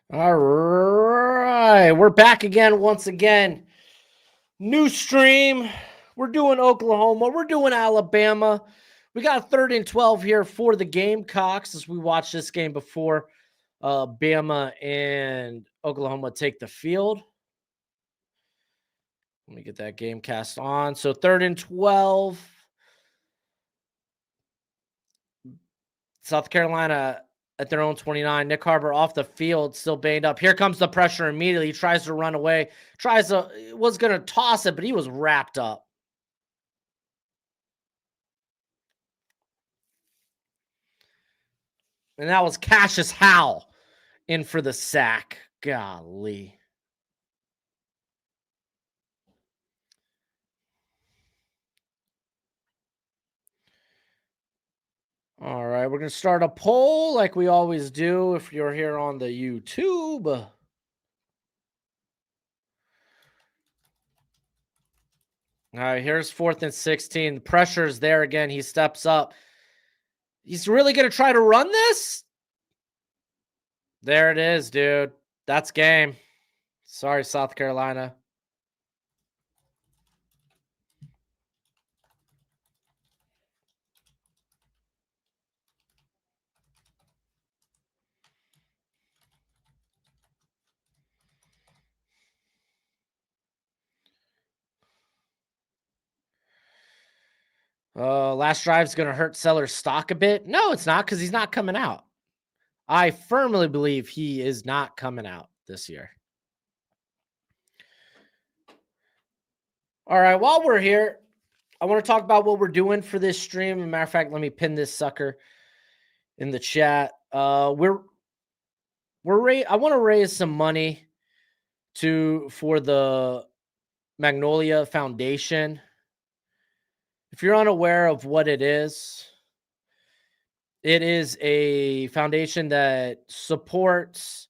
All right, we're back again once again. New stream. We're doing Oklahoma. We're doing Alabama. We got 3rd and 12 here for the Gamecocks as we watched this game before Bama and Oklahoma take the field. Let me get that game cast on. So 3rd and 12. South Carolina at their own 29. Nick Harbor off the field, still banged up. Here comes the pressure immediately. He tries to run away, was going to toss it, but he was wrapped up. And that was Cassius Howell in for the sack. Golly. All right, we're going to start a poll like we always do if you're here on the YouTube. All right, here's 4th and 16. The pressure is there again. He steps up. He's really going to try to run this? There it is, dude. That's game. Sorry, South Carolina. Last drive's going to hurt Seller's stock a bit. No, it's not because he's not coming out. I firmly believe he is not coming out this year. All right, while we're here, I want to talk about what we're doing for this stream. As a matter of fact, let me pin this sucker in the chat. I want to raise some money for the Magnolia Foundation. If you're unaware of what it is a foundation that supports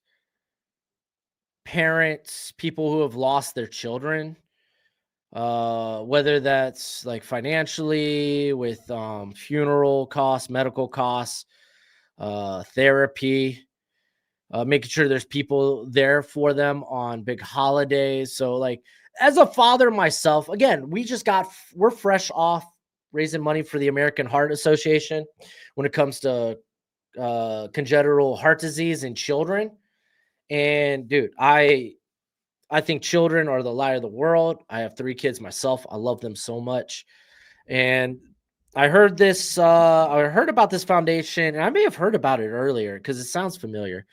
parents, people who have lost their children, whether that's like financially with funeral costs, medical costs, therapy, making sure there's people there for them on big holidays. So like as a father myself, again, we're fresh off raising money for the American Heart Association when it comes to congenital heart disease in children. And dude, I think children are the light of the world. I have 3 kids myself. I love them so much. And I heard about this foundation, and I may have heard about it earlier because it sounds familiar.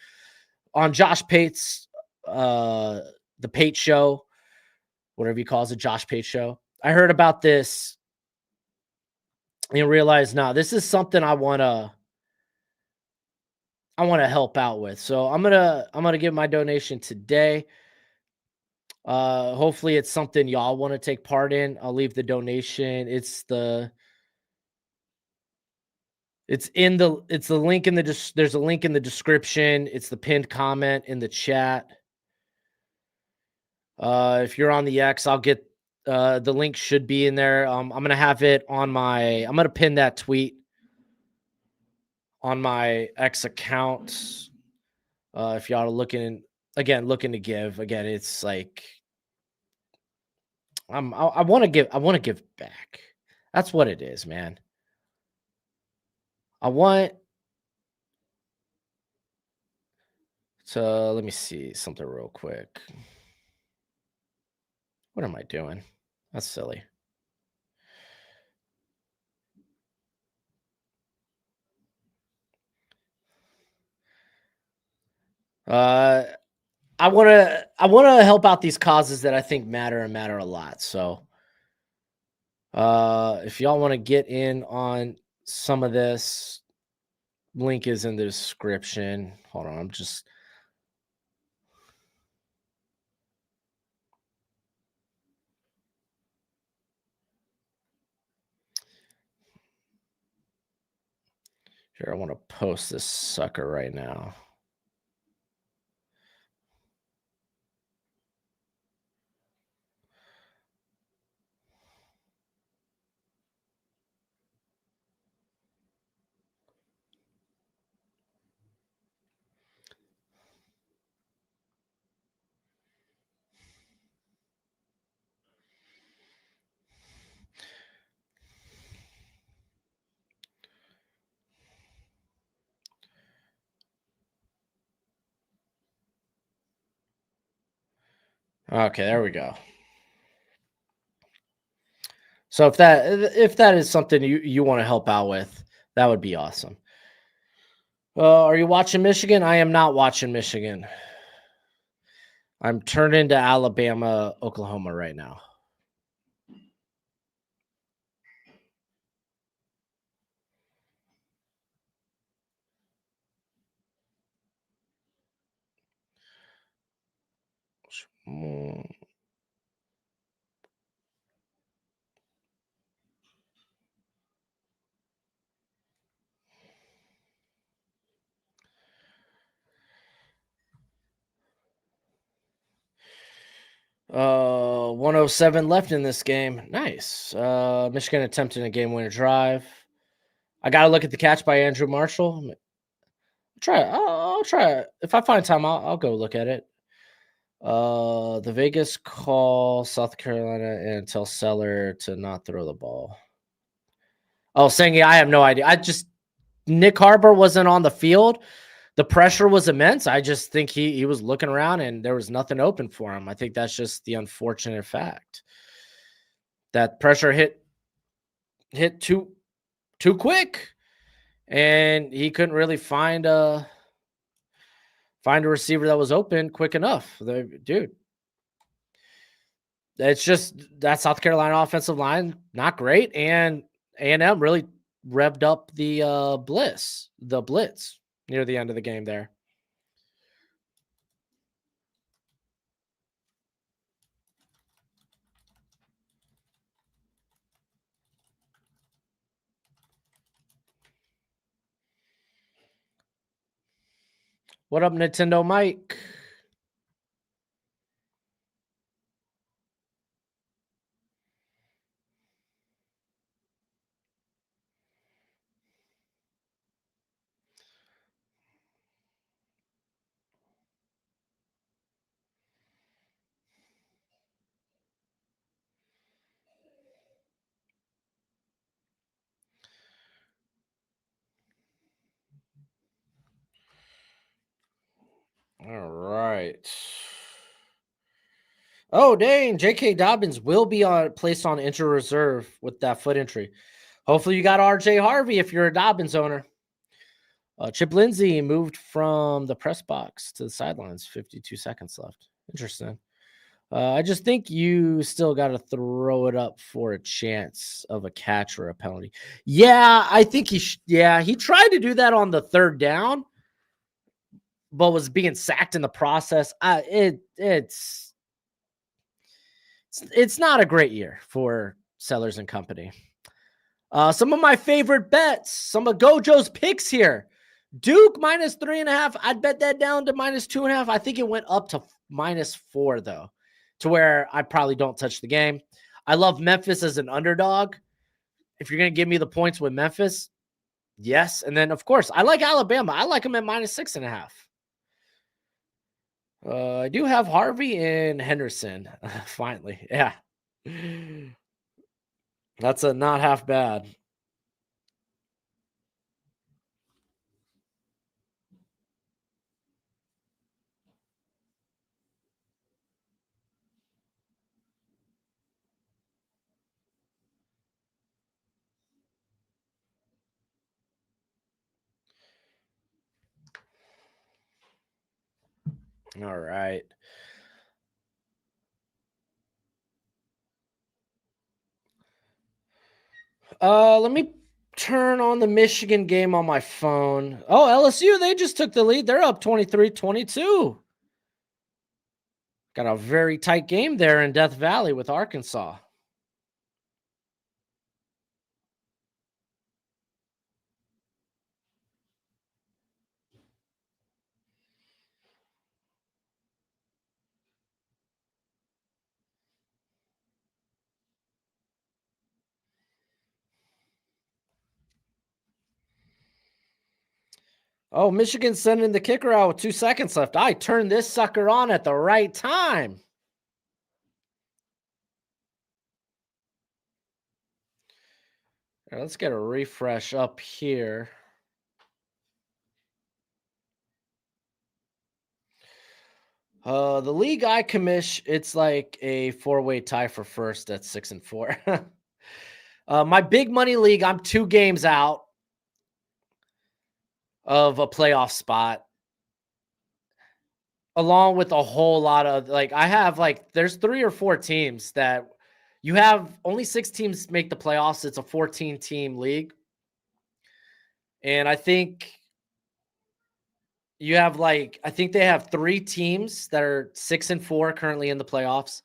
On Josh Pate's the Pate show, whatever he calls it, Josh Pate show. I heard about this and realized, nah, this is something I wanna help out with. So I'm gonna give my donation today. Hopefully it's something y'all want to take part in. I'll leave the donation. It's the link in there's a link in the description. It's the pinned comment in the chat. If you're on the X, I'll get the link should be in there. I'm gonna have it on I'm gonna pin that tweet on my X account. If y'all are looking to give, again, it's like I want to give back. That's what it is, man. I want So let me see something real quick. What am I doing? That's silly. I want to help out these causes that I think matter and matter a lot. So if y'all want to get in on some of this, link is in the description. Hold on, I'm just here. I want to post this sucker right now. Okay, there we go. So if that is something you want to help out with, that would be awesome. Are you watching Michigan? I am not watching Michigan. I'm turning to Alabama, Oklahoma right now. Mm. 107 left in this game. Nice. Michigan attempting a game winner drive. I got to look at the catch by Andrew Marshall. I'll try it. If I find time, I'll go look at it. The Vegas call South Carolina and tell Seller to not throw the ball. Oh, saying yeah, I have no idea. Nick Harbor wasn't on the field. The pressure was immense. I just think he was looking around and there was nothing open for him. I think that's just the unfortunate fact that pressure hit too quick, and he couldn't really find a receiver that was open quick enough. Dude, it's just that South Carolina offensive line not great, and A&M really revved up the blitz near the end of the game there. What up, Nintendo Mike? All right. Oh, dang. J.K. Dobbins will be placed on injured reserve with that foot injury. Hopefully, you got R.J. Harvey if you're a Dobbins owner. Chip Lindsey moved from the press box to the sidelines. 52 seconds left. Interesting. I just think you still got to throw it up for a chance of a catch or a penalty. Yeah, I think he tried to do that on the third down, but was being sacked in the process. It's not a great year for Sellers and Company. Some of my favorite bets, some of Gojo's picks here. Duke -3.5. I'd bet that down to -2.5. I think it went up to -4 though, to where I probably don't touch the game. I love Memphis as an underdog. If you're gonna give me the points with Memphis, yes. And then of course I like Alabama. I like them at -6.5. I do have Harvey and Henderson. Finally, yeah. That's a not half bad. All right. Let me turn on the Michigan game on my phone. Oh, LSU, they just took the lead. They're up 23-22. Got a very tight game there in Death Valley with Arkansas. Oh, Michigan sending the kicker out with 2 seconds left. I turned this sucker on at the right time. All right, let's get a refresh up here. The league I commish, it's like a four-way tie for first at 6-4. My big money league, I'm 2 games out of a playoff spot, along with a whole lot of like I have like there's 3 or 4 teams that you have only 6 teams make the playoffs. It's a 14 team league. And I think you have like I think they have 3 teams that are 6-4 currently in the playoffs.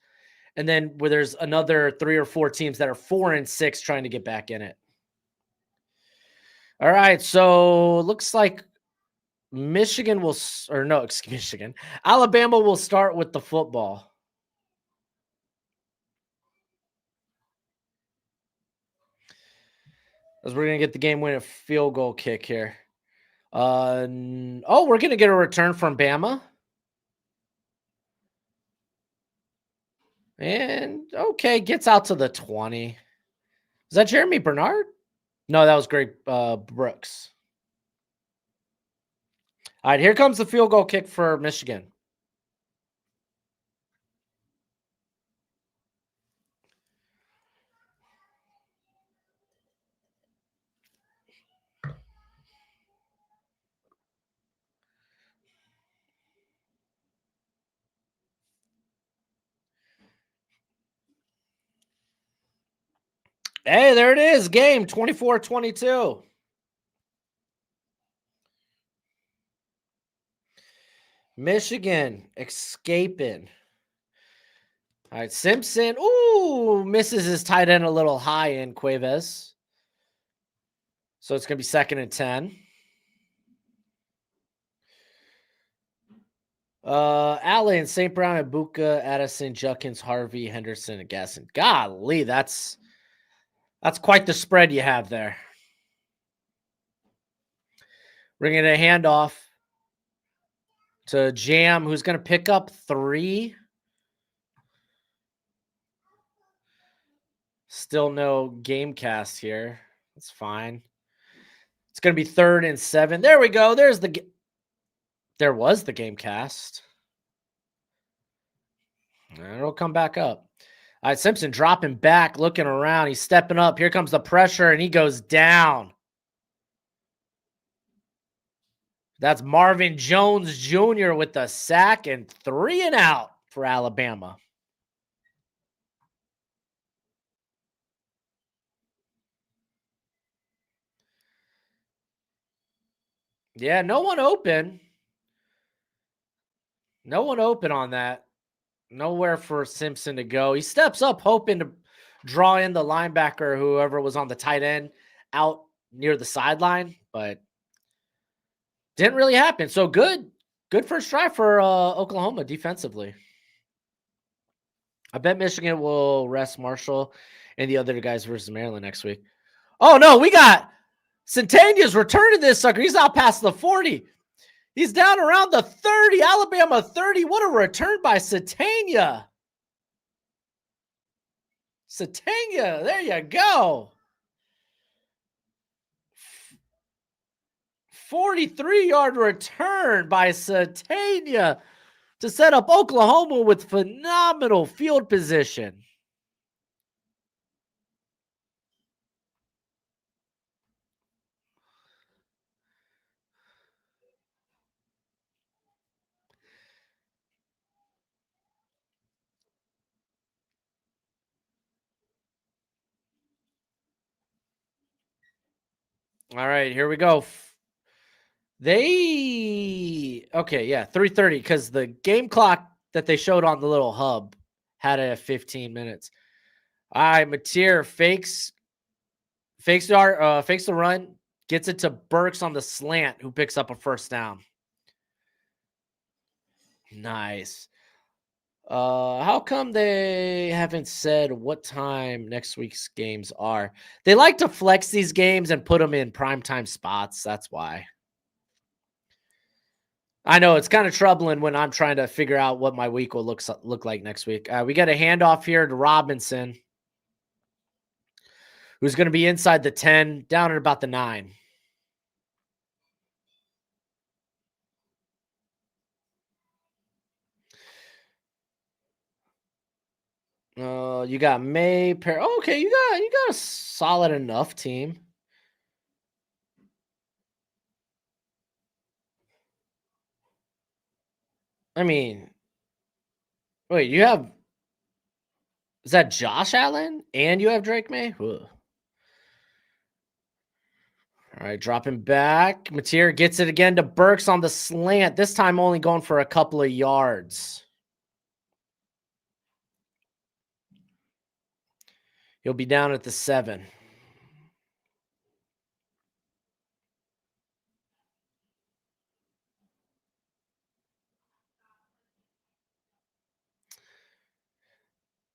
And then where there's another 3 or 4 teams that are 4-6 trying to get back in it. All right. So looks like Michigan will or no, excuse Michigan. Alabama will start with the football. As we're gonna get the game winning field goal kick here. Oh, we're gonna get a return from Bama. And okay, gets out to the 20. Is that Jeremy Bernard? No, that was Greg Brooks. All right, here comes the field goal kick for Michigan. Hey, there it is. Game 24-22. Michigan escaping. All right, Simpson. Ooh, misses his tight end a little high in Cuevas. So it's going to be 2nd and 10. Allen, St. Brown, Ibuka, Addison, Judkins, Harvey, Henderson, and Gasson. Golly, that's quite the spread you have there. We're going to handoff to Jam, who's going to pick up 3. Still no game cast here. That's fine. It's going to be 3rd and 7. There we go. There was the game cast. It'll come back up. All right, Simpson dropping back, looking around. He's stepping up. Here comes the pressure, and he goes down. That's Marvin Jones Jr. with the sack and 3 and out for Alabama. Yeah, no one open. No one open on that. Nowhere for Simpson to go. He steps up, hoping to draw in the linebacker, whoever was on the tight end, out near the sideline, but didn't really happen. So good first try for Oklahoma defensively. I bet Michigan will rest Marshall and the other guys versus Maryland next week. Oh no, we got Centenia's returning this sucker. He's out past the 40. He's down around the 30. Alabama 30. What a return by Centenia. Centenia, there you go. 43-yard return by Centenia to set up Oklahoma with phenomenal field position. All right, here we go. Okay, yeah, 3:30 because the game clock that they showed on the little hub had it at 15 minutes. All right, Mateer fakes the run, gets it to Burks on the slant, who picks up a first down. Nice. How come they haven't said what time next week's games are? They like to flex these games and put them in primetime spots. That's why. I know it's kind of troubling when I'm trying to figure out what my week will look like next week. We got a handoff here to Robinson, who's going to be inside the 10, down at about the 9. You got May. Okay, you got a solid enough team. I mean, wait, you have is that Josh Allen and you have Drake May? Ugh. All right, dropping back. Mateer gets it again to Burks on the slant. This time only going for a couple of yards. He'll be down at the 7.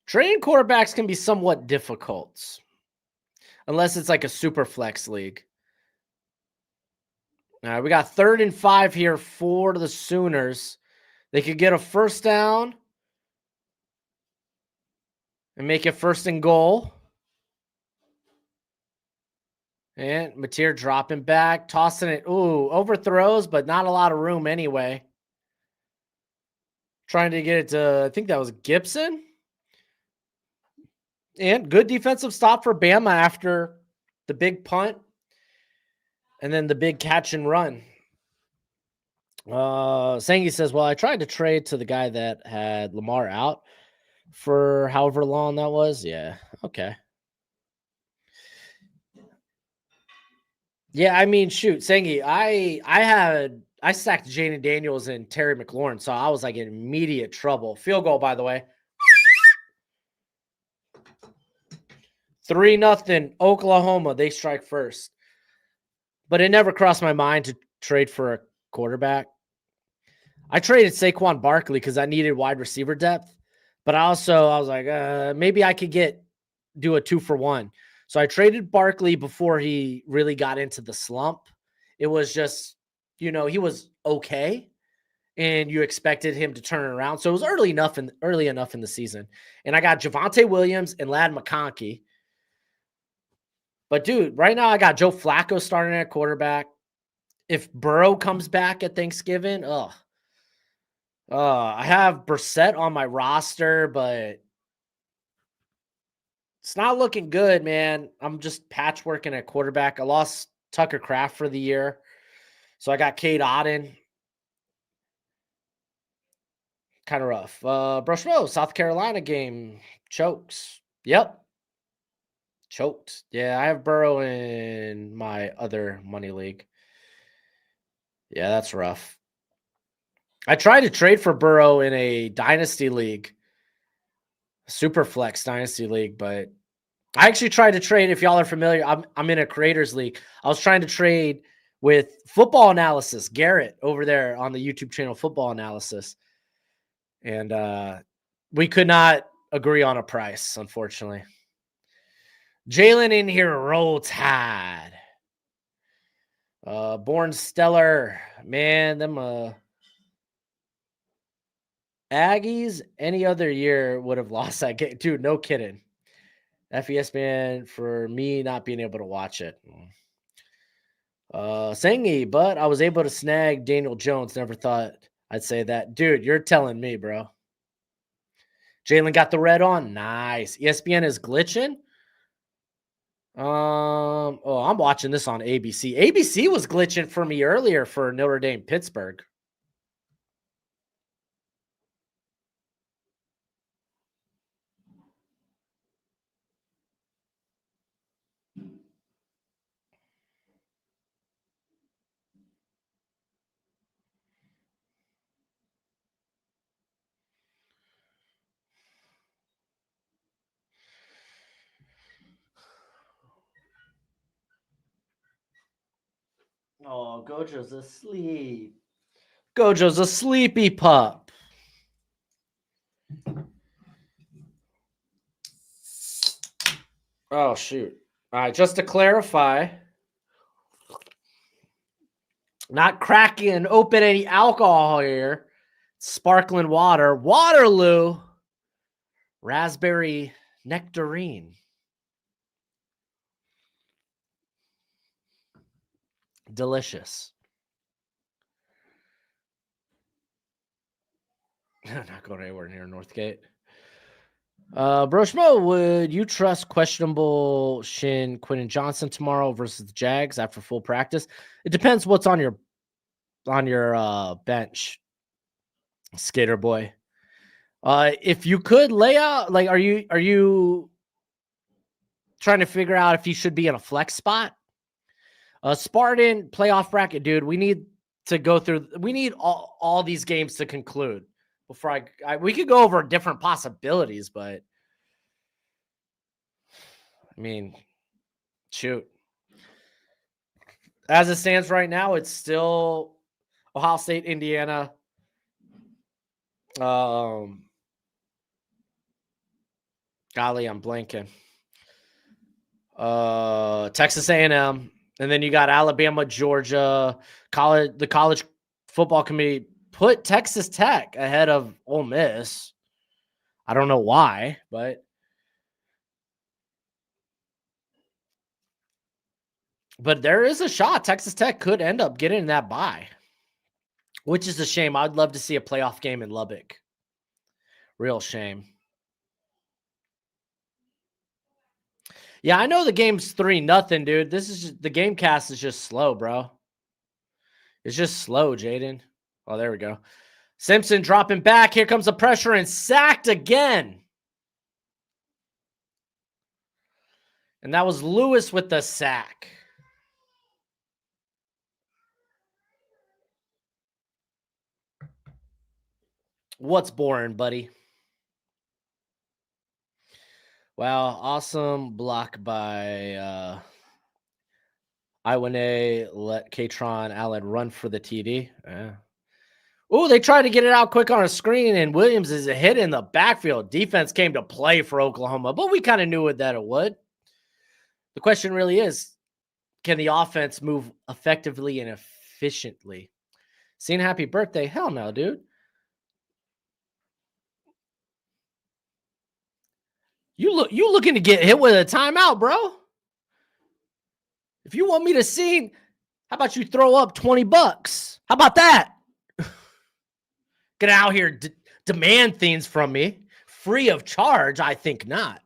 Trading quarterbacks can be somewhat difficult unless it's like a super flex league. All right, we got 3rd and 5 here for the Sooners. They could get a first down and make it 1st and goal. And Mateer dropping back, tossing it. Ooh, overthrows, but not a lot of room anyway. Trying to get it to, I think that was Gibson. And good defensive stop for Bama after the big punt and then the big catch and run. Sangi says, well, I tried to trade to the guy that had Lamar out for however long that was. Yeah. Okay. Yeah, I mean, shoot, Sangi, I stacked Jaden Daniels and Terry McLaurin, so I was like in immediate trouble. Field goal, by the way. 3-0 Oklahoma. They strike first. But it never crossed my mind to trade for a quarterback. I traded Saquon Barkley because I needed wide receiver depth. But I was like, maybe I could do a 2-for-1. So I traded Barkley before he really got into the slump. It was just, he was okay, and you expected him to turn it around. So it was early enough in the season. And I got Javonte Williams and Lad McConkey. But dude, right now I got Joe Flacco starting at quarterback. If Burrow comes back at Thanksgiving, I have Brissett on my roster, but it's not looking good, man. I'm just patchworking at quarterback. I lost Tucker Kraft for the year, so I got Cade Otton. Kind of rough. Broshmo, South Carolina game chokes. Yep, choked. Yeah, I have Burrow in my other money league. Yeah, that's rough. I tried to trade for Burrow in a dynasty league, super flex dynasty league, but I actually tried to trade. If y'all are familiar, I'm in a creators league. I was trying to trade with Football Analysis, Garrett over there on the YouTube channel, Football Analysis, and we could not agree on a price, unfortunately. Jalen in here, roll tide. Born Stellar, man, them Aggies any other year would have lost that game. Dude, no kidding. FES man for me not being able to watch it. Sengi, but I was able to snag Daniel Jones. Never thought I'd say that. Dude, you're telling me, bro. Jalen got the red on. Nice. ESPN is glitching. I'm watching this on ABC. ABC was glitching for me earlier for Notre Dame Pittsburgh. Oh, Gojo's asleep. Gojo's a sleepy pup. Oh, shoot. All right, just to clarify, not cracking open any alcohol here. Sparkling water. Waterloo. Raspberry nectarine. Delicious. Not going anywhere near Northgate. Broshmo, would you trust questionable shin Quentin Johnson tomorrow versus the Jags after full practice? It depends what's on your bench, skater boy. If you could lay out, like, are you trying to figure out if he should be in a flex spot? Spartan playoff bracket, dude. We need to go through. We need all these games to conclude before we could go over different possibilities, but I mean, shoot. As it stands right now, it's still Ohio State, Indiana. Golly, I'm blanking. Texas A&M, and then you got Alabama, Georgia. The college football committee put Texas Tech ahead of Ole Miss. I don't know why, but there is a shot Texas Tech could end up getting that bye, which is a shame. I'd love to see a playoff game in Lubbock. Real shame. Yeah, I know the game's 3-0, dude. This is just, the game cast is just slow, bro. It's just slow, Jaden. Oh, there we go. Simpson dropping back. Here comes the pressure and sacked again. And that was Lewis with the sack. What's boring, buddy? Wow, awesome block by Iwane. Let Katron Allen run for the TD. Yeah. Oh, they tried to get it out quick on a screen, and Williams is a hit in the backfield. Defense came to play for Oklahoma, but we kind of knew that it would. The question really is, can the offense move effectively and efficiently? Seen happy birthday? Hell no, dude. You looking to get hit with a timeout, bro? If you want me to sing, how about you throw up $20? How about that? Get out here, demand things from me free of charge. I think not.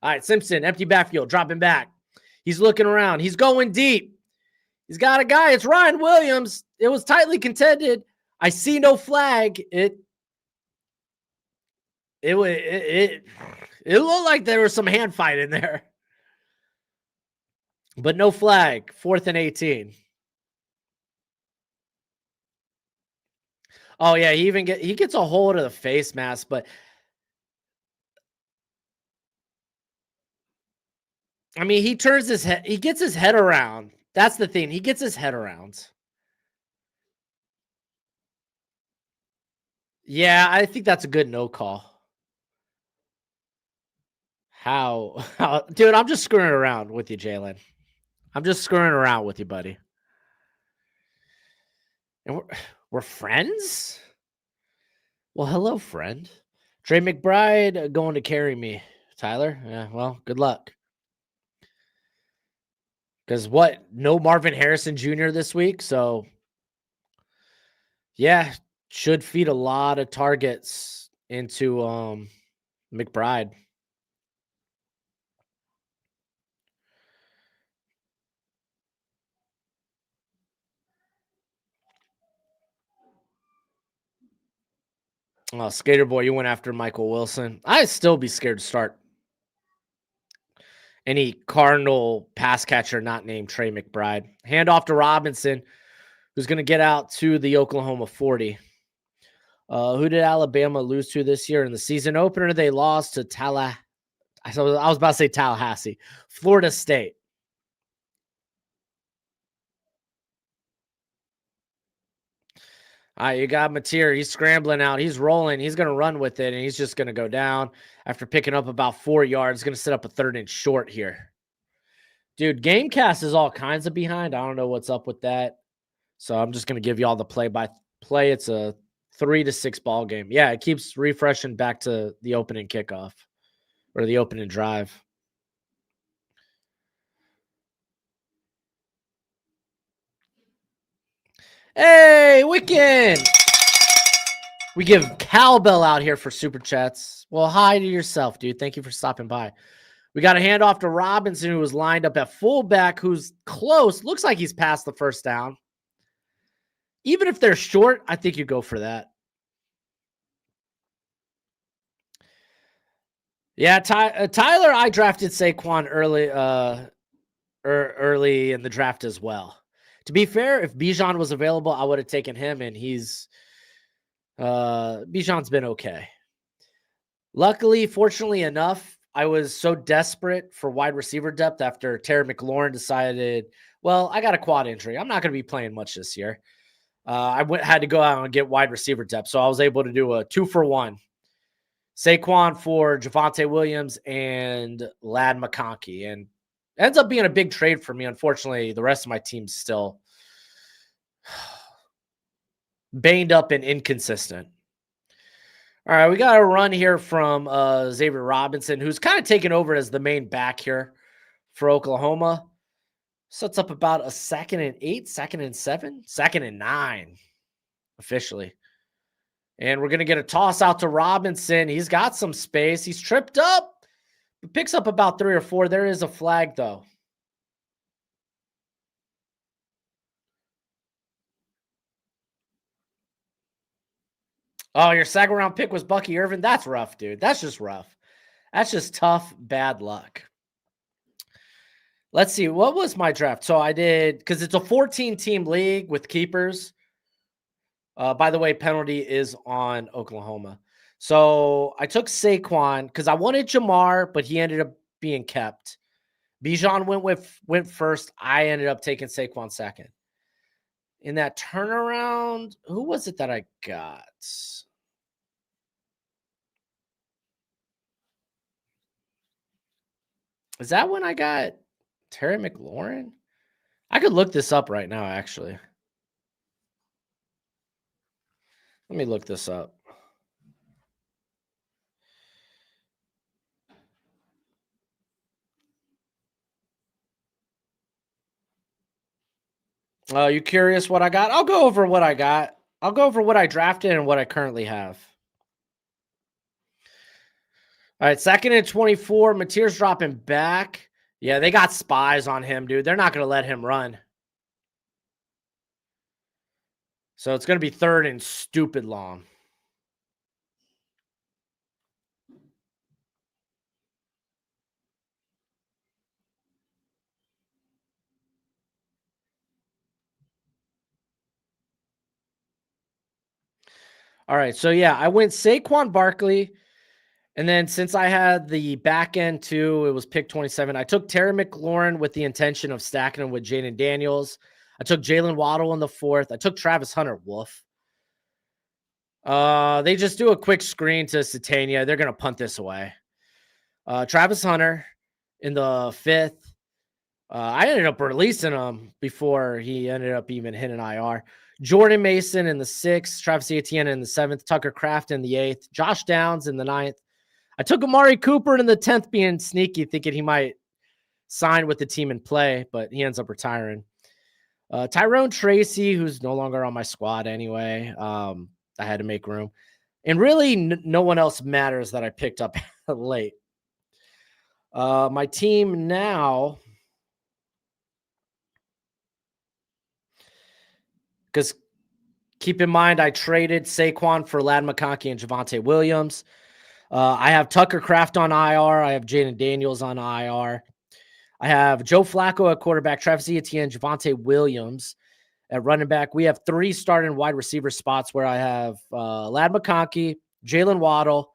All right, Simpson, empty backfield, dropping back. He's looking around. He's going deep. He's got a guy. It's Ryan Williams. It was tightly contended. I see no flag. It looked like there was some hand fight in there, but no flag. 4th and 18. Oh yeah, he gets a hold of the face mask, but I mean, he turns his head. He gets his head around. That's the thing. He gets his head around. Yeah, I think that's a good no call. How, dude? I'm just screwing around with you, Jalen. I'm just screwing around with you, buddy. And we're friends. Well, hello, friend. Trey McBride going to carry me, Tyler. Yeah, well, good luck. Because what? No Marvin Harrison Jr. this week, so yeah, should feed a lot of targets into McBride. Oh, Skater Boy, you went after Michael Wilson. I'd still be scared to start any Cardinal pass catcher not named Trey McBride. Hand off to Robinson, who's going to get out to the Oklahoma 40. Who did Alabama lose to this year in the season opener? They lost to I was about to say Tallahassee, Florida State. All right, you got Mateer. He's scrambling out. He's rolling. He's going to run with it, and he's just going to go down after picking up about 4 yards. He's going to set up a 3rd and short here. Dude, Gamecast is all kinds of behind. I don't know what's up with that. So I'm just going to give you all the play-by-play. It's a 3-6 ball game. Yeah, it keeps refreshing back to the opening kickoff or the opening drive. Hey, Wicken! We give cowbell out here for super chats. Well, hi to yourself, dude. Thank you for stopping by. We got a handoff to Robinson, who was lined up at fullback, who's close. Looks like he's past the first down. Even if they're short, I think you go for that. Yeah, Tyler, I drafted Saquon early in the draft as well. To be fair, if Bijan was available, I would have taken him, and Bijan's been okay. Luckily, fortunately enough, I was so desperate for wide receiver depth after Terry McLaurin decided, well, I got a quad injury. I'm not going to be playing much this year. Had to go out and get wide receiver depth, so I was able to do a 2-for-1. Saquon for Javonte Williams and Lad McConkey, and ends up being a big trade for me. Unfortunately, the rest of my team's still banged up and inconsistent. All right, we got a run here from Xavier Robinson, who's kind of taken over as the main back here for Oklahoma. Sets up about a 2nd and 8, 2nd and 7, 2nd and 9 officially. And we're going to get a toss out to Robinson. He's got some space. He's tripped up, but picks up about 3 or 4. There is a flag, though. Oh, your second round pick was Bucky Irvin? That's rough, dude. That's just rough. That's just tough, bad luck. Let's see. What was my draft? So I did, because it's a 14-team league with keepers. By the way, penalty is on Oklahoma. So I took Saquon because I wanted Jamar, but he ended up being kept. Bijan went first. I ended up taking Saquon second. In that turnaround, who was it that I got? Is that when I got Terry McLaurin? I could look this up right now, actually. Let me look this up. You curious what I got? I'll go over what I got. I'll go over what I drafted and what I currently have. All right, 2nd and 24. Mateer's dropping back. Yeah, they got spies on him, dude. They're not going to let him run. So it's going to be 3rd and stupid long. All right, so yeah, I went Saquon Barkley. And then since I had the back end too, it was pick 27. I took Terry McLaurin with the intention of stacking him with Jaden Daniels. I took Jalen Waddle in the 4th. I took Travis Hunter. Woof. They just do a quick screen to Satania. They're gonna punt this away. Travis Hunter in the 5th. I ended up releasing him before he ended up even hitting IR. Jordan Mason in the 6th. Travis Etienne in the 7th. Tucker Kraft in the 8th. Josh Downs in the 9th. I took Amari Cooper in the 10th, being sneaky, thinking he might sign with the team and play, but he ends up retiring. Tyrone Tracy, who's no longer on my squad anyway. I had to make room. And really, no one else matters that I picked up late. My team now, because keep in mind, I traded Saquon for Lad McConkey and Javonte Williams. I have Tucker Kraft on IR. I have Jaden Daniels on IR. I have Joe Flacco at quarterback, Travis Etienne, Javonte Williams at running back. We have 3 starting wide receiver spots where I have Lad McConkey, Jalen Waddle.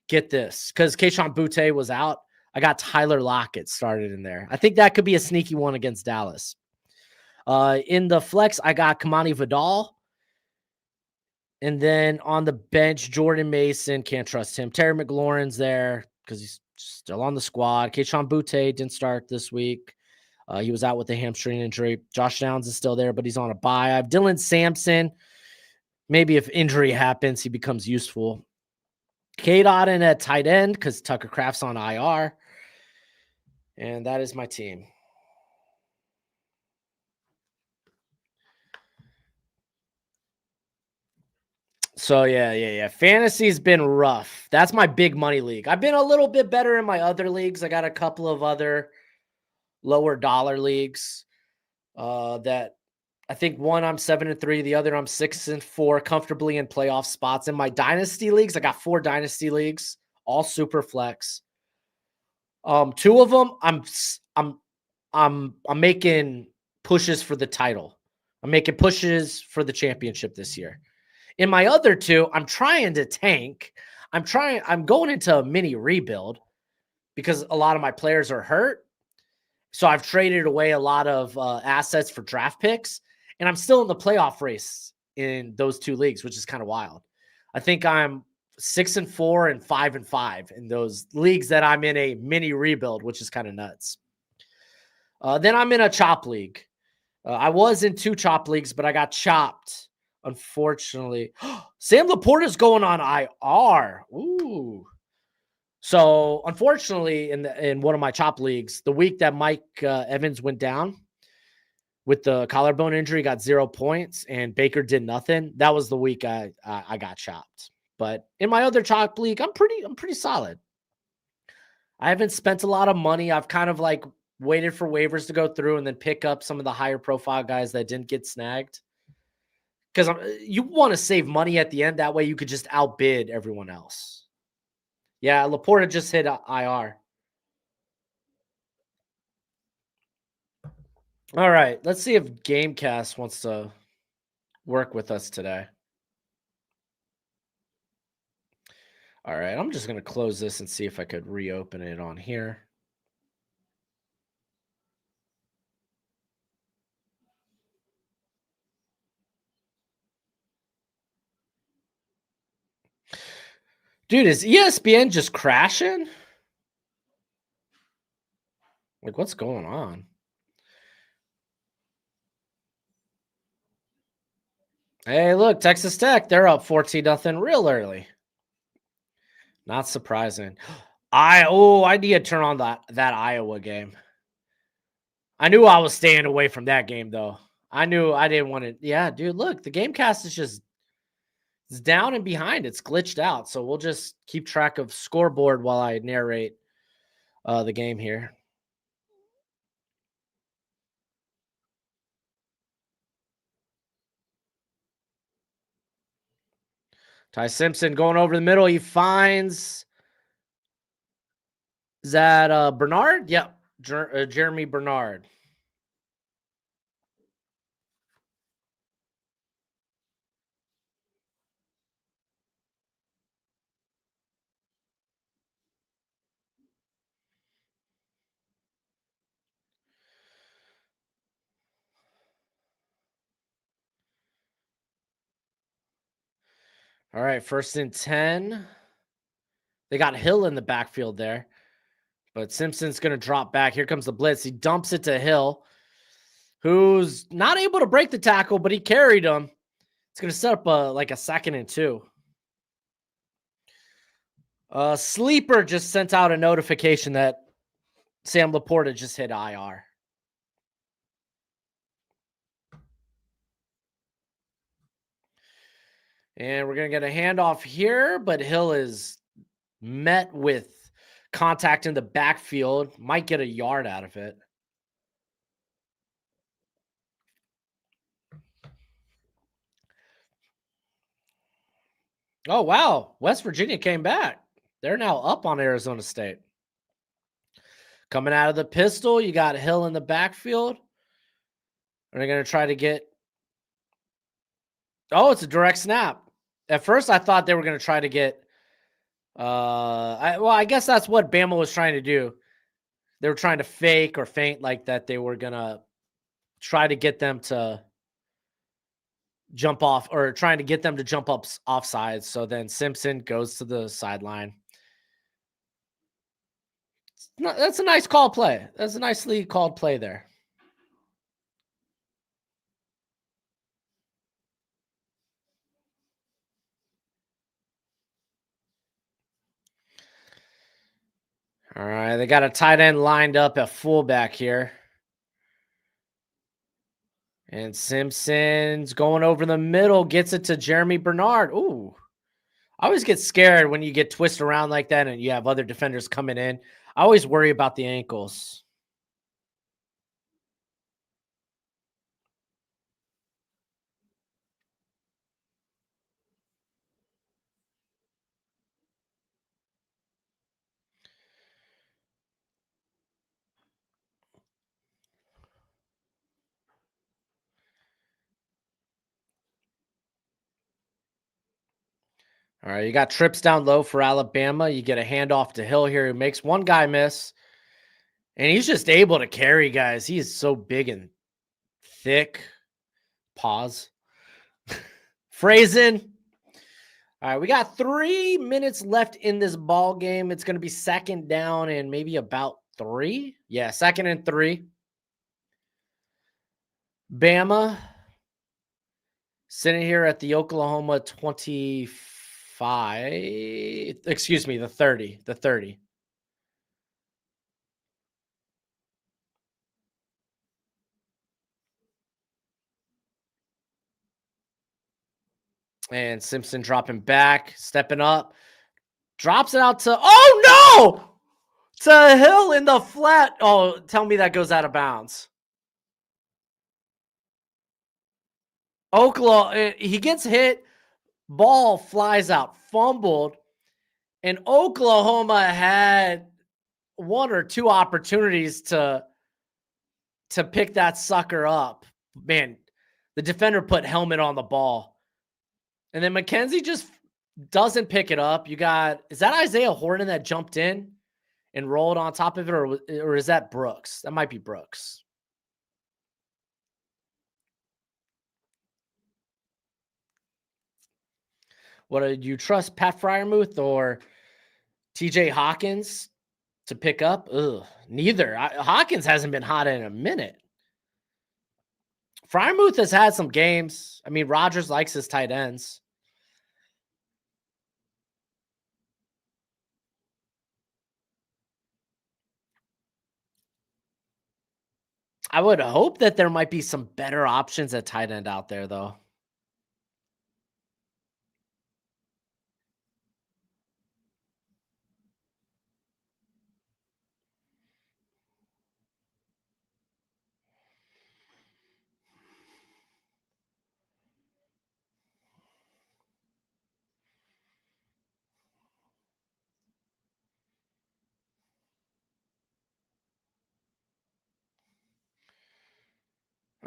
Get this, because Kayshon Boutte was out. I got Tyler Lockett started in there. I think that could be a sneaky one against Dallas. In the flex, I got Kamani Vidal. And then on the bench, Jordan Mason, can't trust him. Terry McLaurin's there because he's still on the squad. Kayshon Boutte didn't start this week. He was out with a hamstring injury. Josh Downs is still there, but he's on a bye. I have Dylan Sampson. Maybe if injury happens, he becomes useful. Cade Otton at tight end because Tucker Kraft's on IR. And that is my team. So yeah. Fantasy's been rough. That's my big money league. I've been a little bit better in my other leagues. I got a couple of other lower dollar leagues that I think one I'm 7-3, the other I'm 6-4, comfortably in playoff spots. In my dynasty leagues, I got 4 dynasty leagues, all super flex. Two of them I'm making pushes for the title. I'm making pushes for the championship this year. In my other two, I'm trying to tank. I'm going into a mini rebuild because a lot of my players are hurt. So I've traded away a lot of assets for draft picks, and I'm still in the playoff race in those two leagues, which is kind of wild. I think I'm 6-4 and 5-5 in those leagues that I'm in a mini rebuild, which is kind of nuts. Then I'm in a chop league. I was in 2 chop leagues, but I got chopped, unfortunately. Sam Laporta's going on IR. Ooh. So unfortunately, in one of my chop leagues, the week that Mike Evans went down with the collarbone injury, got 0 points, and Baker did nothing. That was the week I got chopped. But in my other chop league, I'm pretty solid. I haven't spent a lot of money. I've kind of like waited for waivers to go through and then pick up some of the higher profile guys that didn't get snagged. Because you want to save money at the end. That way you could just outbid everyone else. Yeah, Laporta just hit IR. All right, let's see if Gamecast wants to work with us today. All right, I'm just going to close this and see if I could reopen it on here. Dude, is ESPN just crashing? Like, what's going on? Hey, look, Texas Tech, they're up 14-0 real early. Not surprising. I need to turn on that Iowa game. I knew I was staying away from that game though. I knew I didn't want to. Yeah, dude, look, the Gamecast is just it's down and behind. It's glitched out. So we'll just keep track of scoreboard while I narrate the game here. Ty Simpson going over the middle. He finds is that Bernard? Yep, Jeremy Bernard. All right, 1st and 10. They got Hill in the backfield there, but Simpson's going to drop back. Here comes the blitz. He dumps it to Hill, who's not able to break the tackle, but he carried him. It's going to set up like a 2nd and 2. Sleeper just sent out a notification that Sam Laporta just hit IR. And we're going to get a handoff here, but Hill is met with contact in the backfield. Might get a yard out of it. Oh, wow. West Virginia came back. They're now up on Arizona State. Coming out of the pistol, you got Hill in the backfield. Are they going to try to get... Oh, it's a direct snap. At first, I thought they were going to try to get... I guess that's what Bama was trying to do. They were trying to fake or feint like that. They were going to try to get them to jump off or trying to get them to jump up offsides. So then Simpson goes to the sideline. That's a nice call play. That's a nicely called play there. All right, they got a tight end lined up at fullback here. And Simpson's going over the middle, gets it to Jeremy Bernard. Ooh. I always get scared when you get twisted around like that and you have other defenders coming in. I always worry about the ankles. All right, you got trips down low for Alabama. You get a handoff to Hill here who makes one guy miss, and he's just able to carry guys. He is so big and thick. Pause. Phrasing. All right, we got 3 minutes left in this ball game. It's going to be second down and maybe about 3. Yeah, second and 3. Bama sitting here at the Oklahoma 25. Excuse me, the 30. The 30. And Simpson dropping back, stepping up, drops it out to, oh no! To Hill in the flat. Oh, tell me that goes out of bounds. Oklahoma, he gets hit, ball flies out, fumbled, and Oklahoma had 1 or 2 opportunities to pick that sucker up. Man, the defender put helmet on the ball. And then McKenzie just doesn't pick it up. You got, is that Isaiah Horton that jumped in and rolled on top of it, or is that Brooks? That might be Brooks. What do you trust, Pat Fryermuth or TJ Hawkins to pick up? Ugh, neither. Hawkins hasn't been hot in a minute. Fryermuth has had some games. I mean, Rodgers likes his tight ends. I would hope that there might be some better options at tight end out there, though.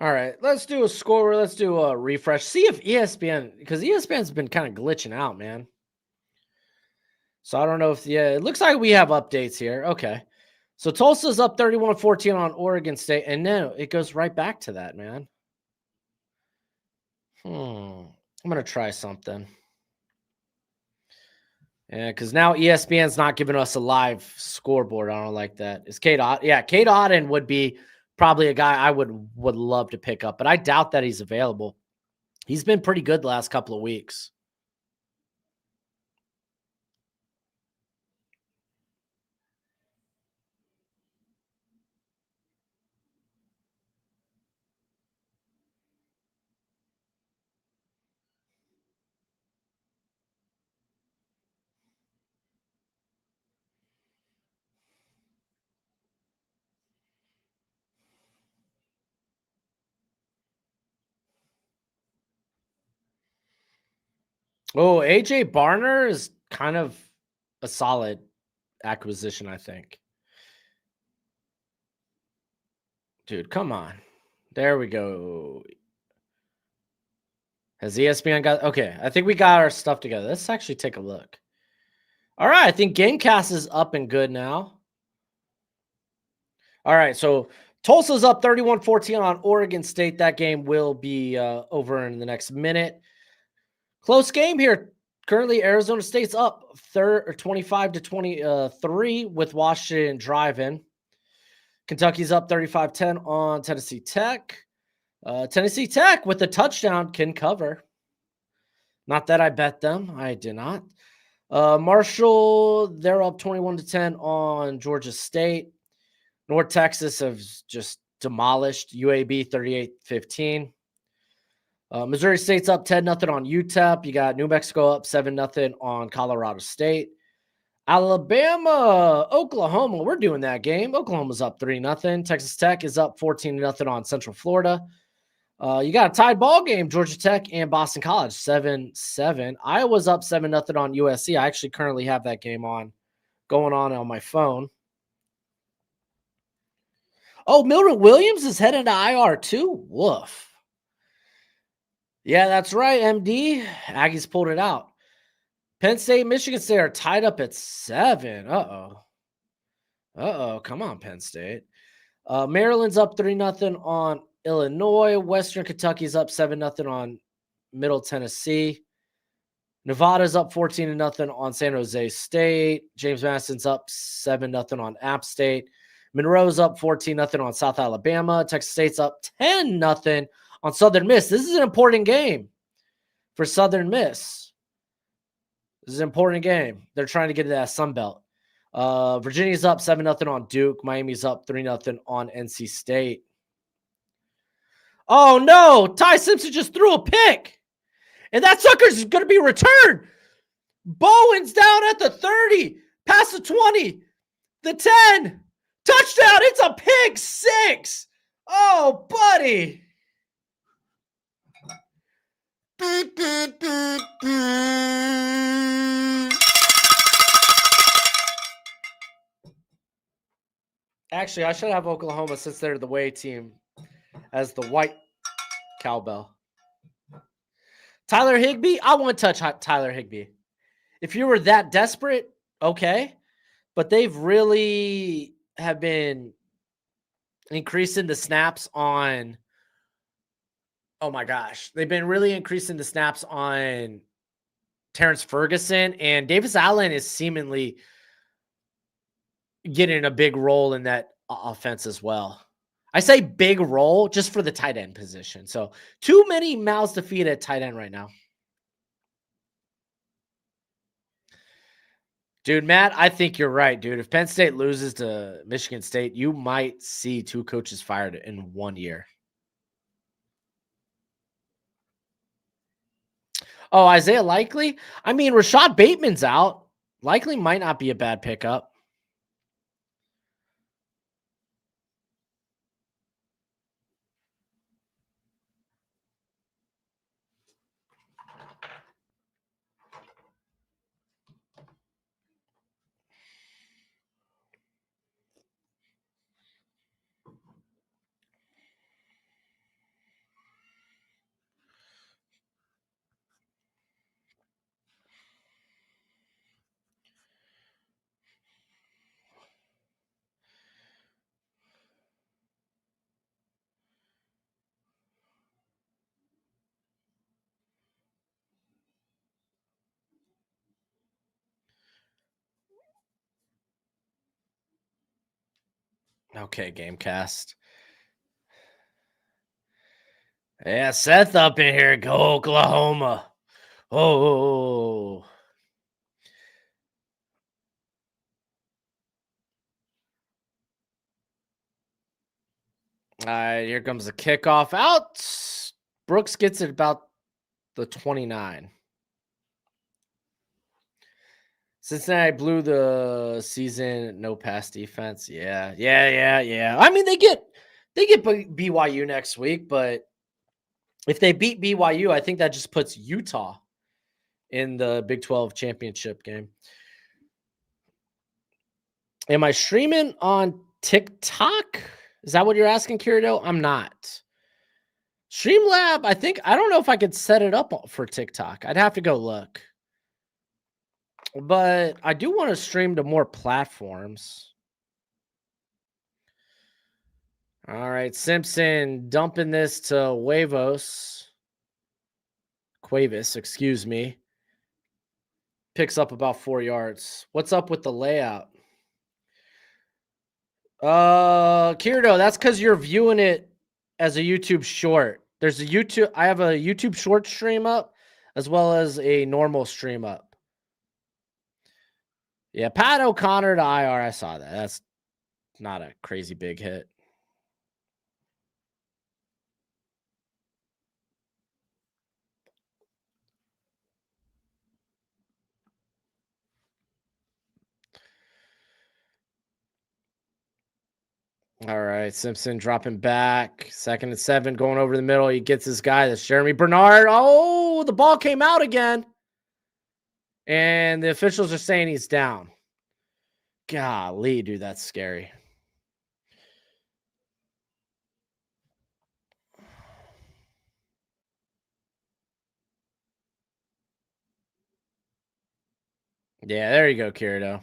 All right, let's do a score. Let's do a refresh. See if ESPN, because ESPN's been kind of glitching out, man. So I don't know if, yeah, it looks like we have updates here. Okay. So Tulsa's up 31-14 on Oregon State. And then it goes right back to that, man. I'm going to try something. Yeah, because now ESPN's not giving us a live scoreboard. I don't like that. Is Cade Otton? Yeah, Cade Otton would be probably a guy I would love to pick up, but I doubt that he's available. He's been pretty good the last couple of weeks. Oh, AJ Barner is kind of a solid acquisition, I think. Dude, come on. There we go. Has ESPN got, okay, I think we got our stuff together. Let's actually take a look. All right, I think Gamecast is up and good now. All right, so Tulsa's up 31-14 on Oregon State. That game will be over in the next minute. Close game here. Currently, Arizona State's up 25-23 with Washington driving. Kentucky's up 35-10 on Tennessee Tech. Tennessee Tech with a touchdown can cover. Not that I bet them. I did not. Marshall, they're up 21-10 on Georgia State. North Texas has just demolished UAB 38-15. Missouri State's up 10-0 on UTEP. You got New Mexico up 7-0 on Colorado State. Alabama, Oklahoma. We're doing that game. Oklahoma's up 3-0. Texas Tech is up 14-0 on Central Florida. You got a tied ball game, Georgia Tech and Boston College, 7-7. Iowa's up 7-0 on USC. I actually currently have that game going on my phone. Oh, Mildred Williams is heading to IR too. Woof. Yeah, that's right, MD. Aggies pulled it out. Penn State, Michigan State are tied up at 7. Come on, Penn State. Maryland's up 3-0 on Illinois. Western Kentucky's up 7-0 on Middle Tennessee. Nevada's up 14-0 on San Jose State. James Madison's up 7-0 on App State. Monroe's up 14-0 on South Alabama. Texas State's up 10-0 on Southern Miss. This is an important game for Southern Miss. This is an important game. They're trying to get to that Sun Belt. Virginia's up 7-0 on Duke. Miami's up 3-0 on NC State. Oh, no. Ty Simpson just threw a pick. And that sucker's going to be returned. Bowen's down at the 30. Past the 20. The 10. Touchdown. It's a pick 6. Oh, buddy. Actually, I should have Oklahoma, since they're the away team, as the white cowbell. Tyler Higbee? I wouldn't touch Tyler Higbee. If you were that desperate, okay. But they've really have been increasing the snaps on. Oh my gosh. They've been really increasing the snaps on Terrence Ferguson, and Davis Allen is seemingly getting a big role in that offense as well. I say big role just for the tight end position. So too many mouths to feed at tight end right now. Dude, Matt, I think you're right, dude. If Penn State loses to Michigan State, you might see 2 coaches fired in 1 year. Oh, Isaiah Likely? I mean, Rashad Bateman's out. Likely might not be a bad pickup. Okay, Gamecast. Yeah, Seth up in here. Go Oklahoma. Oh. All right, here comes the kickoff out. Brooks gets it about the 29. Cincinnati blew the season. No pass defense. Yeah. I mean, they get BYU next week, but if they beat BYU, I think that just puts Utah in the Big 12 championship game. Am I streaming on TikTok? Is that what you're asking, Kirito? I'm not. Streamlab, I don't know if I could set it up for TikTok. I'd have to go look. But I do want to stream to more platforms. All right, Simpson dumping this to Cuevas, excuse me. Picks up about 4 yards. What's up with the layout? Kirito, that's because you're viewing it as a YouTube short. I have a YouTube short stream up as well as a normal stream up. Yeah, Pat O'Connor to IR. I saw that. That's not a crazy big hit. All right, Simpson dropping back. 2nd and 7, going over the middle. He gets his guy. That's Jeremy Bernard. Oh, the ball came out again. And the officials are saying he's down. Golly, dude, that's scary. Yeah, there you go, Kirito.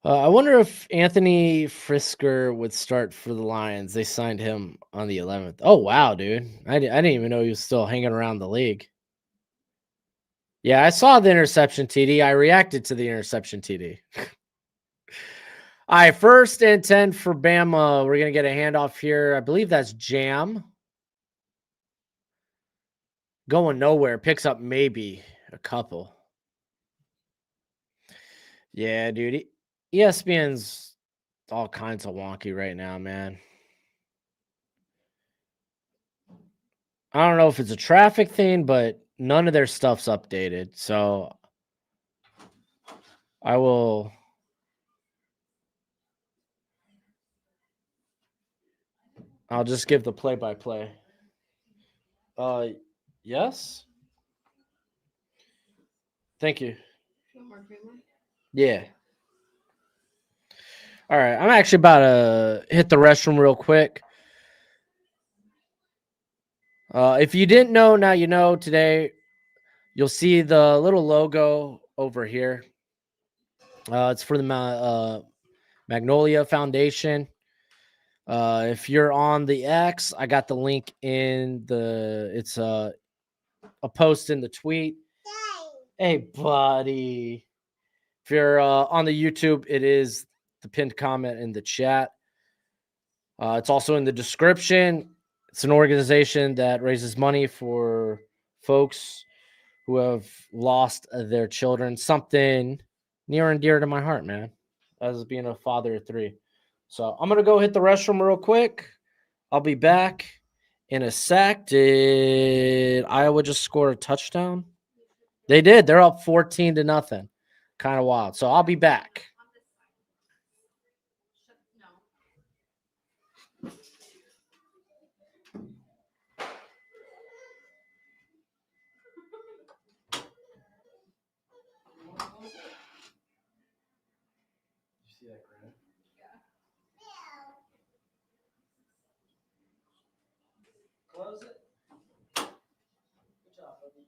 I wonder if Anthony Frisker would start for the Lions. They signed him on the 11th. Oh, wow, dude. I didn't even know he was still hanging around the league. Yeah, I saw the interception TD. I reacted to the interception TD. All right, 1st and 10 for Bama. We're going to get a handoff here. I believe that's Jam. Going nowhere. Picks up maybe a couple. Yeah, dude. ESPN's all kinds of wonky right now, man. I don't know if it's a traffic thing, but none of their stuff's updated. So I will. I'll just give the play-by-play. Uh, yes. Thank you. Yeah. All right. I'm actually about to hit the restroom real quick. If you didn't know, now you know. Today, you'll see the little logo over here. It's for the Magnolia Foundation. If you're on the X, I got the link in the. It's a post in the tweet. Hey, buddy. If you're on the YouTube, it is the pinned comment in the chat. It's also in the description. It's an organization that raises money for folks who have lost their children. Something near and dear to my heart, man, as being a father of 3. So I'm going to go hit the restroom real quick. I'll be back in a sec. Did Iowa just score a touchdown? They did. They're up 14-0. Kind of wild. So I'll be back. Close it. Good job, buddy.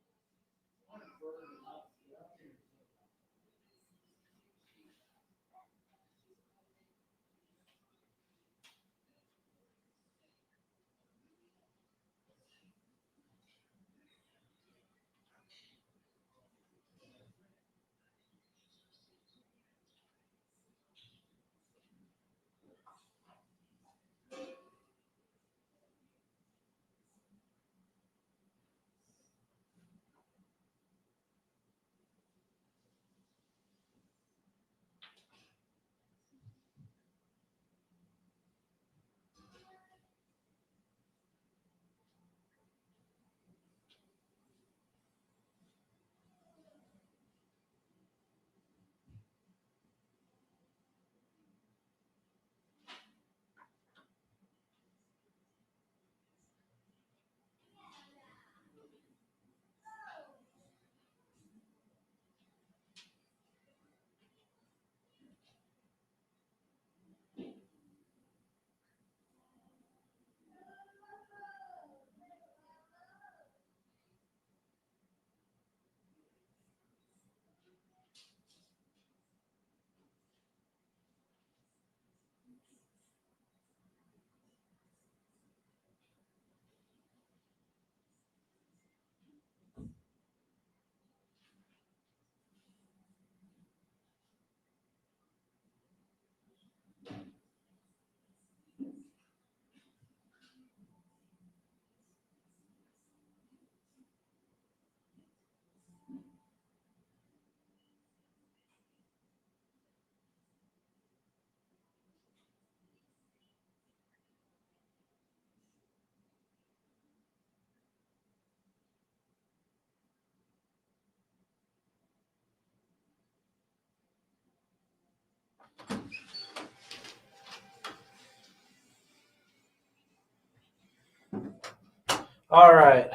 All right.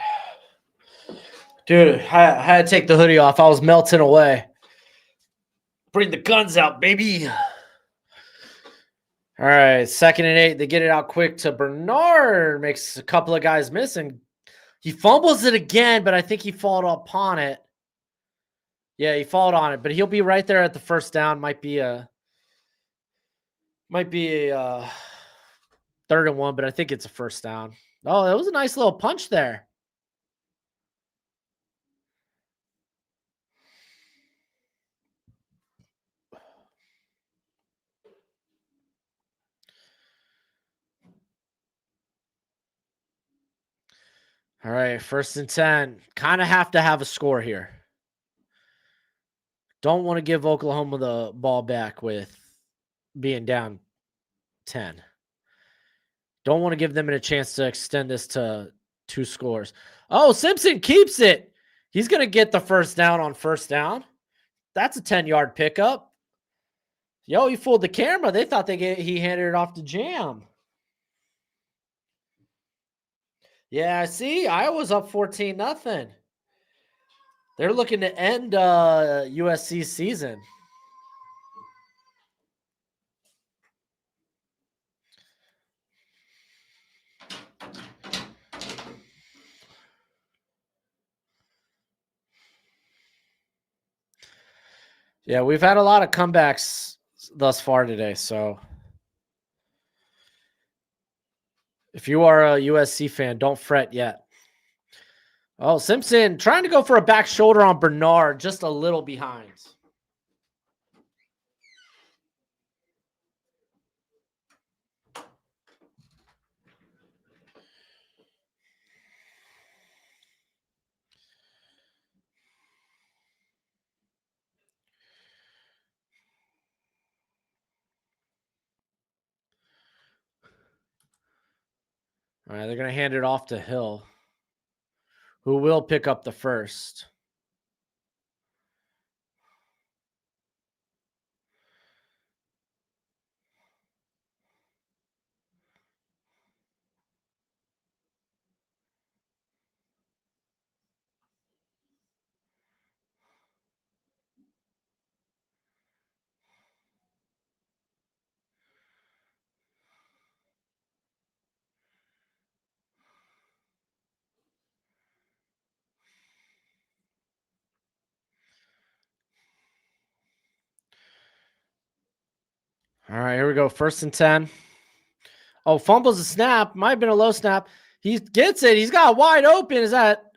Dude, I had to take the hoodie off. I was melting away. Bring the guns out, baby. All right, 2nd and 8. They get it out quick to Bernard. Makes a couple of guys miss, and he fumbles it again, but I think he followed upon it. Yeah, he followed on it, but he'll be right there at the first down. Might be a 3rd and 1, but I think it's a first down. Oh, that was a nice little punch there. All right, 1st and 10. Kind of have to have a score here. Don't want to give Oklahoma the ball back with being down 10. Don't want to give them a chance to extend this to 2 scores. Oh, Simpson keeps it. He's going to get the first down on first down. That's a 10-yard pickup. Yo, he fooled the camera. They thought he handed it off to Jam. Yeah, see, Iowa's up 14-0. They're looking to end USC's season. Yeah, we've had a lot of comebacks thus far today. So if you are a USC fan, don't fret yet. Oh, Simpson trying to go for a back shoulder on Bernard, just a little behind. All right, they're going to hand it off to Hill, who will pick up the first. All right, here we go. 1st and 10. Oh, fumbles a snap. Might have been a low snap. He gets it. He's got wide open. Is that?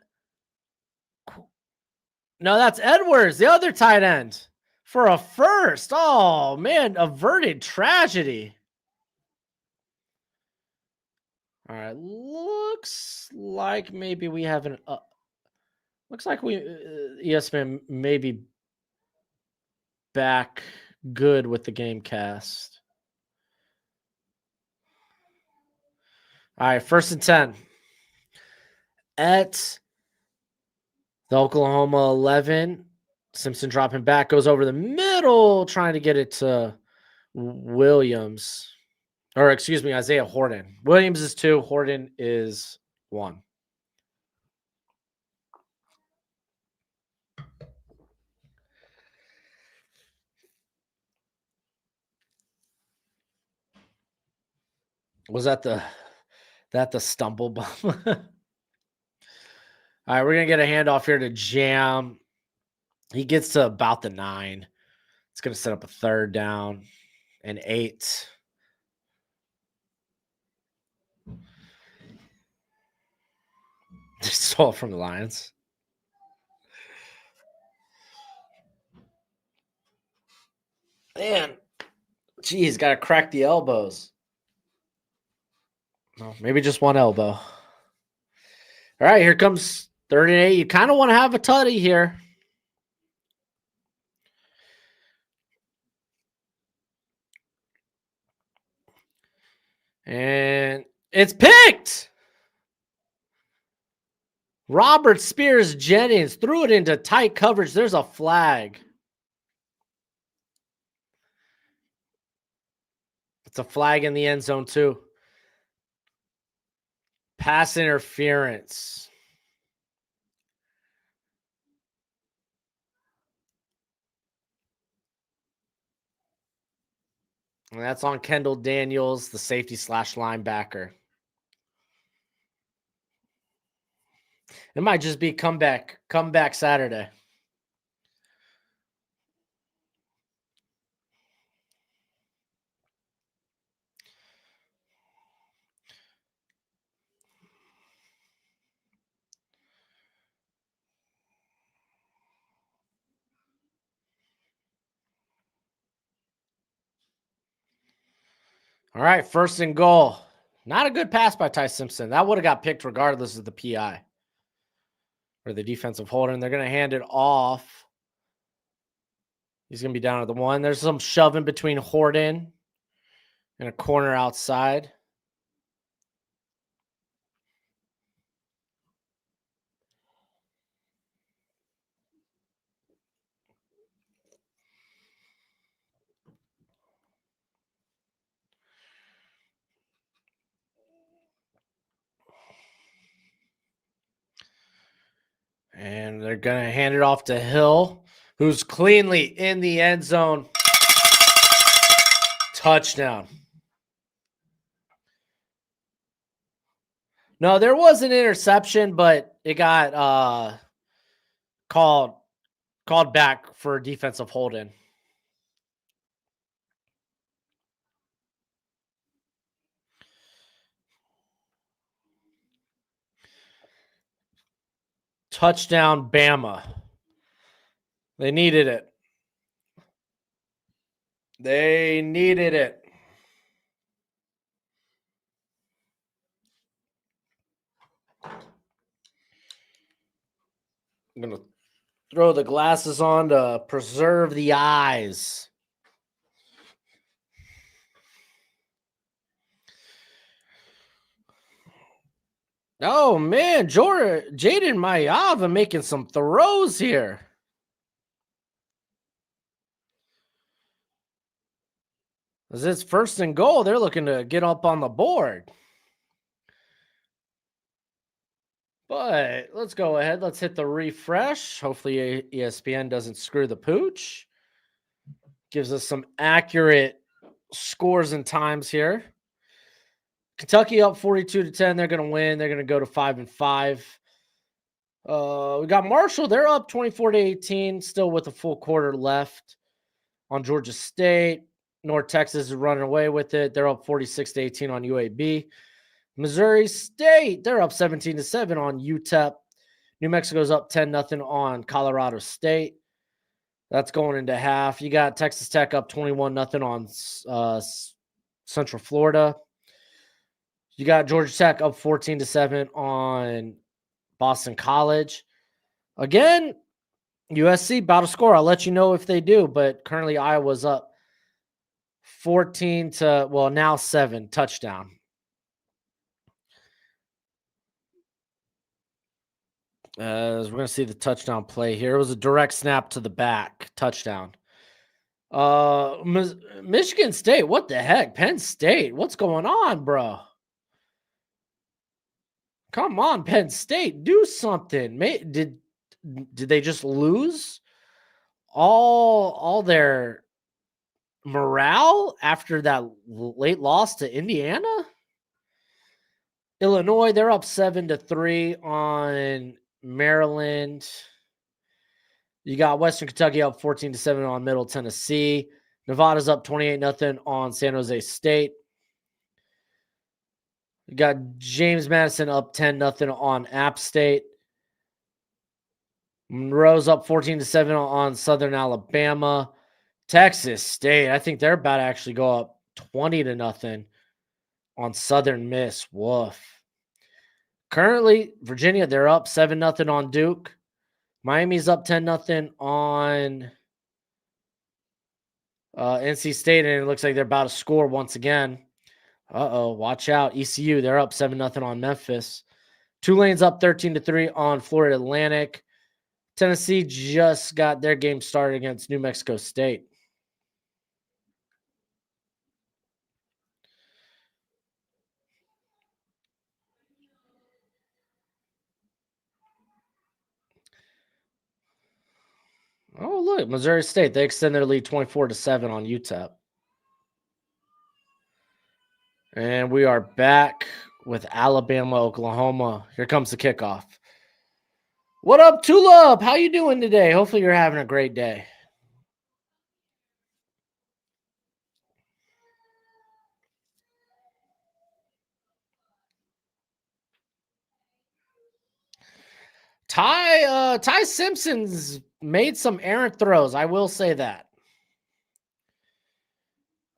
No, that's Edwards, the other tight end, for a first. Oh, man, averted tragedy. All right, looks like maybe we have an. Looks like we ESPN maybe back good with the game cast. All right, 1st and 10 at the Oklahoma 11. Simpson dropping back, goes over the middle, trying to get it to Williams. Or excuse me, Isaiah Horton. Williams is 2, Horton is 1. Was that the stumble bump? All right, we're gonna get a handoff here to Jam. He gets to about the 9. It's gonna set up a 3rd down and 8. Stole from the Lions. Man, geez, gotta crack the elbows. No, maybe just one elbow. All right, here comes 3rd and 8. You kind of want to have a tutty here. And it's picked. Robert Spears Jennings threw it into tight coverage. There's a flag. It's a flag in the end zone, too. Pass interference. And that's on Kendall Daniels, the safety slash linebacker. It might just be comeback Saturday. All right, first and goal. Not a good pass by Ty Simpson. That would have got picked regardless of the PI or the defensive holding. They're going to hand it off. He's going to be down at the 1. There's some shoving between Horton and a corner outside. And they're going to hand it off to Hill, who's cleanly in the end zone. Touchdown. No, there was an interception, but it got called back for defensive hold-in. Touchdown, Bama. They needed it. They needed it. I'm going to throw the glasses on to preserve the eyes. Oh, man. Jaden Mayava making some throws here. As it's first and goal, they're looking to get up on the board. But let's go ahead. Let's hit the refresh. Hopefully ESPN doesn't screw the pooch. Gives us some accurate scores and times here. Kentucky up 42-10. They're going to win. They're going to go to 5-5. We got Marshall. They're up 24-18, still with a full quarter left on Georgia State. North Texas is running away with it. They're up 46-18 on UAB. Missouri State, they're up 17-7 on UTEP. New Mexico's up 10-0 on Colorado State. That's going into half. You got Texas Tech up 21-0 on Central Florida. You got Georgia Tech up 14-7 on Boston College. Again, USC about to score. I'll let you know if they do, but currently Iowa's up 7 touchdown. As we're going to see the touchdown play here. It was a direct snap to the back. Touchdown. Michigan State, what the heck? Penn State, what's going on, bro? Come on, Penn State, do something. Did they just lose all their morale after that late loss to Indiana? Illinois, they're up 7-3 on Maryland. You got Western Kentucky up 14-7 on Middle Tennessee. Nevada's up 28-0 on San Jose State. You got James Madison up 10-0 on App State. Monroe's up 14-7 on Southern Alabama. Texas State, I think they're about to actually go up 20-0 on Southern Miss. Woof. Currently, Virginia, they're up 7-0 on Duke. Miami's up 10-0 on NC State, and it looks like they're about to score once again. Watch out. ECU, they're up 7-0 on Memphis. Tulane's up 13-3 on Florida Atlantic. Tennessee just got their game started against New Mexico State. Oh, look, Missouri State. They extend their lead 24-7 on UTEP. And we are back with Alabama, Oklahoma. Here comes the kickoff. What up, Tulip? How you doing today? Hopefully you're having a great day. Ty Simpson's made some errant throws. I will say that.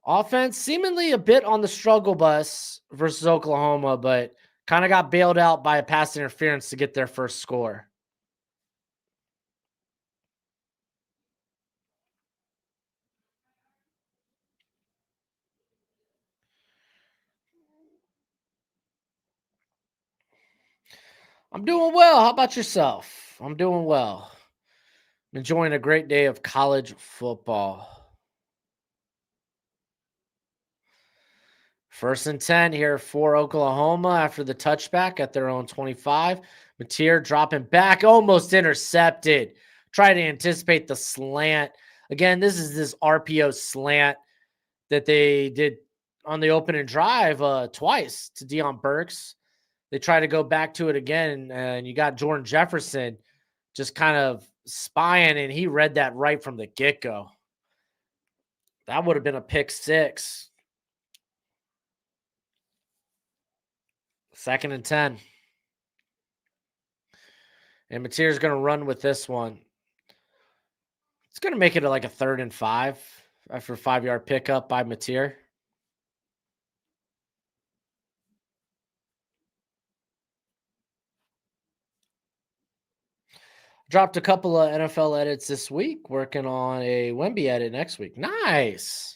Offense seemingly a bit on the struggle bus versus Oklahoma, but kind of got bailed out by a pass interference to get their first score. I'm doing well. How about yourself? I'm doing well. Enjoying a great day of college football. 1st and 10 here for Oklahoma after the touchback at their own 25. Mateer dropping back, almost intercepted. Try to anticipate the slant. Again, this RPO slant that they did on the opening drive twice to Deion Burks. They try to go back to it again, and you got Jordan Jefferson just kind of spying, and he read that right from the get-go. That would have been a pick six. 2nd and 10. And Mateer's going to run with this one. It's going to make it like a 3rd and 5 after a 5-yard pickup by Mateer. Dropped a couple of NFL edits this week, working on a Wemby edit next week. Nice.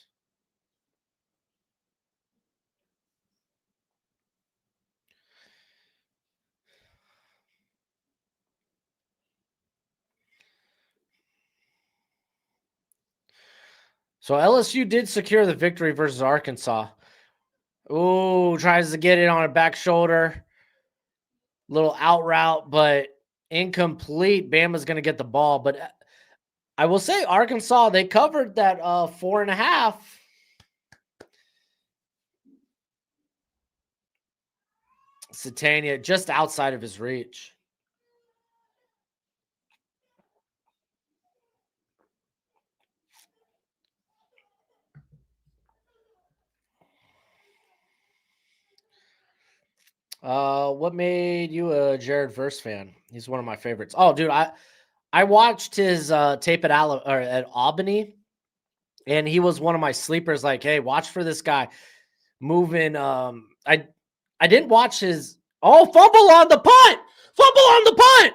So LSU did secure the victory versus Arkansas. Ooh, tries to get it on a back shoulder. Little out route, but incomplete. Bama's going to get the ball. But I will say Arkansas, they covered that 4.5. Satania just outside of his reach. What made you a Jared Verse fan? He's one of my favorites. Oh, dude, I watched his tape at Albany, and he was one of my sleepers. Like, hey, watch for this guy moving. I didn't watch his. Oh, fumble on the punt! Fumble on the punt!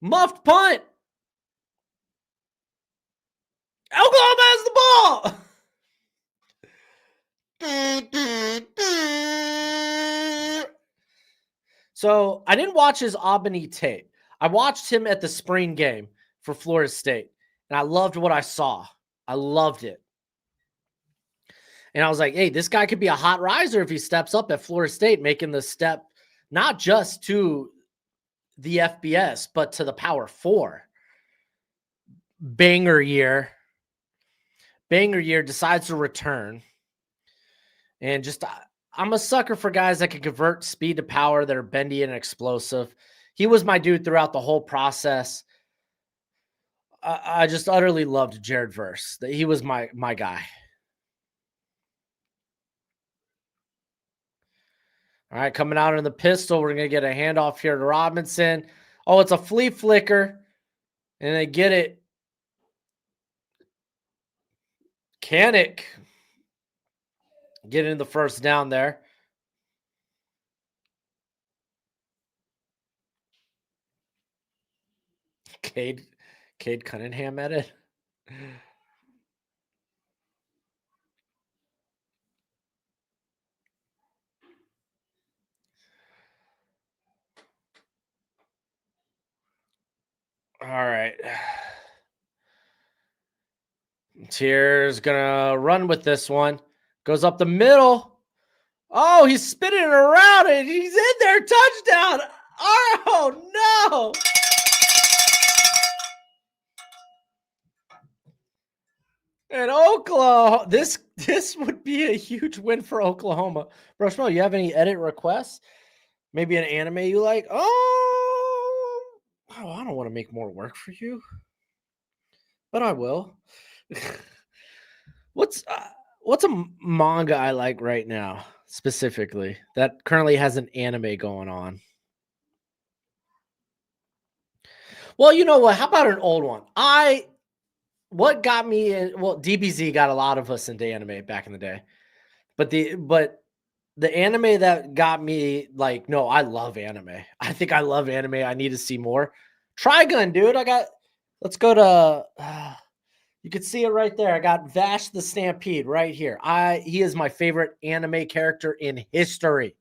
Muffed punt. Oklahoma has the ball. So I didn't watch his Albany tape. I watched him at the spring game for Florida State, and I loved what I saw. I loved it. And I was like, hey, this guy could be a hot riser if he steps up at Florida State, making the step not just to the FBS, but to the Power 4. Banger year, decides to return. And just, I'm a sucker for guys that can convert speed to power, that are bendy and explosive. He was my dude throughout the whole process. I just utterly loved Jared Verse. He was my guy. All right, coming out in the pistol, we're going to get a handoff here to Robinson. Oh, it's a flea flicker, and they get it. Kanik getting the first down there. Cade Cunningham at it. All right. Tier's gonna run with this one. Goes up the middle. Oh, he's spinning around and he's in there. Touchdown. Oh, no. And Oklahoma, this would be a huge win for Oklahoma. Broshmo, you have any edit requests? Maybe an anime you like? Oh, I don't want to make more work for you, but I will. What's uh, what's a manga I like right now specifically that currently has an anime going on? Well, you know what? How about an old one? What got me in, well, DBZ got a lot of us into anime back in the day. But the anime that got me like, no, I love anime. I think I love anime. I need to see more. Trigun, dude. Let's go to you can see it right there. I got Vash the Stampede right here. He is my favorite anime character in history.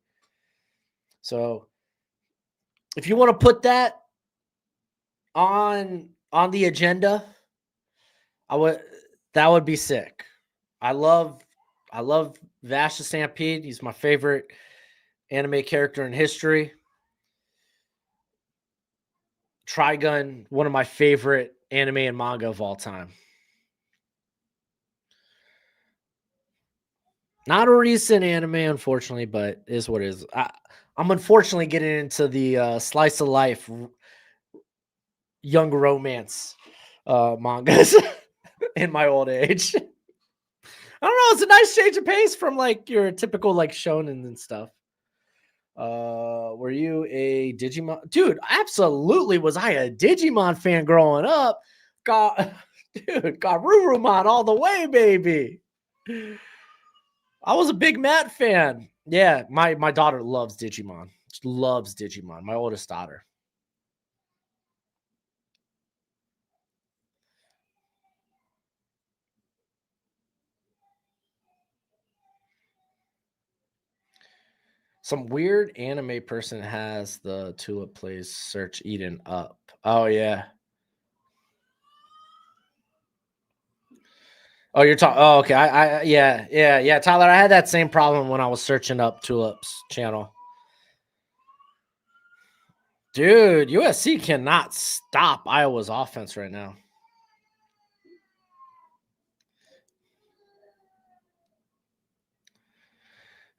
So if you want to put that on the agenda, I would that would be sick. I love I love Vash the Stampede. He's my favorite anime character in history. Trigun, one of my favorite anime and manga of all time. Not a recent anime, unfortunately, but is what it is. I'm unfortunately getting into the slice of life, young romance mangas in my old age. I don't know. It's a nice change of pace from like your typical like shonen and stuff. Were you a Digimon dude? Absolutely, was I a Digimon fan growing up? Got got Rurumon all the way, baby. I was a big Matt fan. Yeah, my daughter loves Digimon. She loves Digimon. My oldest daughter. Some weird anime person has the Tulip plays search Eden up. Oh yeah. Oh, you're talking. Oh, okay. Yeah. Tyler, I had that same problem when I was searching up Tulip's channel. Dude, USC cannot stop Iowa's offense right now.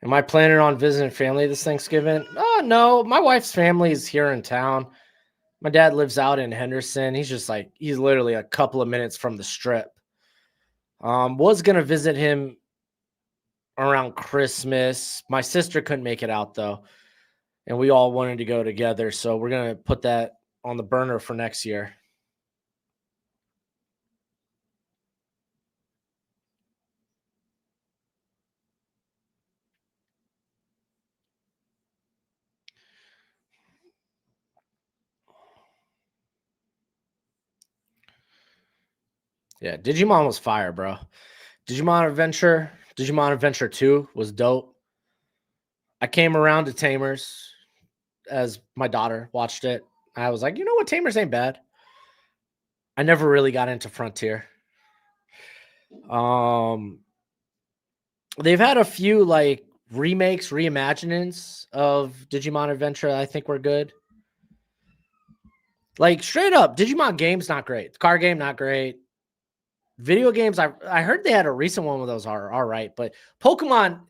Am I planning on visiting family this Thanksgiving? Oh no, my wife's family is here in town. My dad lives out in Henderson. He's literally a couple of minutes from the strip. Was gonna visit him around Christmas. My sister couldn't make it out though, and we all wanted to go together, so we're gonna put that on the burner for next year. Yeah, Digimon was fire, bro. Digimon Adventure 2 was dope. I came around to Tamers as my daughter watched it. I was like, you know what, Tamers ain't bad. I never really got into Frontier. Um, they've had a few like remakes, reimaginings of Digimon Adventure. I think were good. Like straight up, Digimon games not great. The card game not great. Video games, I heard they had a recent one of those are all right, but Pokemon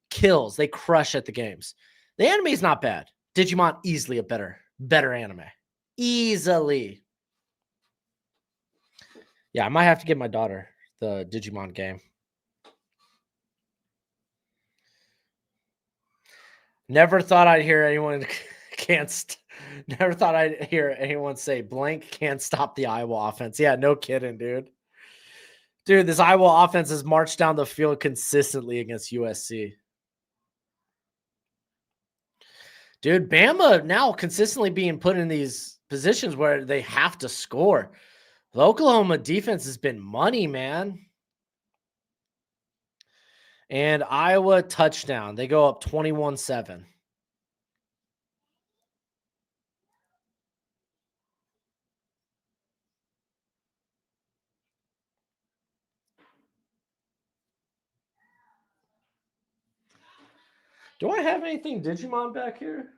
kills. They crush at the games. The anime is not bad. Digimon easily a better anime. Easily. Yeah, I might have to get my daughter the Digimon game. Never thought I'd hear anyone can't. Never thought I'd hear anyone say blank can't stop the Iowa offense. Yeah, no kidding, dude. Dude, this Iowa offense has marched down the field consistently against USC. Dude, Bama now consistently being put in these positions where they have to score. The Oklahoma defense has been money, man. And Iowa touchdown. They go up 21-7. Do I have anything Digimon back here?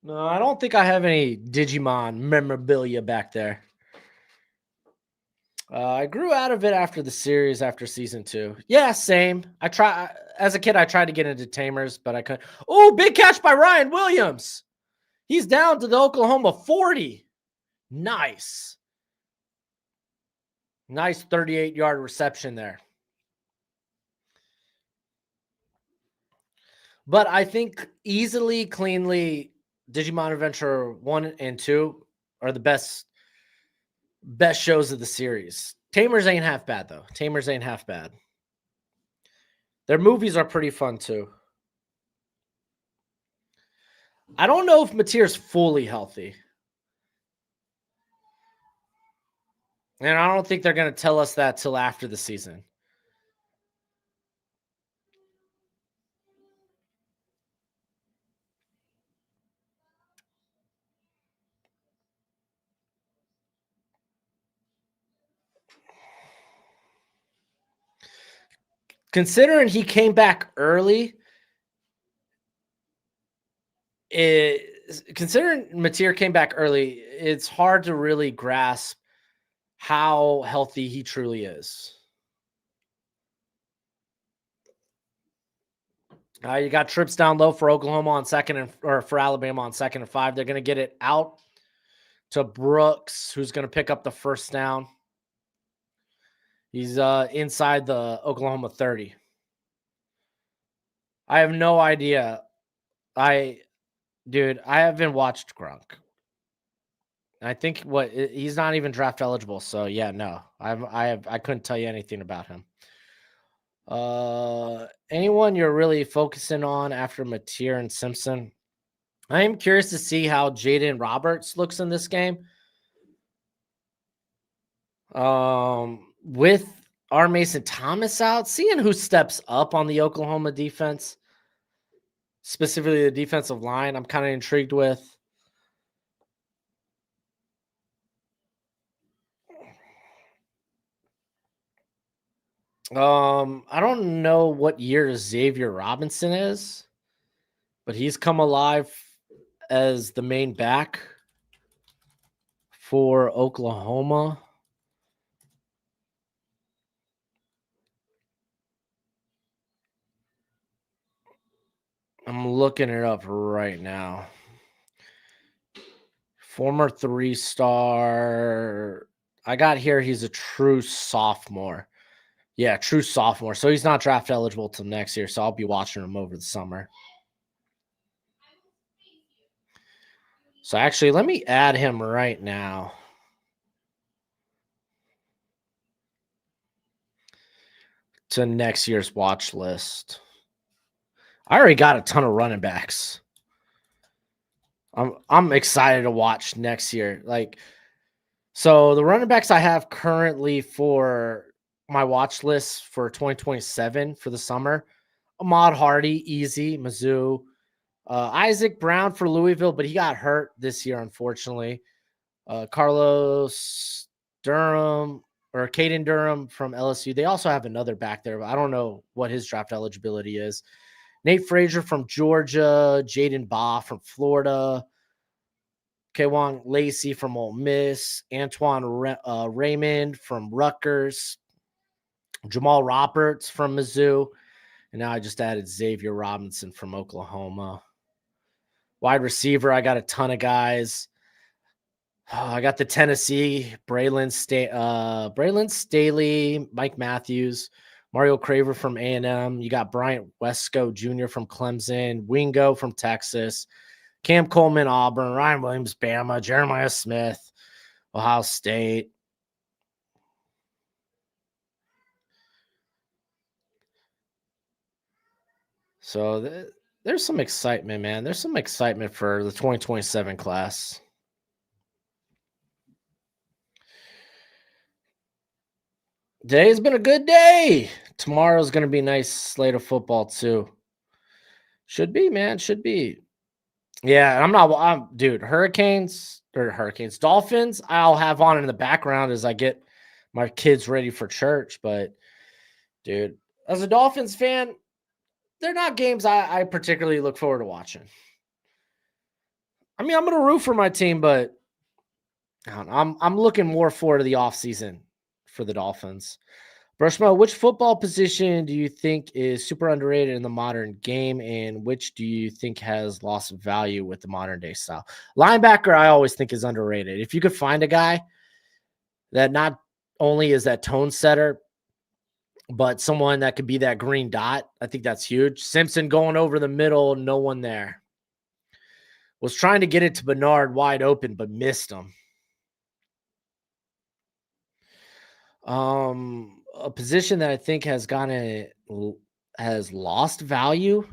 No, I don't think I have any Digimon memorabilia back there. I grew out of it after the series, after season 2. Yeah, same. As a kid, I tried to get into Tamers, but I couldn't. Oh, big catch by Ryan Williams. He's down to the Oklahoma 40. Nice. Nice 38-yard reception there. But I think easily, cleanly, Digimon Adventure 1 and 2 are the best shows of the series. Tamers ain't half bad though. Tamers ain't half bad. Their movies are pretty fun too. I don't know if Mateer's fully healthy. And I don't think they're going to tell us that till after the season. Considering he came back early, considering Mateer came back early, it's hard to really grasp how healthy he truly is. You got trips down low for Oklahoma on or for Alabama on 2nd and 5. They're going to get it out to Brooks, who's going to pick up the first down. He's inside the Oklahoma 30. I have no idea. Dude, I haven't watched Gronk. I think he's not even draft eligible. So yeah, no, I couldn't tell you anything about him. Anyone you're really focusing on after Mateer and Simpson? I am curious to see how Jaden Roberts looks in this game. With R. Mason Thomas out, seeing who steps up on the Oklahoma defense, specifically the defensive line, I'm kind of intrigued with. I don't know what year Xavier Robinson is, but he's come alive as the main back for Oklahoma. I'm looking it up right now. Former 3-star. I got here. He's a true sophomore. Yeah, true sophomore. So he's not draft eligible till next year. So I'll be watching him over the summer. So actually, let me add him right now. To next year's watch list. I already got a ton of running backs. I'm excited to watch next year. So the running backs I have currently for my watch list for 2027 for the summer: Ahmad Hardy, easy, Mizzou. Isaac Brown for Louisville, but he got hurt this year, unfortunately. Carlos Durham or Caden Durham from LSU. They also have another back there, but I don't know what his draft eligibility is. Nate Frazier from Georgia, Jaden Baugh from Florida, Kwan Lacey from Ole Miss, Antoine Raymond from Rutgers, Jamal Roberts from Mizzou, and now I just added Xavier Robinson from Oklahoma. Wide receiver, I got a ton of guys. I got the Tennessee, Braylon Staley, Mike Matthews, Mario Craver from A&M. You got Bryant Wesco Jr. from Clemson, Wingo from Texas, Cam Coleman, Auburn, Ryan Williams, Bama, Jeremiah Smith, Ohio State. So there's some excitement, man. There's some excitement for the 2027 class. Today's been a good day. Tomorrow's going to be a nice slate of football too. Should be, man. Should be. Yeah, dude, Dolphins, I'll have on in the background as I get my kids ready for church. But, dude, as a Dolphins fan, they're not games I particularly look forward to watching. I mean, I'm going to root for my team, but I'm looking more forward to the offseason for the Dolphins. Broshmo, which football position do you think is super underrated in the modern game, and which do you think has lost value with the modern day style? Linebacker, I always think is underrated. If you could find a guy that not only is that tone setter, but someone that could be that green dot, I think that's huge. Simpson going over the middle, no one there. Was trying to get it to Bernard wide open, but missed him. A position that I think has lost value.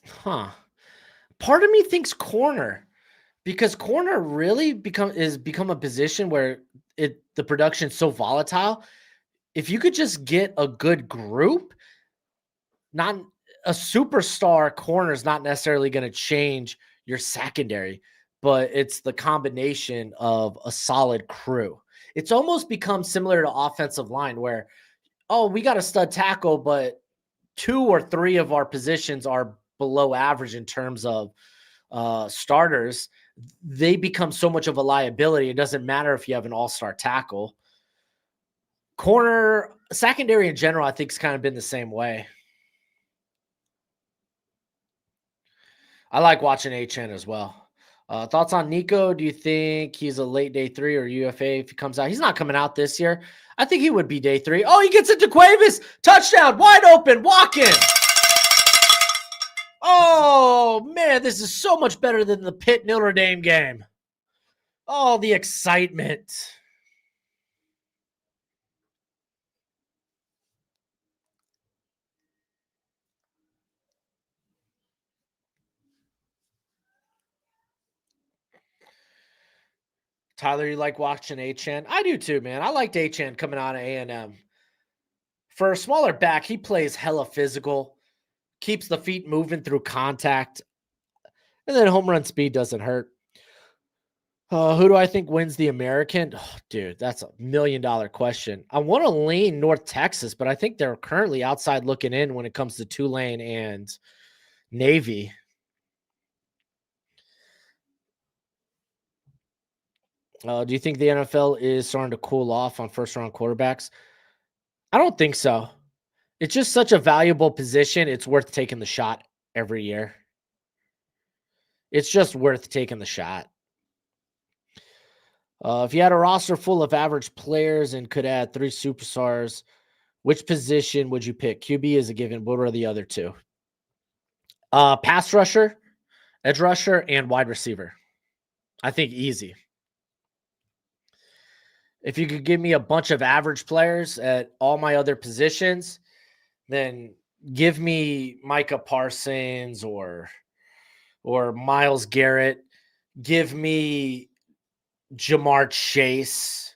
Huh. Part of me thinks corner because corner really become a position where the production's so volatile. If you could just get a good group, not a superstar corner is not necessarily going to change your secondary, but it's the combination of a solid crew. It's almost become similar to offensive line where, oh, we got a stud tackle, but 2 or 3 of our positions are below average in terms of starters. They become so much of a liability. It doesn't matter if you have an all-star tackle. Corner, secondary in general, I think has kind of been the same way. I like watching HN as well. Thoughts on Nico? Do you think he's a late day 3 or UFA if he comes out? He's not coming out this year. I think he would be day 3. Oh, he gets it to Cuevas. Touchdown. Wide open. Walk-in. Oh, man, this is so much better than the Pitt Notre Dame game. Oh, the excitement. Tyler, you like watching HN? I do too, man. I liked HN coming out of A&M. For a smaller back, he plays hella physical, keeps the feet moving through contact, and then home run speed doesn't hurt. Who do I think wins the American? Oh, dude, that's $1 million question. I want to lean North Texas, but I think they're currently outside looking in when it comes to Tulane and Navy. Do you think the NFL is starting to cool off on first round quarterbacks? I don't think so. It's just such a valuable position. It's worth taking the shot every year. It's just worth taking the shot. If you had a roster full of average players and could add 3 superstars, which position would you pick? QB is a given. What are the other 2? Pass rusher, edge rusher, and wide receiver. I think easy. If you could give me a bunch of average players at all my other positions, then give me Micah Parsons or Myles Garrett. Give me Jamar Chase,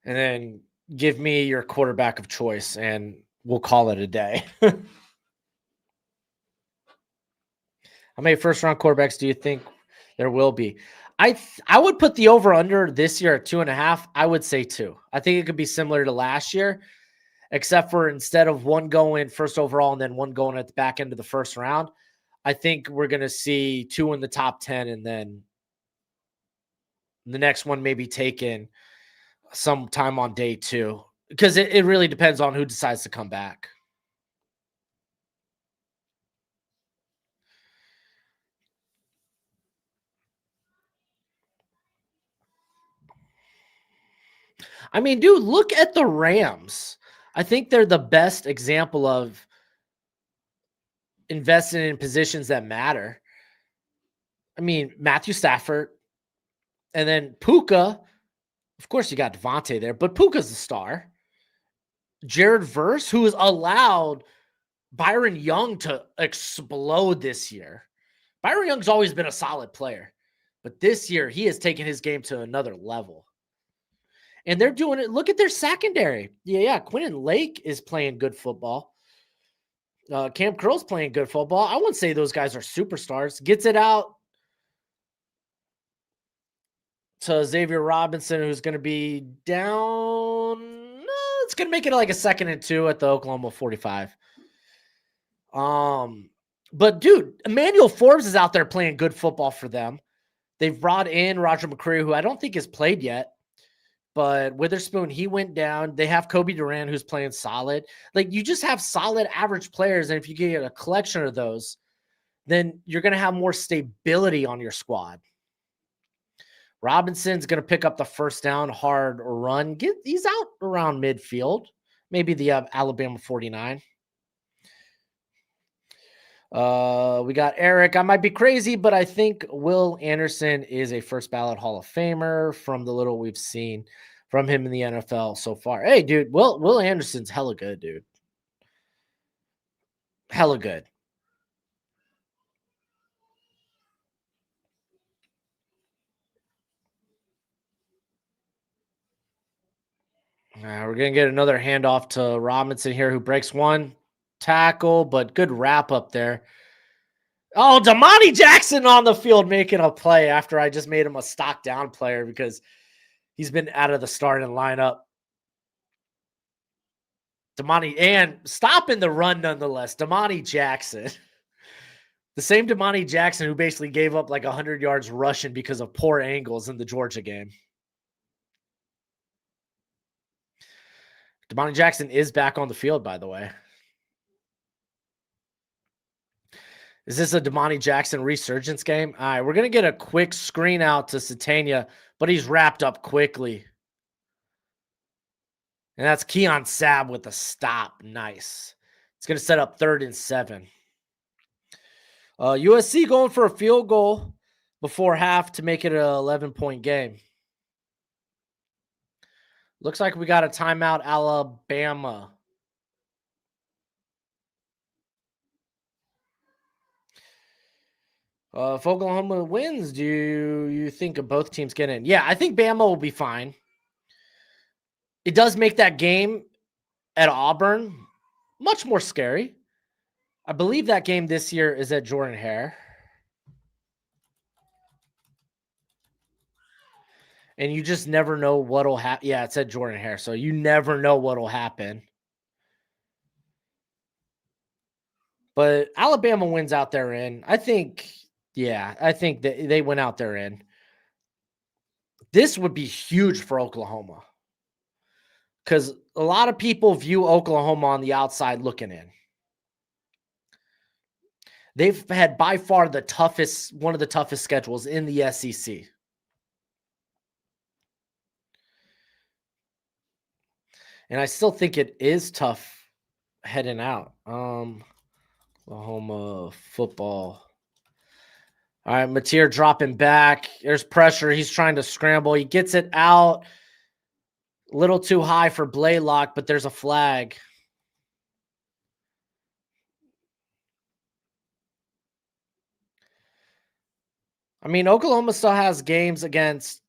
and then give me your quarterback of choice, and we'll call it a day. How many first-round quarterbacks do you think there will be? I would put the over-under this year at 2.5. I would say 2. I think it could be similar to last year, except for instead of one going first overall and then one going at the back end of the first round, I think we're going to see 2 in the top 10, and then the next one maybe taken sometime on day 2, because it really depends on who decides to come back. I mean, dude, look at the Rams. I think they're the best example of investing in positions that matter. I mean, Matthew Stafford, and then Puka. Of course, you got Devontae there, but Puka's the star. Jared Verse, who has allowed Byron Young to explode this year. Byron Young's always been a solid player, but this year he has taken his game to another level. And they're doing it. Look at their secondary. Yeah. Quentin Lake is playing good football. Cam Curl's playing good football. I wouldn't say those guys are superstars. Gets it out to Xavier Robinson, who's going to be down. It's going to make it like a 2nd and 2 at the Oklahoma 45. But dude, Emmanuel Forbes is out there playing good football for them. They've brought in Roger McCreary, who I don't think has played yet. But Witherspoon, he went down. They have Kobe Durant, who's playing solid. Like, you just have solid average players. And if you get a collection of those, then you're going to have more stability on your squad. Robinson's going to pick up the first down, hard run. He's out around midfield, maybe the Alabama 49. We got Eric. I might be crazy, but I think Will Anderson is a first ballot Hall of Famer from the little we've seen from him in the NFL so far. Hey, dude, Will Anderson's hella good, dude. Hella good. We're gonna get another handoff to Robinson here, who breaks one tackle, but good wrap up there. Oh, Damani Jackson on the field making a play after I just made him a stock down player because he's been out of the starting lineup. Damani, and stopping the run nonetheless. Damani Jackson. The same Damani Jackson who basically gave up like 100 yards rushing because of poor angles in the Georgia game. Damani Jackson is back on the field, by the way. Is this a Damani Jackson resurgence game? All right, we're going to get a quick screen out to Satania, but he's wrapped up quickly. And that's Keon Sabb with a stop. Nice. It's going to set up 3rd and 7. USC going for a field goal before half to make it an 11-point game. Looks like we got a timeout, Alabama. If Oklahoma wins, do you think of both teams get in? Yeah, I think Bama will be fine. It does make that game at Auburn much more scary. I believe that game this year is at Jordan Hare. And you just never know what'll happen. Yeah, it's at Jordan Hare, so you never know what'll happen. But Alabama wins out there in. I think that they went out there in. This would be huge for Oklahoma because a lot of people view Oklahoma on the outside looking in. They've had by far one of the toughest schedules in the SEC. And I still think it is tough heading out. Oklahoma football. All right, Mateer dropping back. There's pressure. He's trying to scramble. He gets it out. A little too high for Blaylock, but there's a flag. I mean, Oklahoma still has games against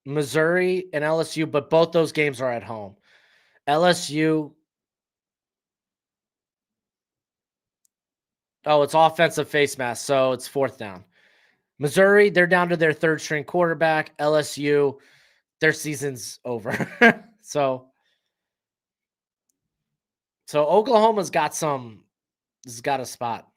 Missouri and LSU, but both those games are at home. LSU. Oh, it's offensive face mask, so it's 4th down. Missouri, they're down to their 3rd string quarterback. LSU, their season's over. so Oklahoma's got a spot.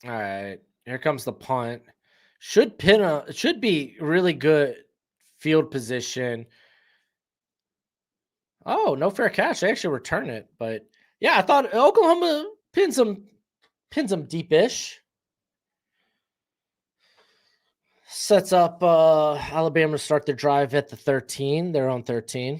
All right, here comes the punt. Should be really good field position. Oh, no fair catch. They actually return it, but yeah, I thought Oklahoma pins them deepish. Sets up Alabama to start their drive at the 13. They're on 13.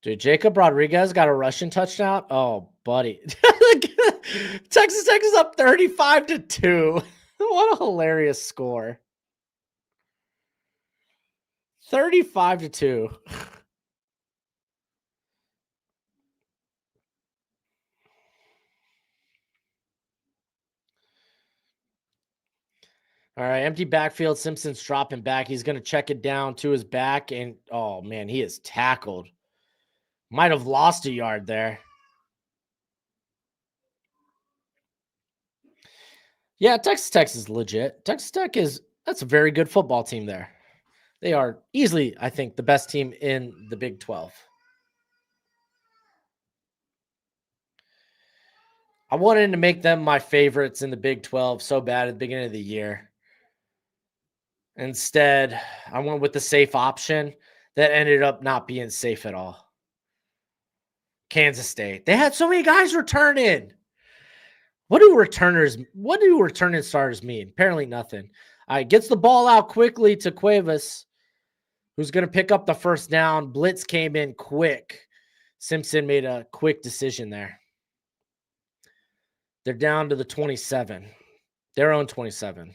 Dude, Jacob Rodriguez got a rushing touchdown. Oh, buddy. Texas Tech is up 35-2. What a hilarious score. 35-2. All right, empty backfield. Simpson's dropping back. He's going to check it down to his back. And, oh, man, he is tackled. Might have lost a yard there. Yeah, Texas Tech is legit. Texas Tech that's a very good football team there. They are easily, I think, the best team in the Big 12. I wanted to make them my favorites in the Big 12 so bad at the beginning of the year. Instead, I went with the safe option that ended up not being safe at all. Kansas State. They had so many guys returning. What do returning starters mean? Apparently nothing. Gets the ball out quickly to Cuevas, who's going to pick up the first down. Blitz came in quick. Simpson made a quick decision there. They're down to the 27. Their own 27.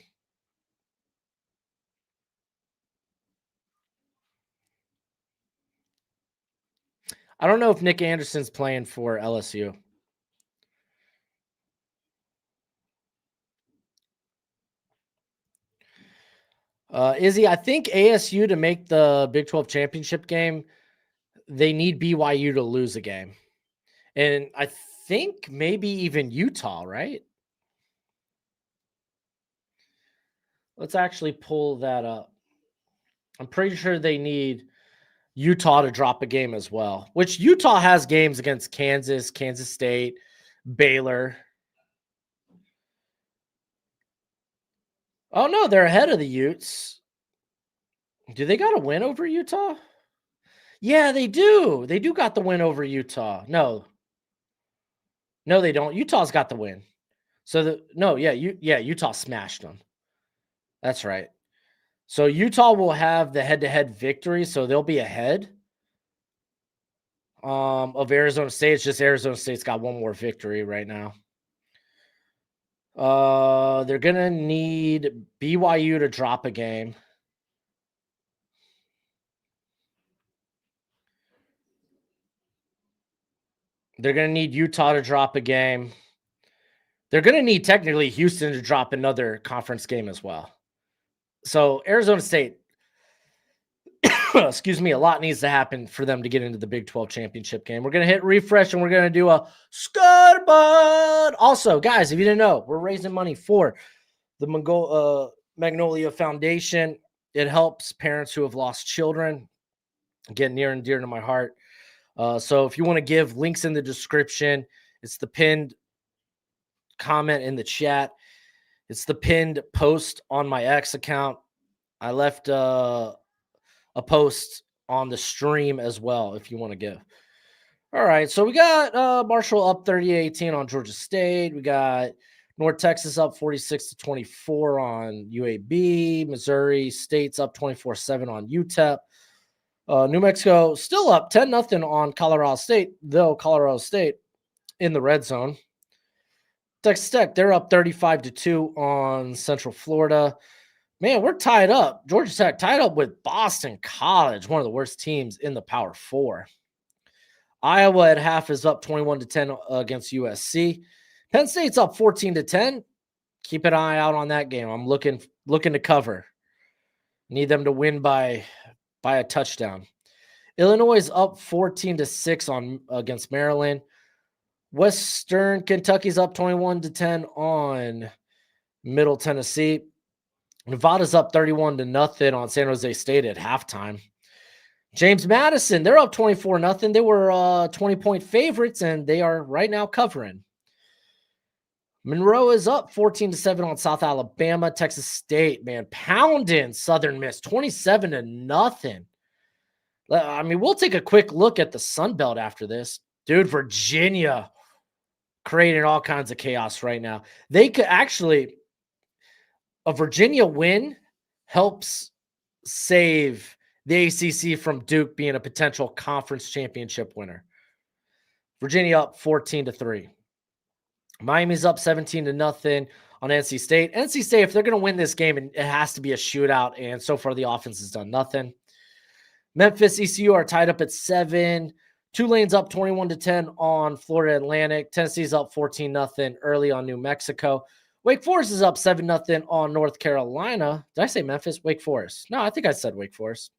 I don't know if Nick Anderson's playing for LSU. Izzy, I think ASU to make the Big 12 championship game, they need BYU to lose a game. And I think maybe even Utah, right? Let's actually pull that up. I'm pretty sure they need Utah to drop a game as well, which Utah has games against Kansas, Kansas State, Baylor. Oh, no, they're ahead of the Utes. Do they got a win over Utah? Yeah, they do. They do got the win over Utah. No, they don't. Utah's got the win. So Utah smashed them. That's right. So Utah will have the head-to-head victory, so they'll be ahead of Arizona State. It's just Arizona State's got one more victory right now. They're gonna need BYU to drop a game. They're gonna need Utah to drop a game. They're gonna need technically Houston to drop another conference game as well. So Arizona State, excuse me, a lot needs to happen for them to get into the Big 12 championship game. We're going to hit refresh and we're going to do a scuttlebutt. Also, guys, if you didn't know, we're raising money for the Magnolia Foundation. It helps parents who have lost children. Get near and dear to my heart. So if you want to give, links in the description. It's the pinned comment in the chat. It's the pinned post on my X account. I left a post on the stream as well if you want to give. All right, so we got Marshall up 38-18 on Georgia State. We got North Texas up 46-24 on UAB. Missouri State's up 24-7 on UTEP. New Mexico still up 10-0 on Colorado State, though Colorado State in the red zone. Texas Tech, they're up 35-2 on Central Florida. Man, we're tied up. Georgia Tech tied up with Boston College, one of the worst teams in the Power Four. Iowa at half is up 21-10 against USC. Penn State's up 14-10. Keep an eye out on that game. I'm looking to cover. Need them to win by a touchdown. Illinois is up 14-6 against Maryland. Western Kentucky's up 21-10 on Middle Tennessee. Nevada's up 31-0 on San Jose State at halftime. James Madison, they're up 24-0. They were 20-point favorites, and they are right now covering. Monroe is up 14-7 on South Alabama. Texas State, man, pounding Southern Miss 27-0. I mean, we'll take a quick look at the Sun Belt after this. Dude, Virginia creating all kinds of chaos right now. They could actually, a Virginia win helps save the ACC from Duke being a potential conference championship winner. Virginia up 14-3. Miami's up 17-0 on NC State. NC State, if they're going to win this game, it has to be a shootout, and so far the offense has done nothing. Memphis, ECU are tied up at 7. Tulane's up 21-10 on Florida Atlantic. Tennessee's up 14-0 early on New Mexico. Wake Forest is up 7-0 on North Carolina. Did I say Memphis? Wake Forest. No, I think I said Wake Forest.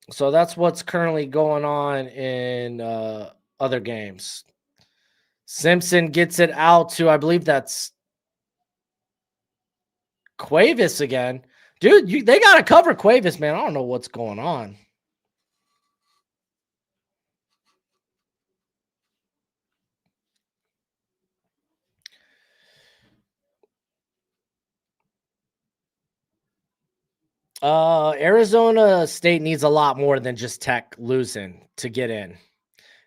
So that's what's currently going on in other games. Simpson gets it out to, I believe that's Cuevas again. Dude, they got to cover Cuevas, man. I don't know what's going on. Arizona State needs a lot more than just Tech losing to get in.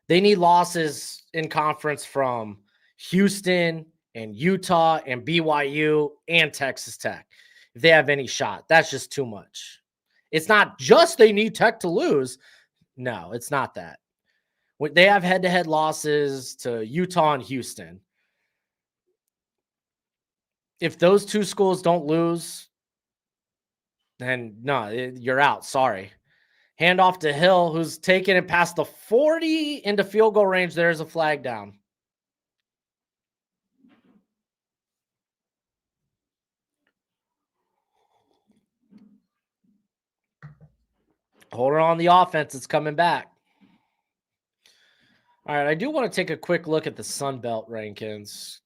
They need losses in conference from Houston and Utah and BYU and Texas Tech. If they have any shot, that's just too much. It's not just they need Tech to lose. No, it's not that. They have head-to-head losses to Utah and Houston. If those two schools don't lose, then no, you're out. Sorry. Hand off to Hill, who's taking it past the 40 into field goal range. There's a flag down. Hold her on the offense. It's coming back. All right, I do want to take a quick look at the Sun Belt rankings.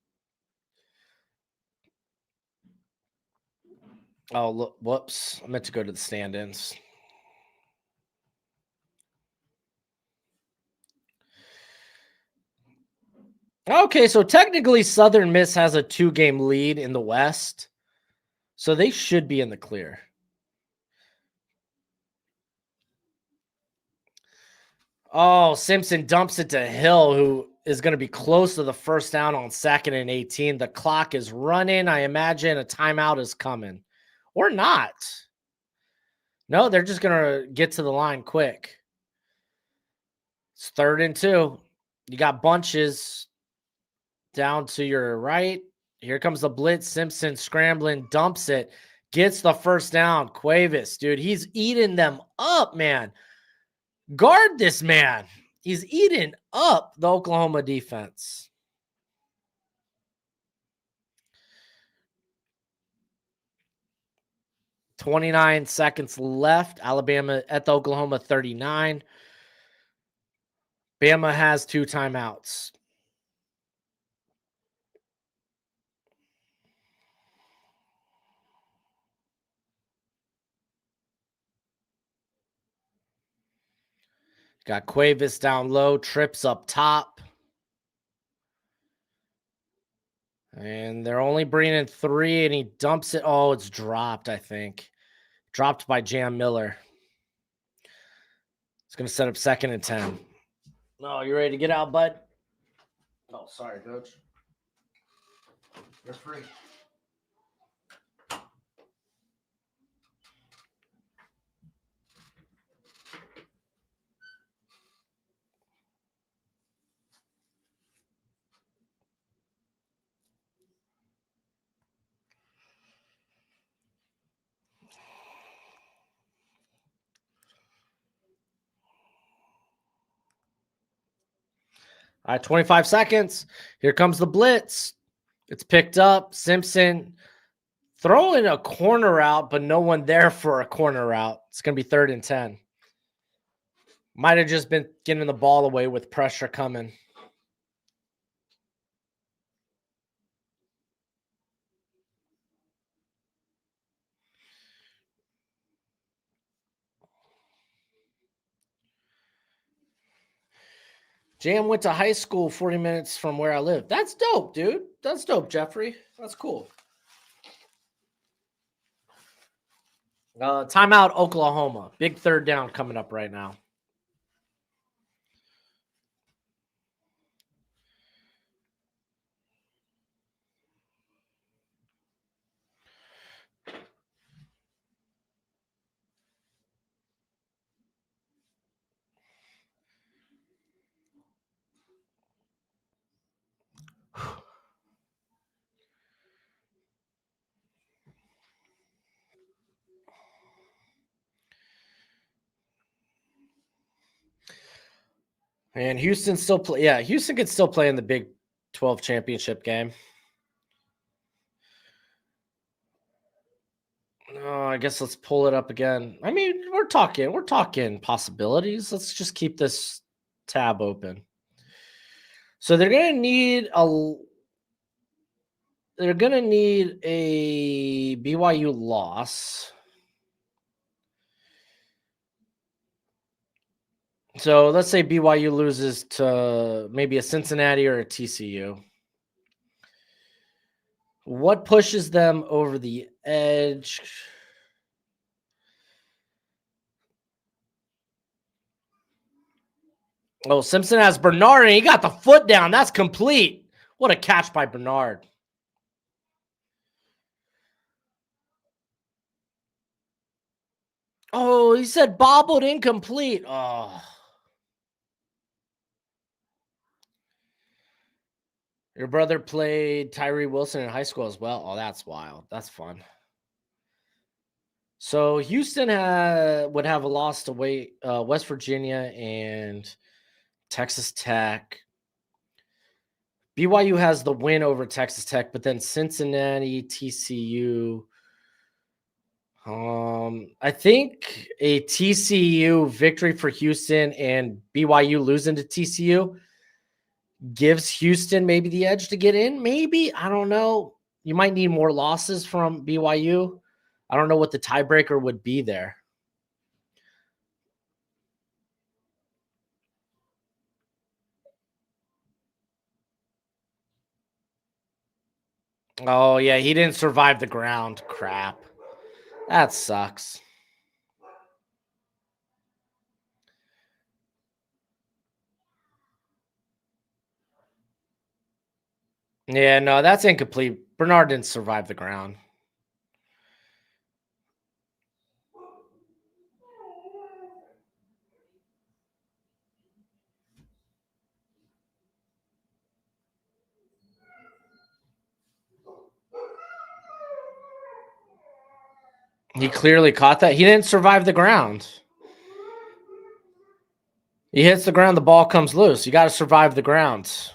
Oh, look, whoops. I meant to go to the stand-ins. Okay, so technically Southern Miss has a 2-game lead in the West. So they should be in the clear. Oh, Simpson dumps it to Hill, who is going to be close to the first down on 2nd and 18. The clock is running. I imagine a timeout is coming. Or not. No, they're just going to get to the line quick. It's 3rd and 2. You got bunches down to your right. Here comes the blitz. Simpson scrambling, dumps it, gets the first down. Cuevas, dude, he's eating them up, man. Guard this man. He's eating up the Oklahoma defense. "29 seconds left. Alabama at the Oklahoma 39. Bama has 2 timeouts. Got Cuevas down low, trips up top. And they're only bringing 3, and he dumps it. Oh, it's dropped, I think. Dropped by Jam Miller. It's going to set up 2nd and 10. Oh, you ready to get out, bud? Oh, sorry, coach. You're free. All right, 25 seconds. Here comes the blitz. It's picked up. Simpson throwing a corner route, but no one there for a corner route. It's going to be 3rd and 10. Might have just been getting the ball away with pressure coming. Jam went to high school 40 minutes from where I live. That's dope, dude. That's dope, Jeffrey. That's cool. Timeout, Oklahoma. Big 3rd down coming up right now. And Houston still play. Yeah, Houston could still play in the Big 12 championship game. Oh, I guess let's pull it up again. I mean, we're talking possibilities. Let's just keep this tab open. So they're gonna need a BYU loss. So let's say BYU loses to maybe a Cincinnati or a TCU. What pushes them over the edge? Oh, Simpson has Bernard, and he got the foot down. That's complete. What a catch by Bernard. Oh, he said bobbled incomplete. Oh, your brother played Tyree Wilson in high school as well. Oh, that's wild. That's fun. So Houston would have a loss to West Virginia and Texas Tech. BYU has the win over Texas Tech, but then Cincinnati, TCU. I think a TCU victory for Houston and BYU losing to TCU gives Houston maybe the edge to get in. Maybe, I don't know. You might need more losses from BYU. I don't know what the tiebreaker would be there. Oh, yeah, he didn't survive the ground. Crap. That sucks. Yeah, no, that's incomplete. Bernard didn't survive the ground. He clearly caught that. He didn't survive the ground. He hits the ground, the ball comes loose. You got to survive the ground.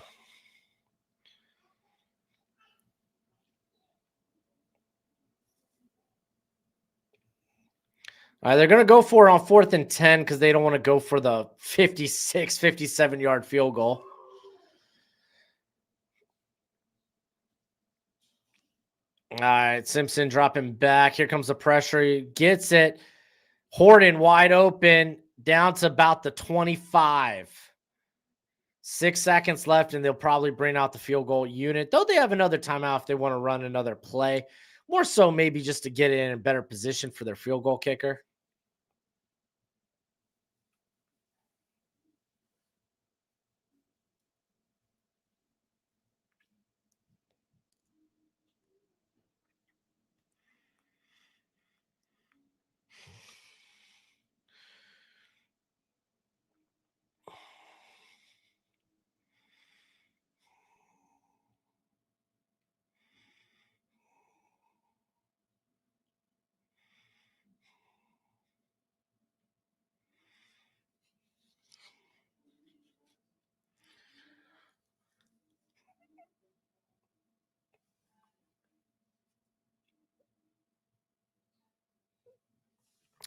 All right, they're going to go for it on 4th and 10 because they don't want to go for the 56, 57-yard field goal. All right, Simpson dropping back. Here comes the pressure. He gets it. Horton wide open, down to about the 25. 6 seconds left, and they'll probably bring out the field goal unit. Though they have another timeout if they want to run another play. More so maybe just to get in a better position for their field goal kicker.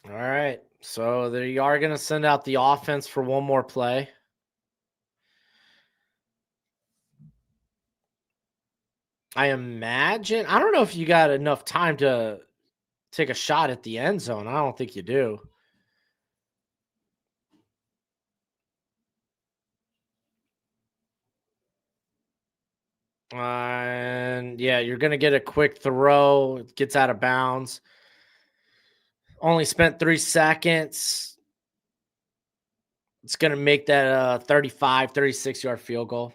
All right. So they are going to send out the offense for one more play. I imagine. I don't know if you got enough time to take a shot at the end zone. I don't think you do. And yeah, you're going to get a quick throw. It gets out of bounds. Only spent 3 seconds. It's going to make that a 35, 36-yard field goal.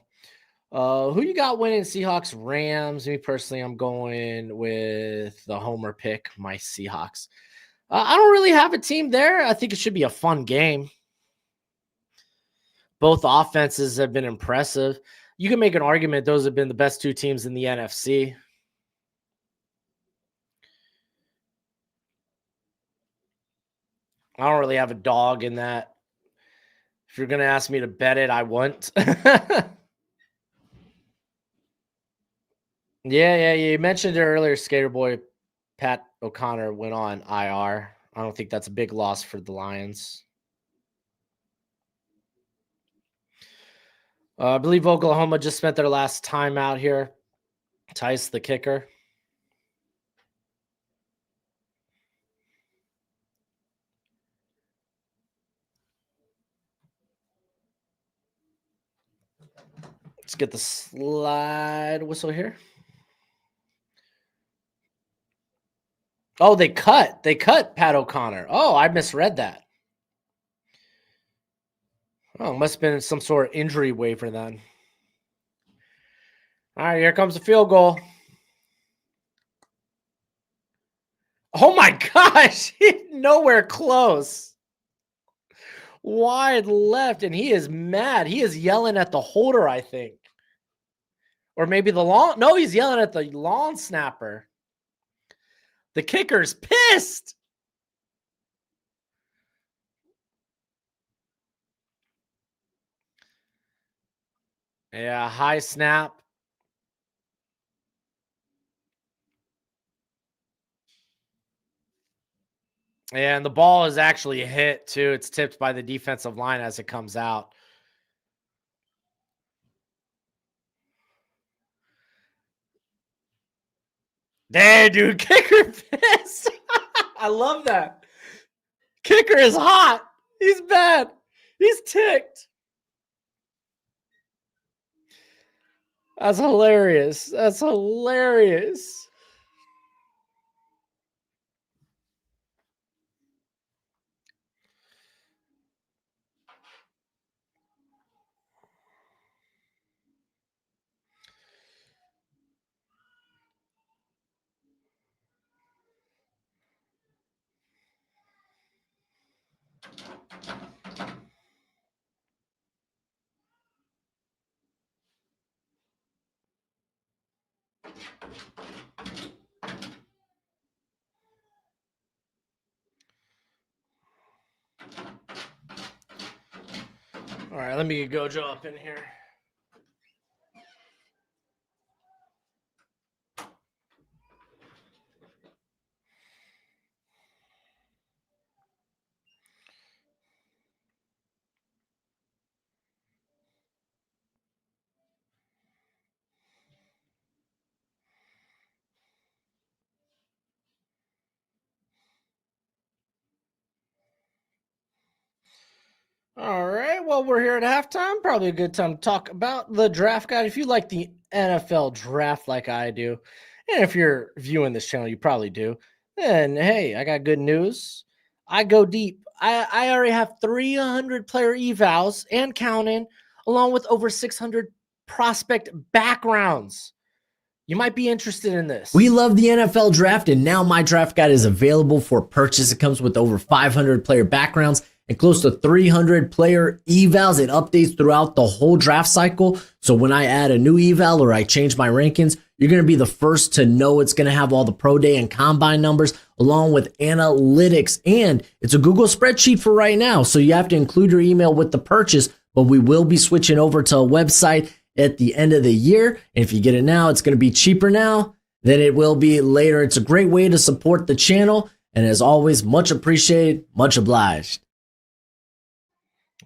Who you got winning? Seahawks, Rams. Me personally, I'm going with the homer pick, my Seahawks. I don't really have a team there. I think it should be a fun game. Both offenses have been impressive. You can make an argument those have been the best two teams in the NFC. I don't really have a dog in that. If you're going to ask me to bet it, I won't. Yeah. You mentioned it earlier. Skater boy Pat O'Connor went on IR. I don't think that's a big loss for the Lions. I believe Oklahoma just spent their last time out here. Tice, the kicker. Let's get the slide whistle here. Oh, they cut. They cut Pat O'Connor. Oh, I misread that. Oh, must have been some sort of injury waiver then. All right, here comes the field goal. Oh my gosh, he's nowhere close. Wide left, and he is mad. He is yelling at the holder, I think. Or maybe the long. No, he's yelling at the long snapper. The kicker's pissed. Yeah, high snap. And the ball is actually hit too. It's tipped by the defensive line as it comes out. There, dude, kicker pissed. I love that. Kicker is hot. He's bad. He's ticked. That's hilarious. That's hilarious. All right, let me get Gojo up in here. All right. Well, we're here at halftime. Probably a good time to talk about the draft guide. If you like the NFL draft like I do, and if you're viewing this channel, you probably do, then hey, I got good news. I go deep. I already have 300 player evals and counting, along with over 600 prospect backgrounds. You might be interested in this. We love the NFL draft, and now my draft guide is available for purchase. It comes with over 500 player backgrounds and close to 300 player evals. It updates throughout the whole draft cycle. So when I add a new eval or I change my rankings, you're going to be the first to know. It's going to have all the pro day and combine numbers along with analytics. And it's a Google spreadsheet for right now. So you have to include your email with the purchase, but we will be switching over to a website at the end of the year. And if you get it now, it's going to be cheaper now than it will be later. It's a great way to support the channel. And as always, much appreciated, much obliged.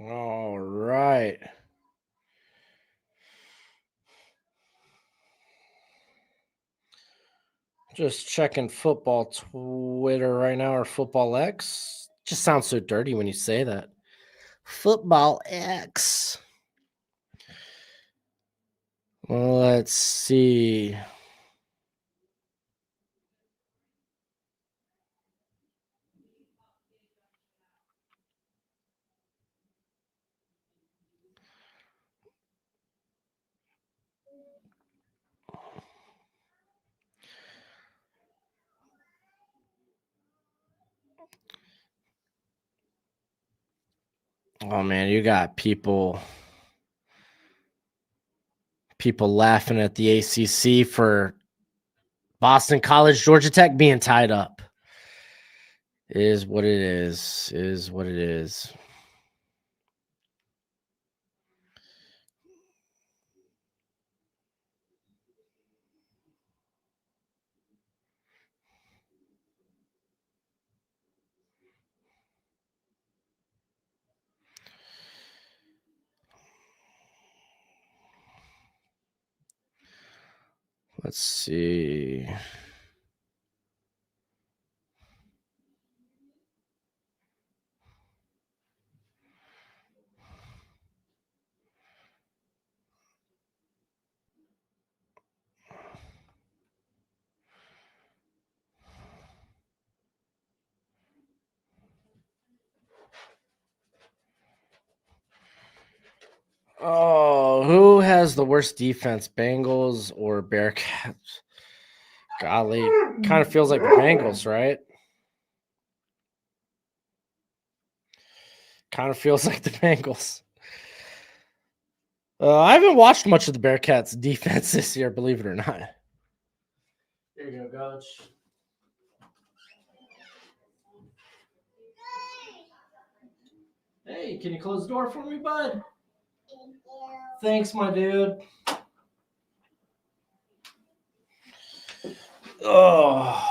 All right. Just checking football Twitter right now, or football X. Just sounds so dirty when you say that. Football X. Let's see. Oh man, you got people laughing at the ACC for Boston College, Georgia Tech being tied up. It is what it is. It is what it is. Let's see. Oh, who has the worst defense, Bengals or Bearcats? Golly, kind of feels like the Bengals, right? Kind of feels like the Bengals. I haven't watched much of the Bearcats' defense this year, believe it or not. There you go, Coach. Hey, can you close the door for me, bud? Thanks, my dude. Oh.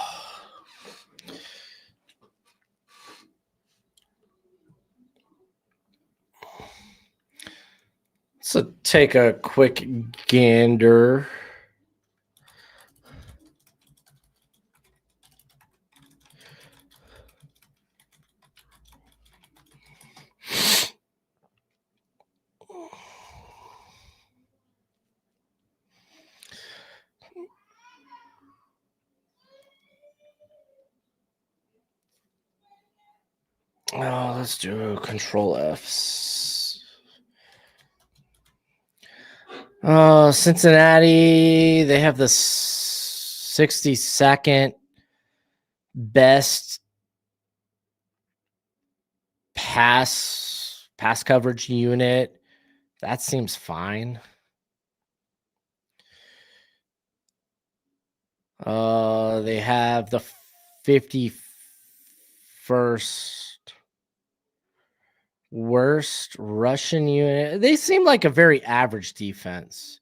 So take a quick gander. Oh, let's do Control Fs. Cincinnati, they have the 62nd best pass coverage unit. That seems fine. They have the 51st worst Russian unit. They seem like a very average defense.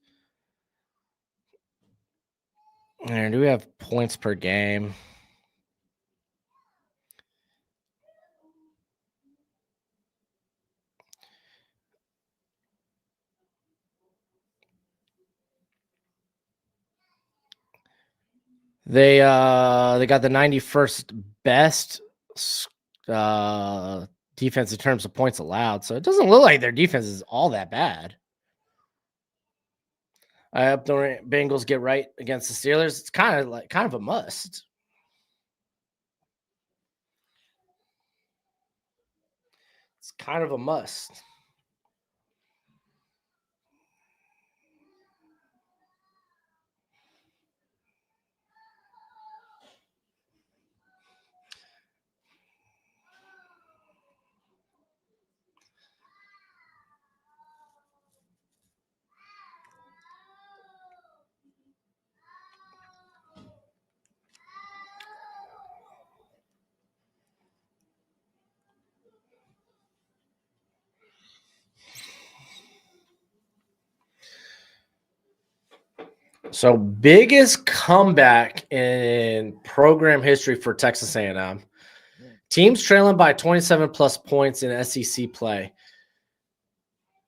And do we have points per game? They got the 91st best defense in terms of points allowed. So it doesn't look like their defense is all that bad. I hope the Bengals get right against the Steelers. It's kind of a must. It's kind of a must. So biggest comeback in program history for Texas A&M. Teams trailing by 27 plus points in SEC play.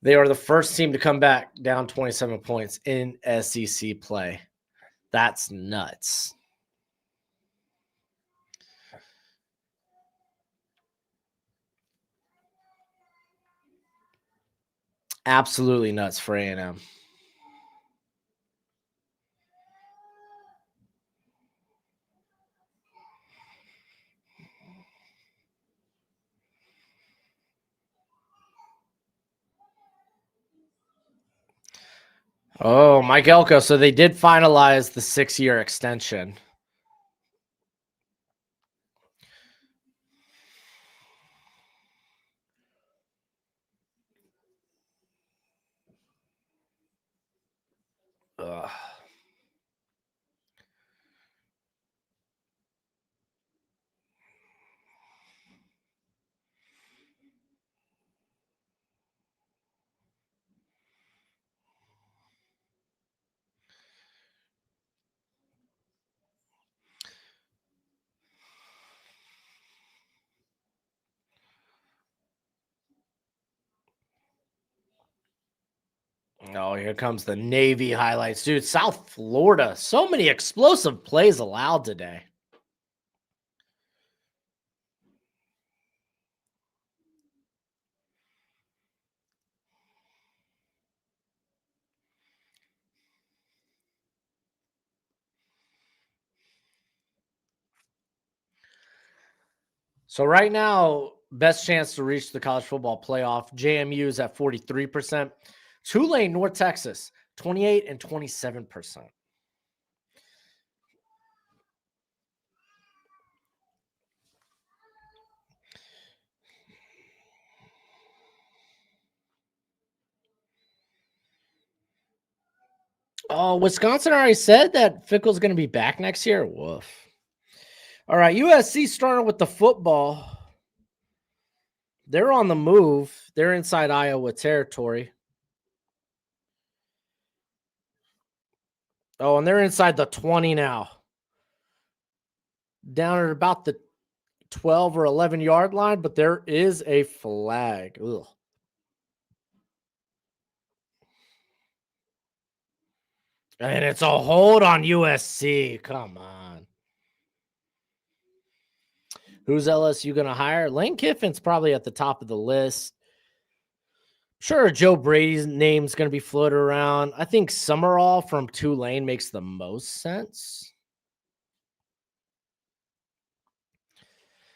They are the first team to come back down 27 points in SEC play. That's nuts. Absolutely nuts for A&M. Oh, Mike Elko. So they did finalize the 6-year extension. Ugh. Oh, here comes the Navy highlights, dude. South Florida, so many explosive plays allowed today. So right now, best chance to reach the college football playoff. JMU is at 43%. Tulane, North Texas, 28 and 27%. Oh, Wisconsin already said that Fickle's going to be back next year. Woof. All right, USC starting with the football. They're on the move. They're inside Iowa territory. Oh, and they're inside the 20 now. Down at about the 12 or 11-yard line, but there is a flag. Ugh. And it's a hold on USC. Come on. Who's LSU going to hire? Lane Kiffin's probably at the top of the list. Sure, Joe Brady's name's going to be floated around. I think Summerall from Tulane makes the most sense.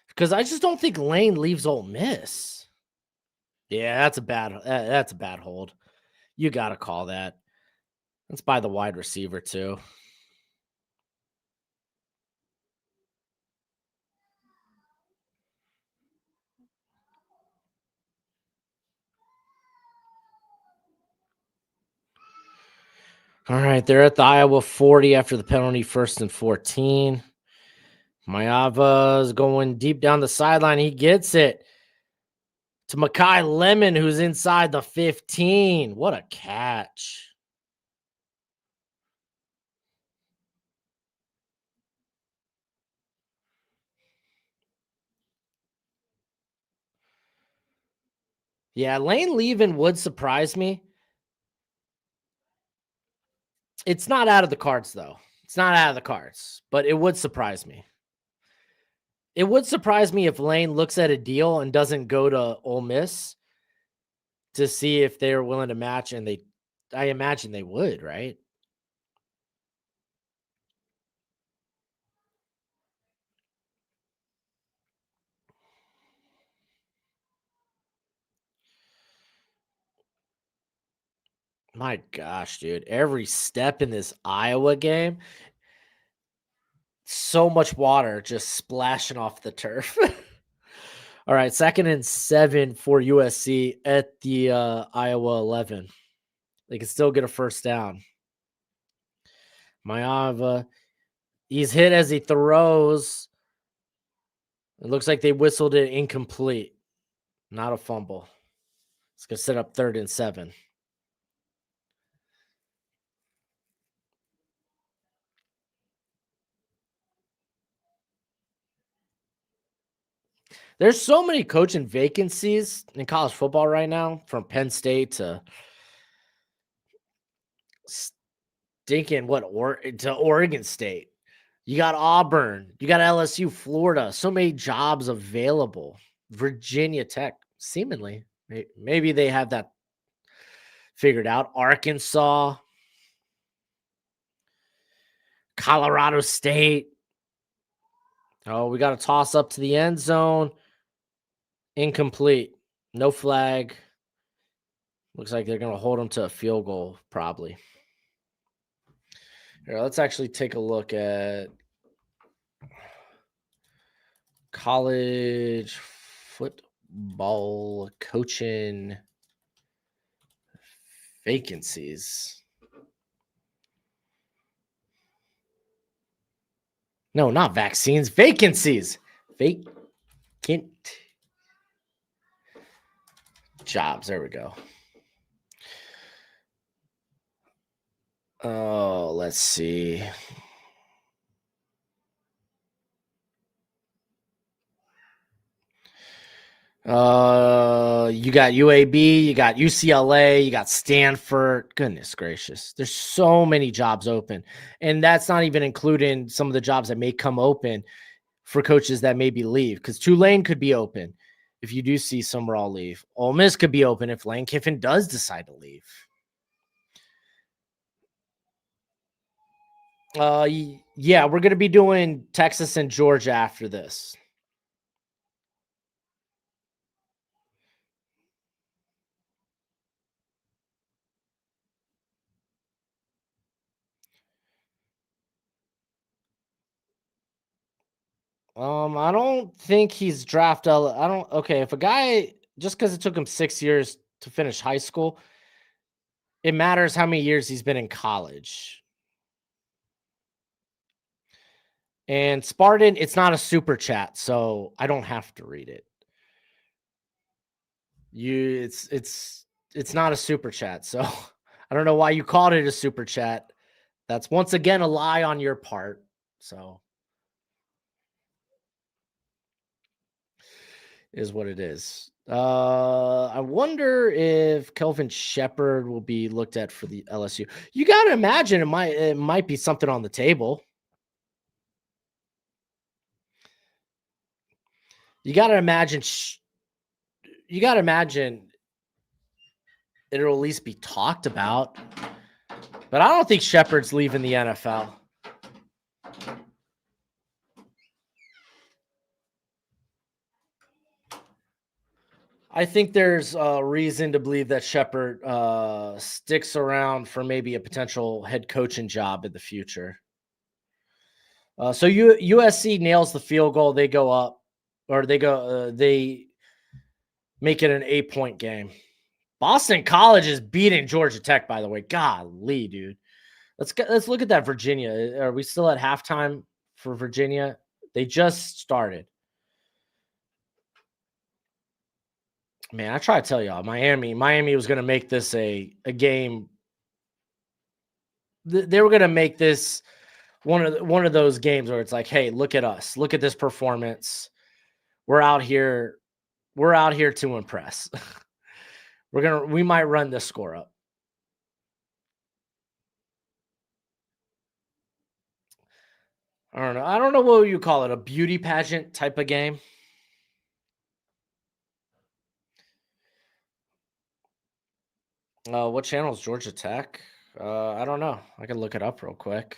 Because I just don't think Lane leaves Ole Miss. Yeah, that's a bad hold. You got to call that. Let's buy the wide receiver too. All right, they're at the Iowa 40 after the penalty, 1st and 14. Mayava's going deep down the sideline. He gets it to Makai Lemon, who's inside the 15. What a catch. Yeah, Lane leaving would surprise me. It's not out of the cards, though. It's not out of the cards, but it would surprise me. It would surprise me if Lane looks at a deal and doesn't go to Ole Miss to see if they're willing to match, and I imagine they would, right? My gosh, dude. Every step in this Iowa game, so much water just splashing off the turf. All right, 2nd and 7 for USC at the Iowa 11. They can still get a first down. Mayava, he's hit as he throws. It looks like they whistled it incomplete, not a fumble. It's going to set up 3rd and 7. There's so many coaching vacancies in college football right now, from Penn State to stinking to Oregon State. You got Auburn, you got LSU, Florida. So many jobs available. Virginia Tech, seemingly, maybe they have that figured out. Arkansas, Colorado State. Oh, we got a toss up to the end zone. Incomplete. No flag. Looks like they're going to hold them to a field goal, probably. Here, let's actually take a look at college football coaching vacancies. No, not vaccines, vacancies. Vacant jobs. There we go. Oh, let's see. You got UAB, you got UCLA, you got Stanford. Goodness gracious. There's so many jobs open. And that's not even including some of the jobs that may come open for coaches that maybe leave. Because Tulane could be open if you do see some raw leave. Ole Miss could be open if Lane Kiffin does decide to leave. Yeah, we're gonna be doing Texas and Georgia after this. I don't think he's draft I don't okay, if a guy just because it took him 6 years to finish high school, it matters how many years he's been in college. And Spartan, it's not a super chat, so I don't have to read it. You it's not a super chat, so I don't know why you called it a super chat. That's once again a lie on your part. So is what it is. I wonder if Kelvin Shepherd will be looked at for the LSU. You got to imagine it might be something on the table. You got to imagine. You got to imagine it'll at least be talked about. But I don't think Shepard's leaving the NFL. I think there's a reason to believe that Shepard sticks around for maybe a potential head coaching job in the future. So USC nails the field goal. They go up, or they make it an 8-point game. Boston College is beating Georgia Tech. By the way, golly, dude. Let's look at that Virginia. Are we still at halftime for Virginia? They just started. Man, I try to tell y'all, Miami was going to make this a game. They were going to make this one of those games where it's like, hey, look at us, look at this performance. We're out here, to impress. We might run this score up. I don't know what you call it, a beauty pageant type of game. What channel is Georgia Tech? I don't know. I can look it up real quick.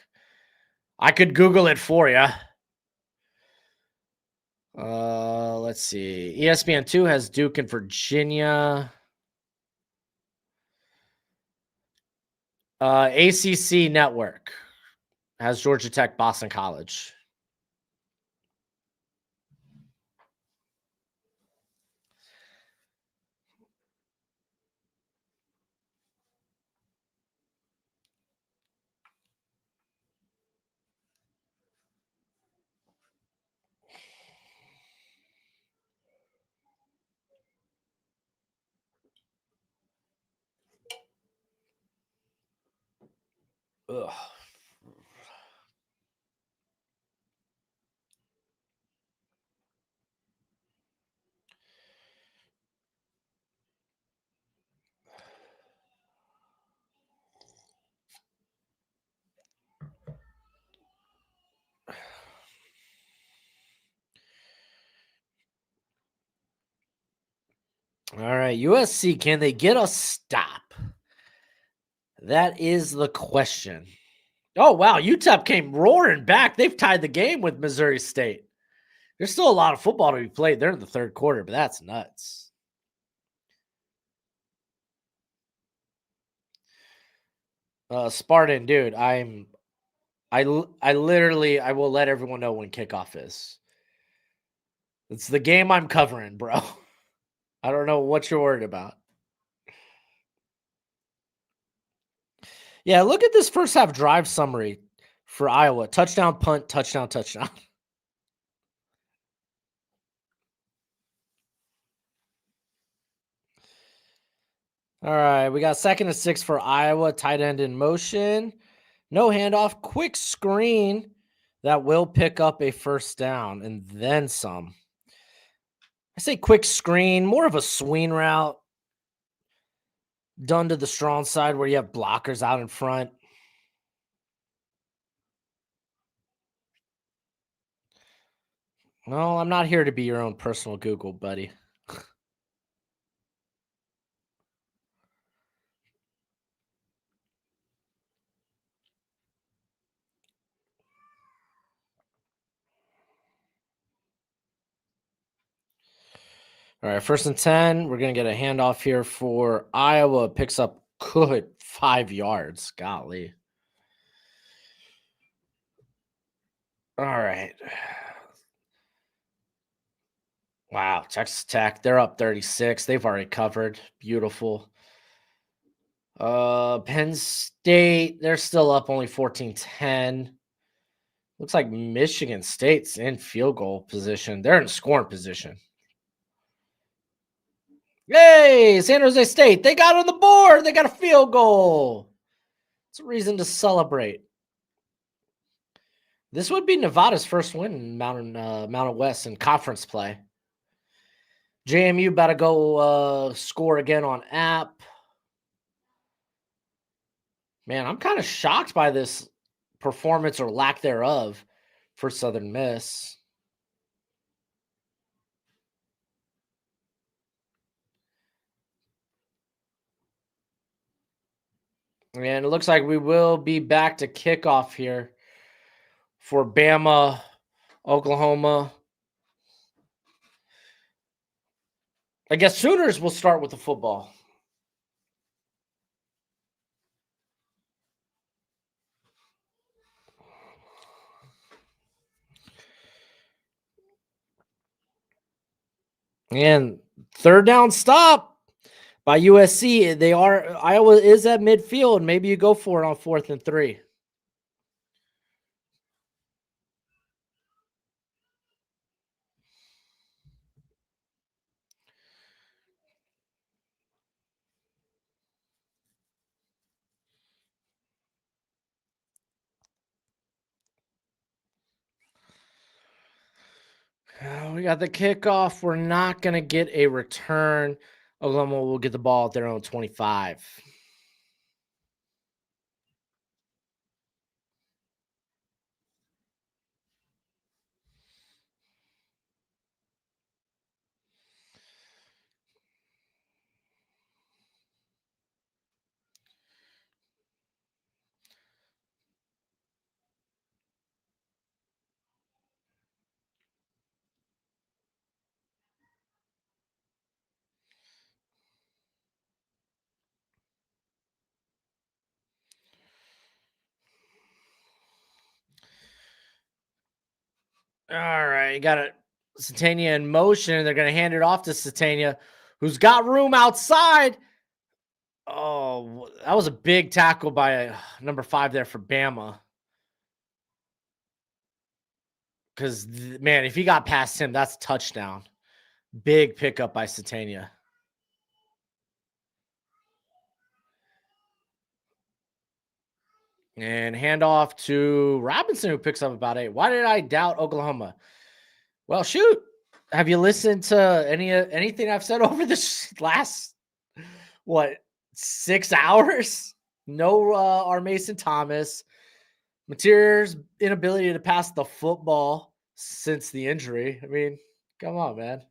I could Google it for you. Let's see. ESPN2 has Duke and Virginia. ACC Network has Georgia Tech, Boston College. Ugh. All right, USC, can they get a stop? That is the question. Oh, wow. UTEP came roaring back. They've tied the game with Missouri State. There's still a lot of football to be played. They're in the third quarter, but that's nuts. Spartan, dude, I literally I will let everyone know when kickoff is. It's the game I'm covering, bro. I don't know what you're worried about. Yeah, look at this first half drive summary for Iowa. Touchdown, punt, touchdown, touchdown. All right, we got 2nd and 6 for Iowa. Tight end in motion. No handoff. Quick screen that will pick up a first down and then some. I say quick screen, more of a swing route done to the strong side where you have blockers out in front. No, I'm not here to be your own personal Google, buddy. All right, 1st and 10. We're going to get a handoff here for Iowa. Picks up good 5 yards. Golly. All right. Wow. Texas Tech. They're up 36. They've already covered. Beautiful. Penn State. They're still up only 14-10. Looks like Michigan State's in field goal position. They're in scoring position. Yay! San Jose State. They got on the board. They got a field goal. It's a reason to celebrate. This would be Nevada's first win in Mountain West in conference play. JMU about to go score again on app. Man, I'm kind of shocked by this performance or lack thereof for Southern Miss. And it looks like we will be back to kickoff here for Bama, Oklahoma. I guess Sooners will start with the football. And third down stop by USC. Iowa is at midfield. Maybe you go for it on 4th and 3. We got the kickoff. We're not going to get a return. Oklahoma will get the ball at their own 25. All right, you got it. Satania in motion. They're going to hand it off to Satania, who's got room outside. Oh, that was a big tackle by number 5 there for Bama. Because, man, if he got past him, that's a touchdown. Big pickup by Satania. And handoff to Robinson, who picks up about 8. Why did I doubt Oklahoma? Well, shoot. Have you listened to anything I've said over this last, 6 hours? No our Mason Thomas. Materier's inability to pass the football since the injury. I mean, come on, man.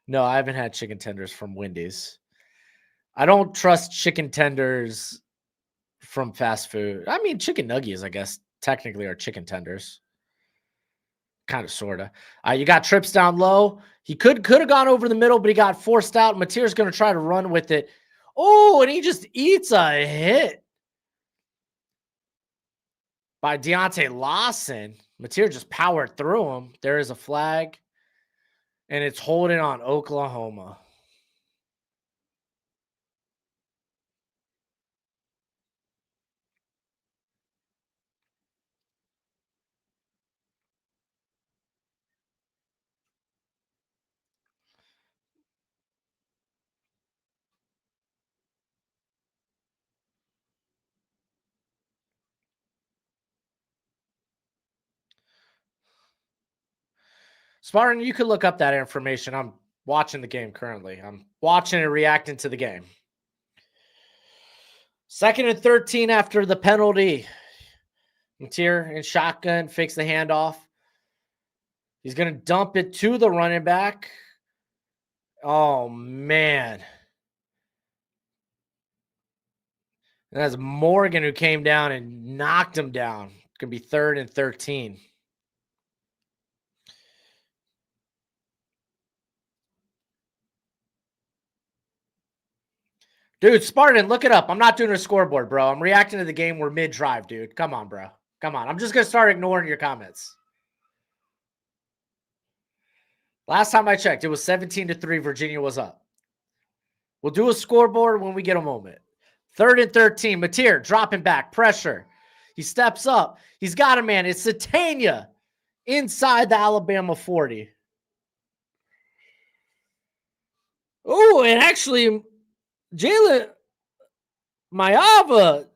No, I haven't had chicken tenders from Wendy's. I don't trust chicken tenders from fast food. I mean, chicken nuggies, I guess, technically are chicken tenders. Kind of, sort of. You got trips down low. He could have gone over the middle, but he got forced out. Mateer's going to try to run with it. Oh, and he just eats a hit by Deontay Lawson. Mateer just powered through him. There is a flag, and it's holding on Oklahoma. Spartan, you could look up that information. I'm watching the game currently. I'm watching and reacting to the game. 2nd and 13 after the penalty. Mateer in shotgun, fakes the handoff. He's going to dump it to the running back. Oh, man. And that's Morgan who came down and knocked him down. It's going to be 3rd and 13. Dude, Spartan, look it up. I'm not doing a scoreboard, bro. I'm reacting to the game. We're mid-drive, dude. Come on, bro. Come on. I'm just going to start ignoring your comments. Last time I checked, it was 17-3. Virginia was up. We'll do a scoreboard when we get a moment. 3rd and 13. Mateer dropping back. Pressure. He steps up. He's got a man. It's Satania inside the Alabama 40. Oh, and actually, Jalen Mayava,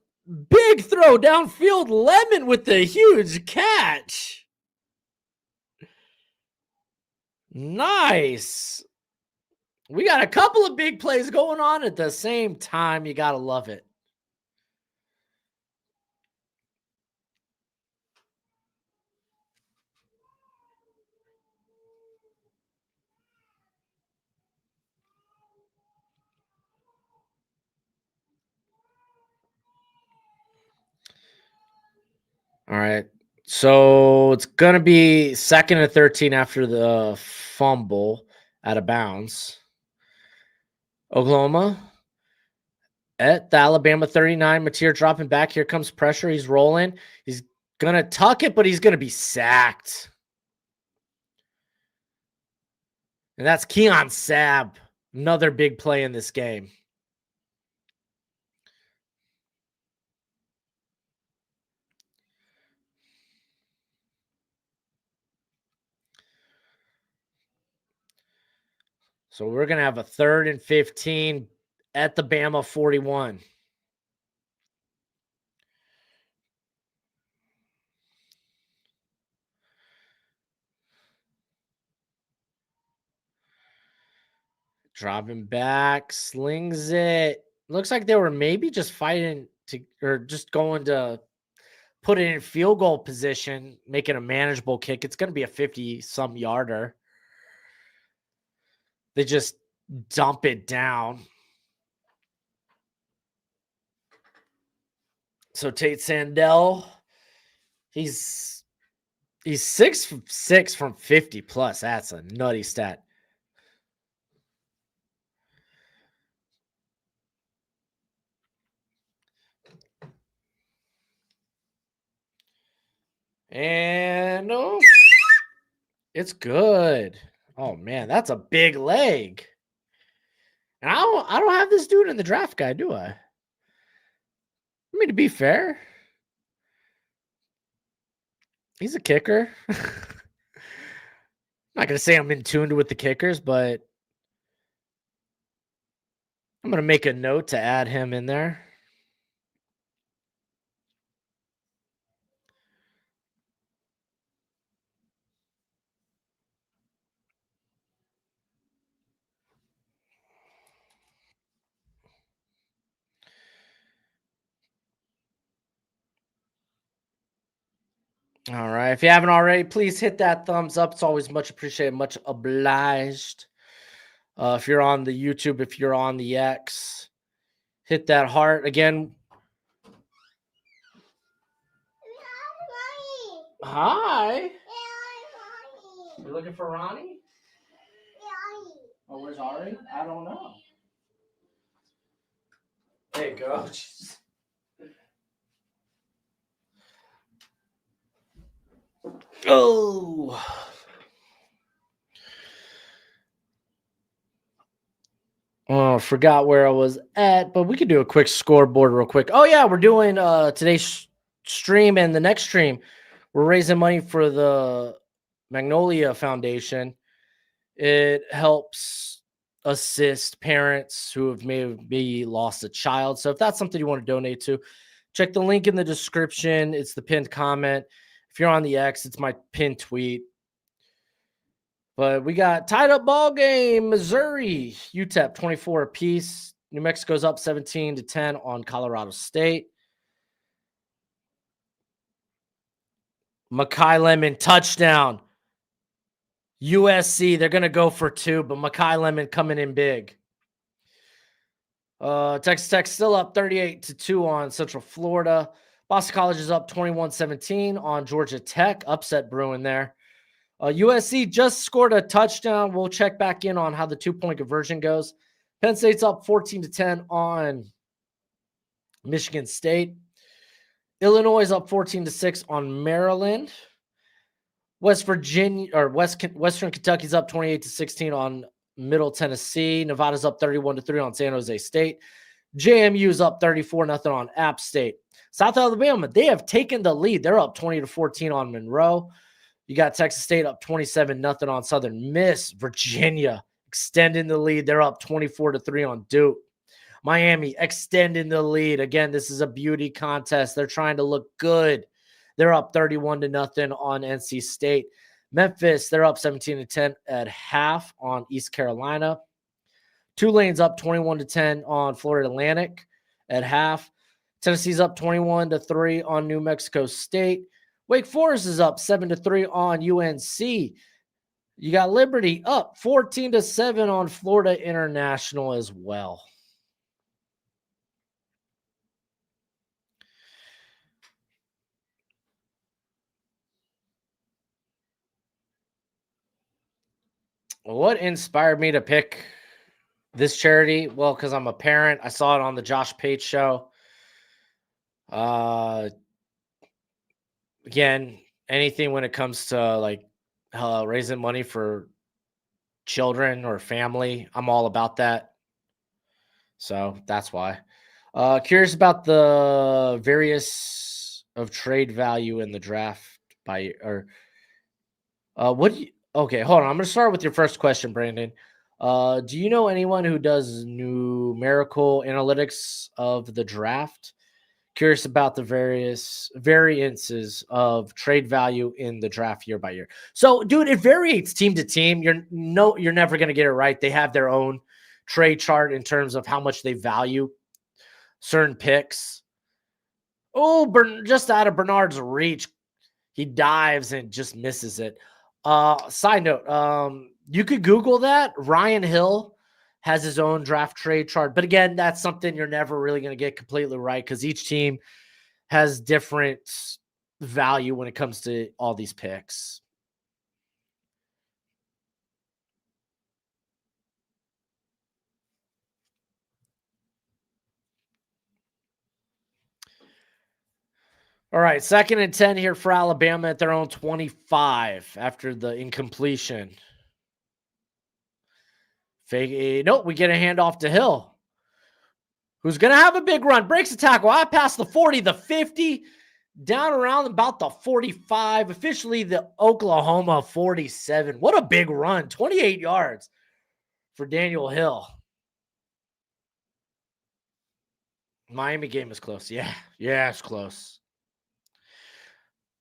big throw downfield. Lemon with the huge catch. Nice. We got a couple of big plays going on at the same time. You got to love it. All right. So it's going to be 2nd and 13 after the fumble out of bounds. Oklahoma at the Alabama 39. Mateer dropping back. Here comes pressure. He's rolling. He's going to tuck it, but he's going to be sacked. And that's Keon Sabb. Another big play in this game. So we're going to have a 3rd and 15 at the Bama 41. Dropping back, slings it. Looks like they were maybe just fighting to, or just going to put it in field goal position, make it a manageable kick. It's going to be a 50-some yarder. They just dump it down. So Tate Sandell, he's 6'6" from 50 plus. That's a nutty stat. And no, it's good. Oh man, that's a big leg. And I don't have this dude in the draft guide, do I? I mean, to be fair, he's a kicker. I'm not gonna say I'm in tune with the kickers, but I'm gonna make a note to add him in there. All right. If you haven't already, please hit that thumbs up. It's always much appreciated, much obliged. If you're on the YouTube, if you're on the X, hit that heart again. Hi. You're looking for Ronnie? Oh, where's Ari? I don't know. There you go. Oh. Oh, forgot where I was at, but we could do a quick scoreboard real quick. Oh yeah, we're doing today's stream and the next stream. We're raising money for the Magnolia Foundation. It helps assist parents who have maybe lost a child. So if that's something you want to donate to, check the link in the description. It's the pinned comment. If you're on the X, it's my pinned tweet. But we got tied up ball game. Missouri, UTEP 24 apiece. New Mexico's up 17-10 on Colorado State. Makai Lemon touchdown. USC, they're going to go for 2, but Makai Lemon coming in big. Texas Tech still up 38-2 on Central Florida. Boston College is up 21-17 on Georgia Tech. Upset brewing there. USC just scored a touchdown. We'll check back in on how the 2-point conversion goes. Penn State's up 14-10 on Michigan State. Illinois is up 14-6 on Maryland. Western Kentucky's up 28-16 on Middle Tennessee. Nevada's up 31-3 on San Jose State. JMU is up 34-0 on App State. South Alabama, they have taken the lead. They're up 20-14 on Monroe. You got Texas State up 27-0 on Southern Miss. Virginia extending the lead. They're up 24-3 on Duke. Miami extending the lead. Again, this is a beauty contest. They're trying to look good. They're up 31-0 on NC State. Memphis, they're up 17-10 at half on East Carolina. Tulane's up 21-10 on Florida Atlantic at half. Tennessee's up 21-3 on New Mexico State. Wake Forest is up 7-3 on UNC. You got Liberty up 14-7 on Florida International as well. What inspired me to pick this charity? Well, because I'm a parent. I saw it on the Josh Pate show. Again, anything when it comes to like raising money for children or family, I'm all about that. So that's why. Curious about the various of trade value in the draft by or what do you, okay, hold on. I'm gonna start with your first question, Brandon. Do you know anyone who does numerical analytics of the draft? Curious about the various variances of trade value in the draft year by year. So, dude, it varies team to team. You're never gonna get it right. They have their own trade chart in terms of how much they value certain picks. Oh, just out of Bernard's reach, he dives and just misses it. Side note, you could Google that. Ryan Hill has his own draft trade chart. But again, that's something you're never really going to get completely right because each team has different value when it comes to all these picks. All right, 2nd and 10 here for Alabama at their own 25 after the incompletion. Nope, we get a handoff to Hill, who's going to have a big run. Breaks the tackle. I pass the 40, the 50, down around about the 45, officially the Oklahoma 47. What a big run. 28 yards for Daniel Hill. Miami game is close. Yeah, it's close.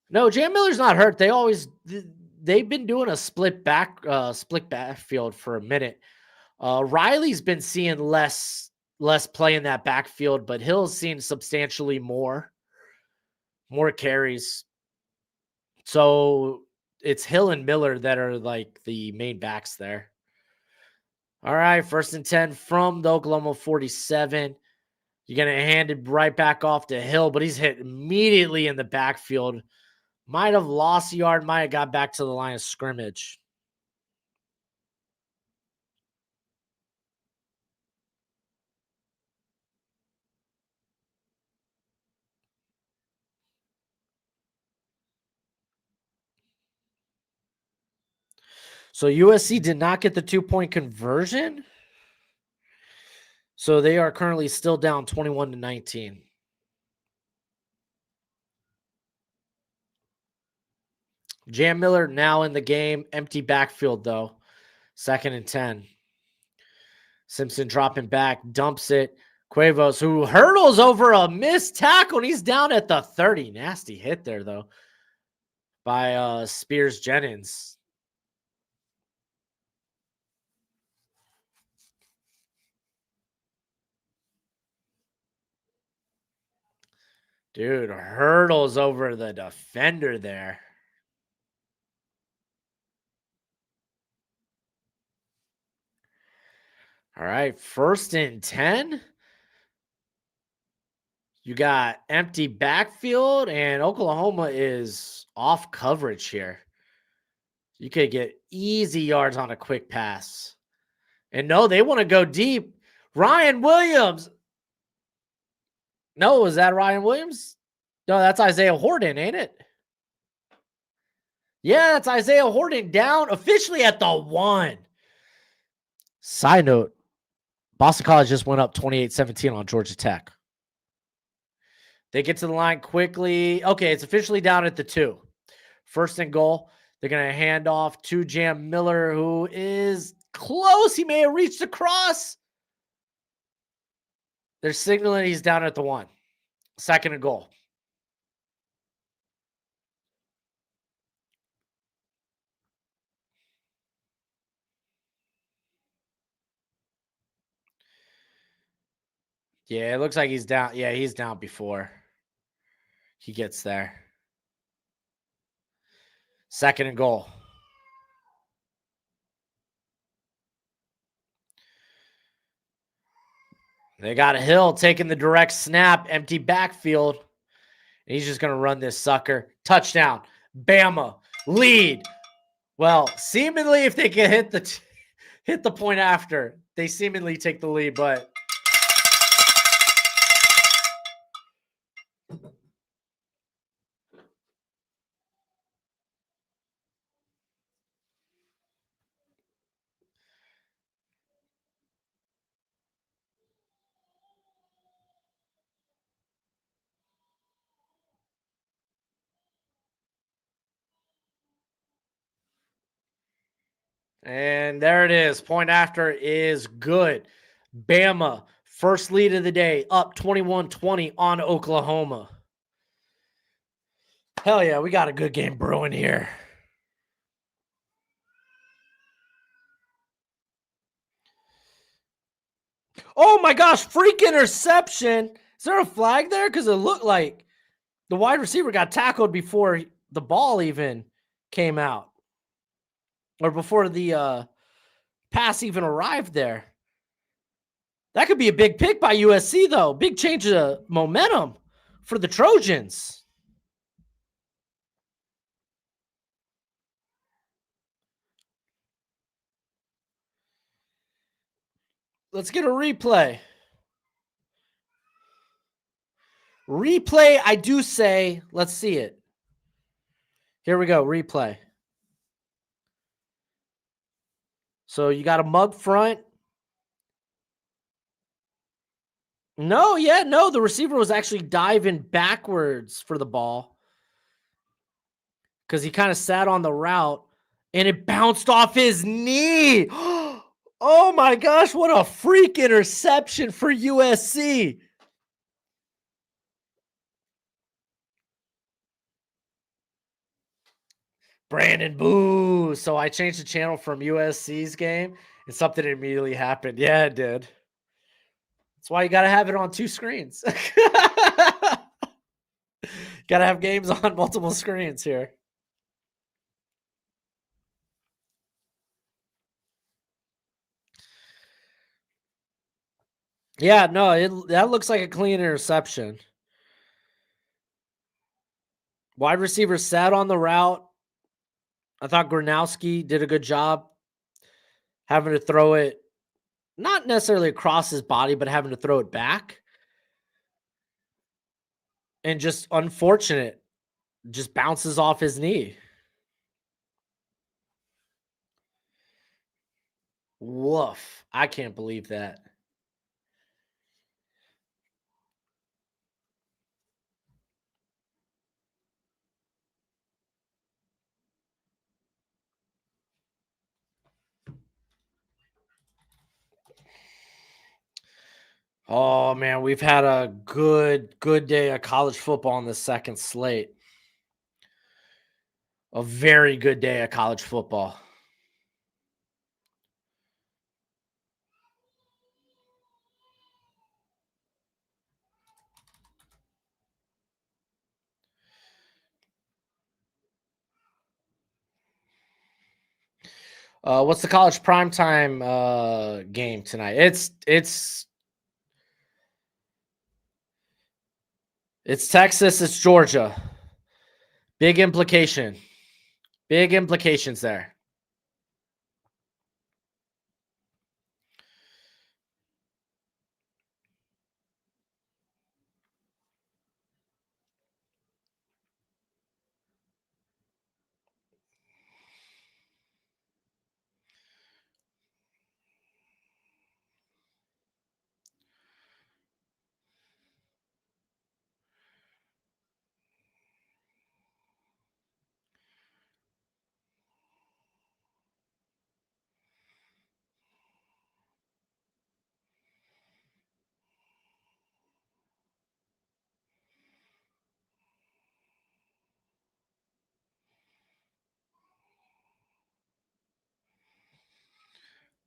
No, Jam Miller's not hurt. They've been doing a split backfield for a minute. Riley's been seeing less play in that backfield, but Hill's seen substantially more carries. So it's Hill and Miller that are like the main backs there. All right, 1st and 10 from the Oklahoma 47. You're going to hand it right back off to Hill, but he's hit immediately in the backfield. Might have lost a yard, might have got back to the line of scrimmage. So USC did not get the 2-point conversion. So they are currently still down 21-19. Jam Miller now in the game. Empty backfield, though. 2nd and 10. Simpson dropping back, dumps it. Cuevas, who hurdles over a missed tackle, and he's down at the 30. Nasty hit there, though, by Spears Jennings. Dude, hurdles over the defender there. All right, 1st and 10. You got empty backfield, and Oklahoma is off coverage here. You could get easy yards on a quick pass. And no, they want to go deep. Ryan Williams. No, is that Ryan Williams? No, that's Isaiah Horton, ain't it? Yeah, that's Isaiah Horton down officially at the 1. Side note, Boston College just went up 28-17 on Georgia Tech. They get to the line quickly. Okay, it's officially down at the 2. 1st and goal. They're going to hand off to Jam Miller, who is close. He may have reached across. They're signaling he's down at the 1. 2nd and goal. Yeah, it looks like he's down. Yeah, he's down before he gets there. 2nd and goal. They got a Hill taking the direct snap, empty backfield. And he's just going to run this sucker. Touchdown. Bama. Lead. Well, seemingly if they can hit the point after, they seemingly take the lead, but and there it is. Point after is good. Bama, first lead of the day, up 21-20 on Oklahoma. Hell yeah, we got a good game brewing here. Oh my gosh, freak interception. Is there a flag there? Because it looked like the wide receiver got tackled before the ball even came out, or before the pass even arrived there. That could be a big pick by USC, though. Big change of momentum for the Trojans. Let's get a replay. Replay, I do say, let's see it. Here we go, replay. So you got a mug front. No, the receiver was actually diving backwards for the ball because he kind of sat on the route and it bounced off his knee. Oh my gosh, what a freak interception for USC. Brandon, boo. So I changed the channel from USC's game and something immediately happened. Yeah, it did. That's why you got to have it on 2 screens. Got to have games on multiple screens here. Yeah, no, that looks like a clean interception. Wide receiver sat on the route. I thought Gronowski did a good job having to throw it, not necessarily across his body, but having to throw it back. And just unfortunate, just bounces off his knee. Woof. I can't believe that. Oh man, we've had a good day of college football on the second slate. A very good day of college football. What's the college primetime game tonight? It's Texas, it's Georgia. Big implication. Big implications there.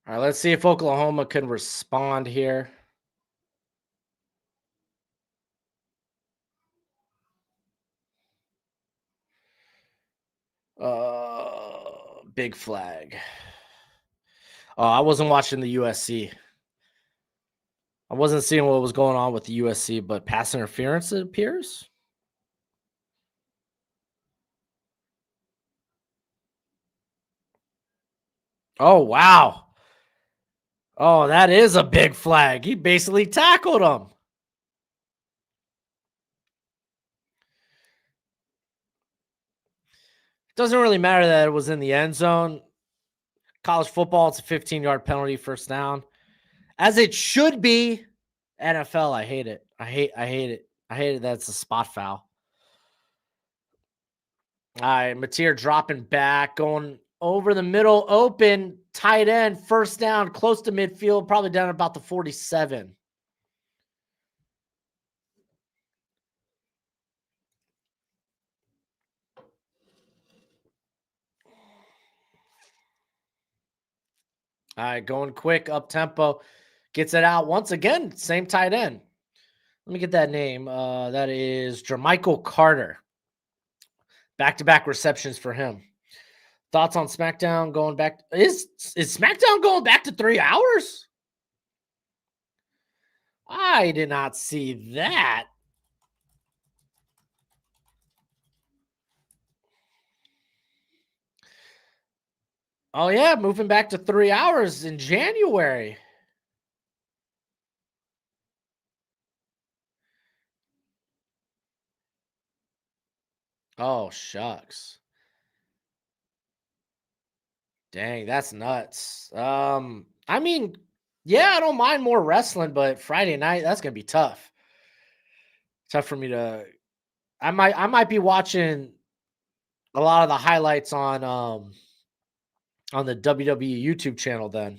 All right, let's see if Oklahoma can respond here. Big flag. Oh, I wasn't watching the USC. I wasn't seeing what was going on with the USC, but pass interference, it appears. Oh, wow. Oh, that is a big flag. He basically tackled him. Doesn't really matter that it was in the end zone. College football, it's a 15-yard penalty, first down. As it should be. NFL, I hate it. I hate it. I hate it. That's a spot foul. All right, Mateer dropping back, going over the middle, open, tight end, first down, close to midfield, probably down about the 47. All right, going quick, up tempo, gets it out once again. Same tight end. Let me get that name. That is Jermichael Carter. Back-to-back receptions for him. Thoughts on SmackDown going back? Is SmackDown going back to 3 hours? I did not see that. Oh yeah, moving back to 3 hours in January. Oh shucks. Dang, that's nuts. I mean, yeah, I don't mind more wrestling, but Friday night, that's gonna be tough. Tough for me to I might be watching a lot of the highlights on the WWE YouTube channel then.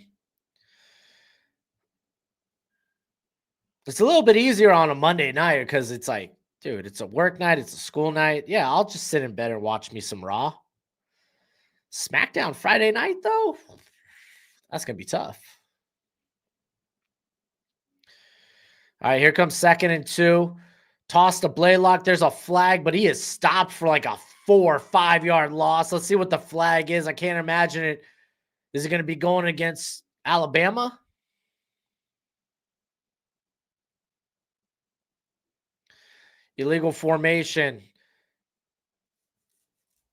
It's a little bit easier on a Monday night because it's like, dude, it's a work night, it's a school night. Yeah, I'll just sit in bed and watch me some Raw. SmackDown Friday night though, that's gonna be tough. All right, here comes 2nd and 2. Toss the Blaylock. There's a flag, but he is stopped for like a 4 or 5 yard loss. Let's see what the flag is. I can't imagine it. Is it going to be going against Alabama? Illegal formation.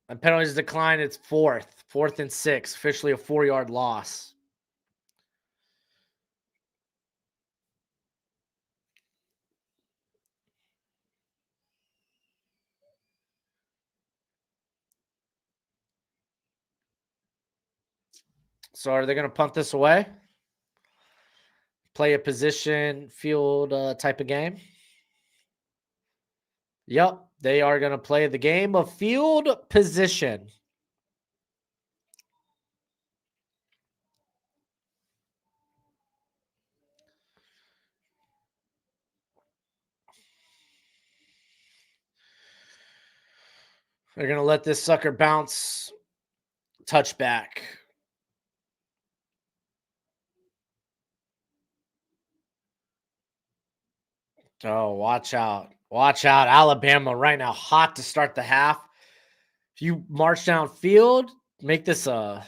And penalties decline. It's 4th and 6. Officially a 4-yard loss. So are they going to punt this away? Play a position, field type of game? Yep, they are going to play the game of field position. They're going to let this sucker bounce, touchback. Oh, watch out. Watch out. Alabama right now hot to start the half. If you march downfield, make this a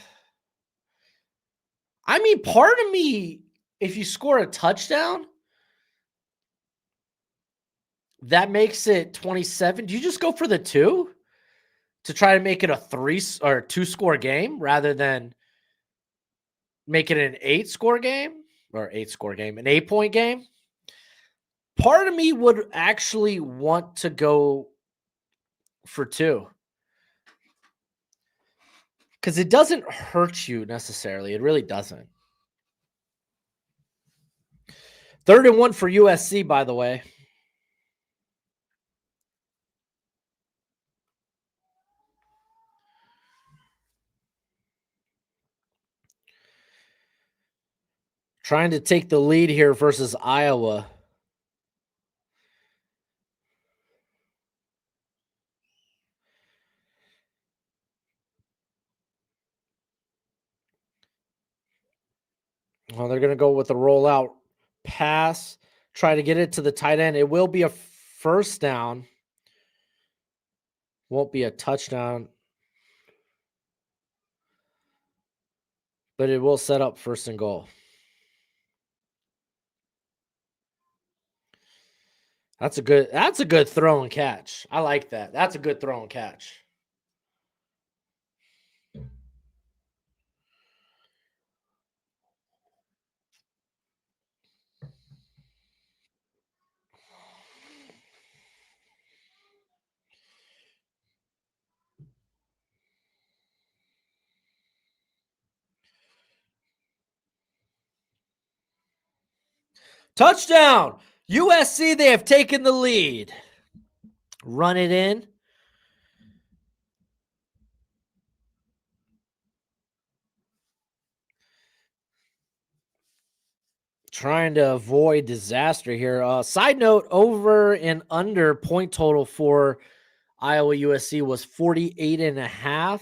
I mean, part of me, if you score a touchdown, that makes it 27. Do you just go for the 2 to try to make it a 2 score game rather than make it an 8 score game or 8 score game, an 8 point game? Part of me would actually want to go for 2 because it doesn't hurt you necessarily. It really doesn't. 3rd and 1 for USC, by the way. Trying to take the lead here versus Iowa. Well, they're going to go with the rollout pass, try to get it to the tight end. It will be a first down. Won't be a touchdown, but it will set up 1st and goal. That's a good throw and catch. I like that. That's a good throw and catch. Touchdown! USC, they have taken the lead. Run it in. Trying to avoid disaster here. Side note, over and under point total for Iowa USC was 48.5.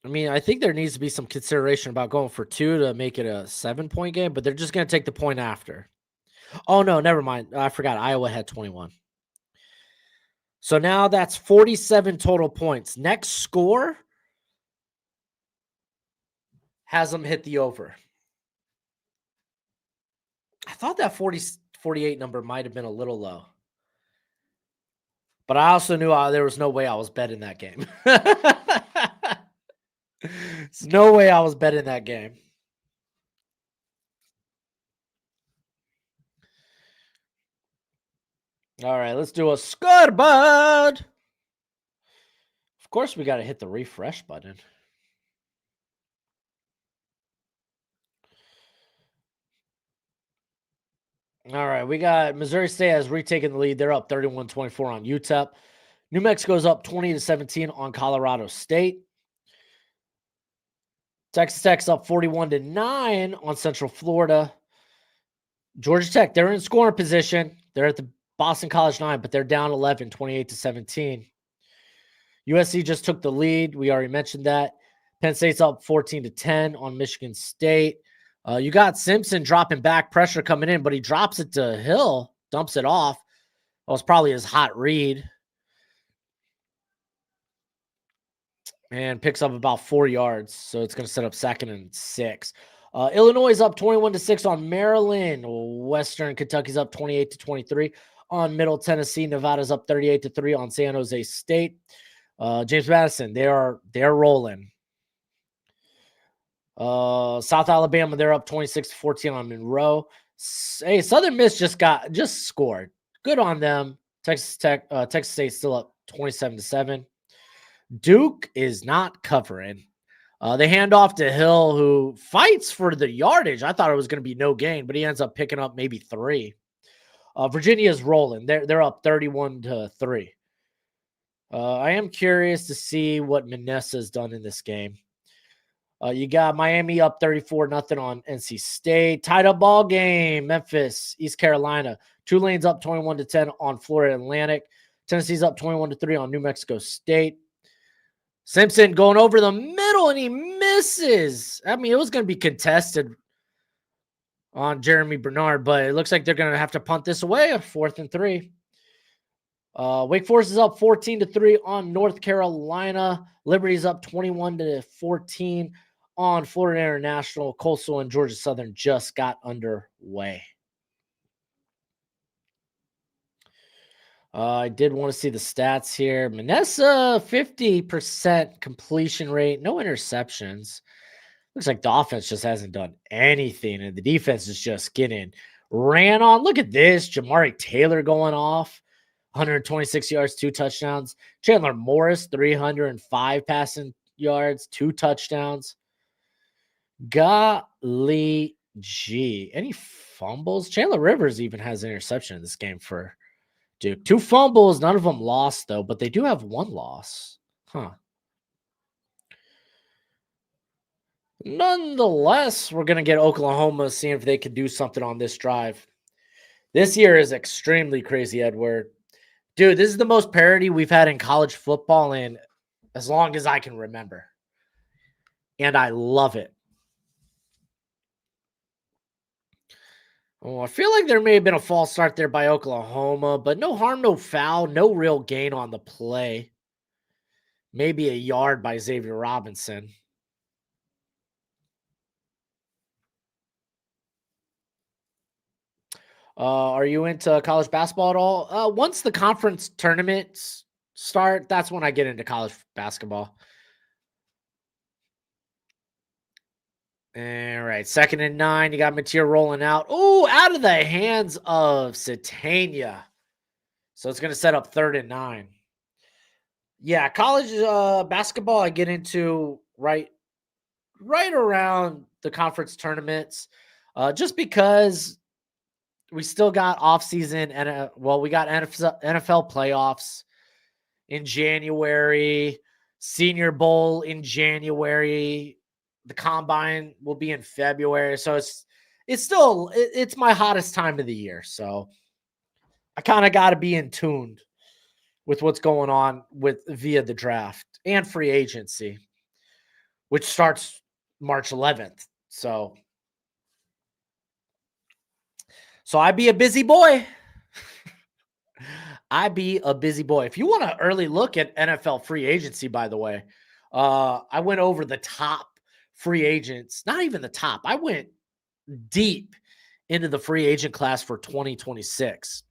I think there needs to be some consideration about going for 2 to make it a 7-point game, but they're just going to take the point after. Oh, no, never mind. I forgot. Iowa had 21. So now that's 47 total points. Next score has them hit the over. I thought that 48 number might have been a little low. But I also knew there was no way I was betting that game. There's no way I was betting that game. All right, let's do a scoreboard. Of course, we got to hit the refresh button. All right, we got Missouri State has retaken the lead. They're up 31-24 on UTEP. New Mexico's up 20-17 on Colorado State. Texas Tech's up 41-9 on Central Florida. Georgia Tech, they're in scoring position. They're at the Boston College 9, but they're down 11, 28-17. USC just took the lead. We already mentioned that. Penn State's up 14-10 on Michigan State. You got Simpson dropping back, pressure coming in, but he drops it to Hill, dumps it off. That was probably his hot read. And picks up about 4 yards. So it's going to set up 2nd and 6. Illinois is up 21-6 on Maryland. Western Kentucky's up 28-23 on Middle Tennessee. Nevada's up 38-3 on San Jose State. James Madison, they're rolling. South Alabama, they're up 26-14 on Monroe. Hey, Southern Miss just scored. Good on them. Texas State still up 27-7. Duke is not covering. They hand off to Hill, who fights for the yardage. I thought it was going to be no gain, but he ends up picking up maybe 3. Virginia's rolling. They're up 31-3. I am curious to see what Manessa's done in this game. You got Miami up 34-0 on NC State. Tied up ball game. Memphis, East Carolina. Tulane's up 21-10 on Florida Atlantic. Tennessee's up 21-3 on New Mexico State. Simpson going over the middle, and he misses. It was going to be contested on Jeremy Bernard, but it looks like they're going to have to punt this away. A 4th and 3. Wake Forest is up 14-3 on North Carolina. Liberty's up 21-14 on Florida International. Coastal and Georgia Southern just got underway. I did want to see the stats here. Manessa, 50% completion rate, no interceptions. Looks like the offense just hasn't done anything, and the defense is just getting ran on. Look at this. Jamari Taylor going off. 126 yards, 2 touchdowns. Chandler Morris, 305 passing yards, 2 touchdowns. Golly gee. Any fumbles? Chandler Rivers even has an interception in this game for Duke. 2 fumbles, none of them lost, though, but they do have 1 loss. Huh. Nonetheless, we're going to get Oklahoma seeing if they can do something on this drive. This year is extremely crazy, Edward. Dude, this is the most parity we've had in college football in as long as I can remember. And I love it. Oh, I feel like there may have been a false start there by Oklahoma, but no harm, no foul, no real gain on the play. Maybe a yard by Xavier Robinson. Are you into college basketball at all? Once the conference tournaments start, that's when I get into college basketball. All right, 2nd and 9. You got Mateer rolling out. Oh, out of the hands of Satania. So it's going to set up 3rd and 9. Yeah, college basketball I get into right around the conference tournaments, just because we still got off season and we got NFL playoffs in January, Senior Bowl in January, the combine will be in February, so it's my hottest time of the year. So I kind of got to be in tune with what's going on via the draft and free agency, which starts March 11th. So I be a busy boy. I be a busy boy. If you want to early look at NFL free agency, by the way, I went over the top free agents, not even the top. I went deep into the free agent class for 2026.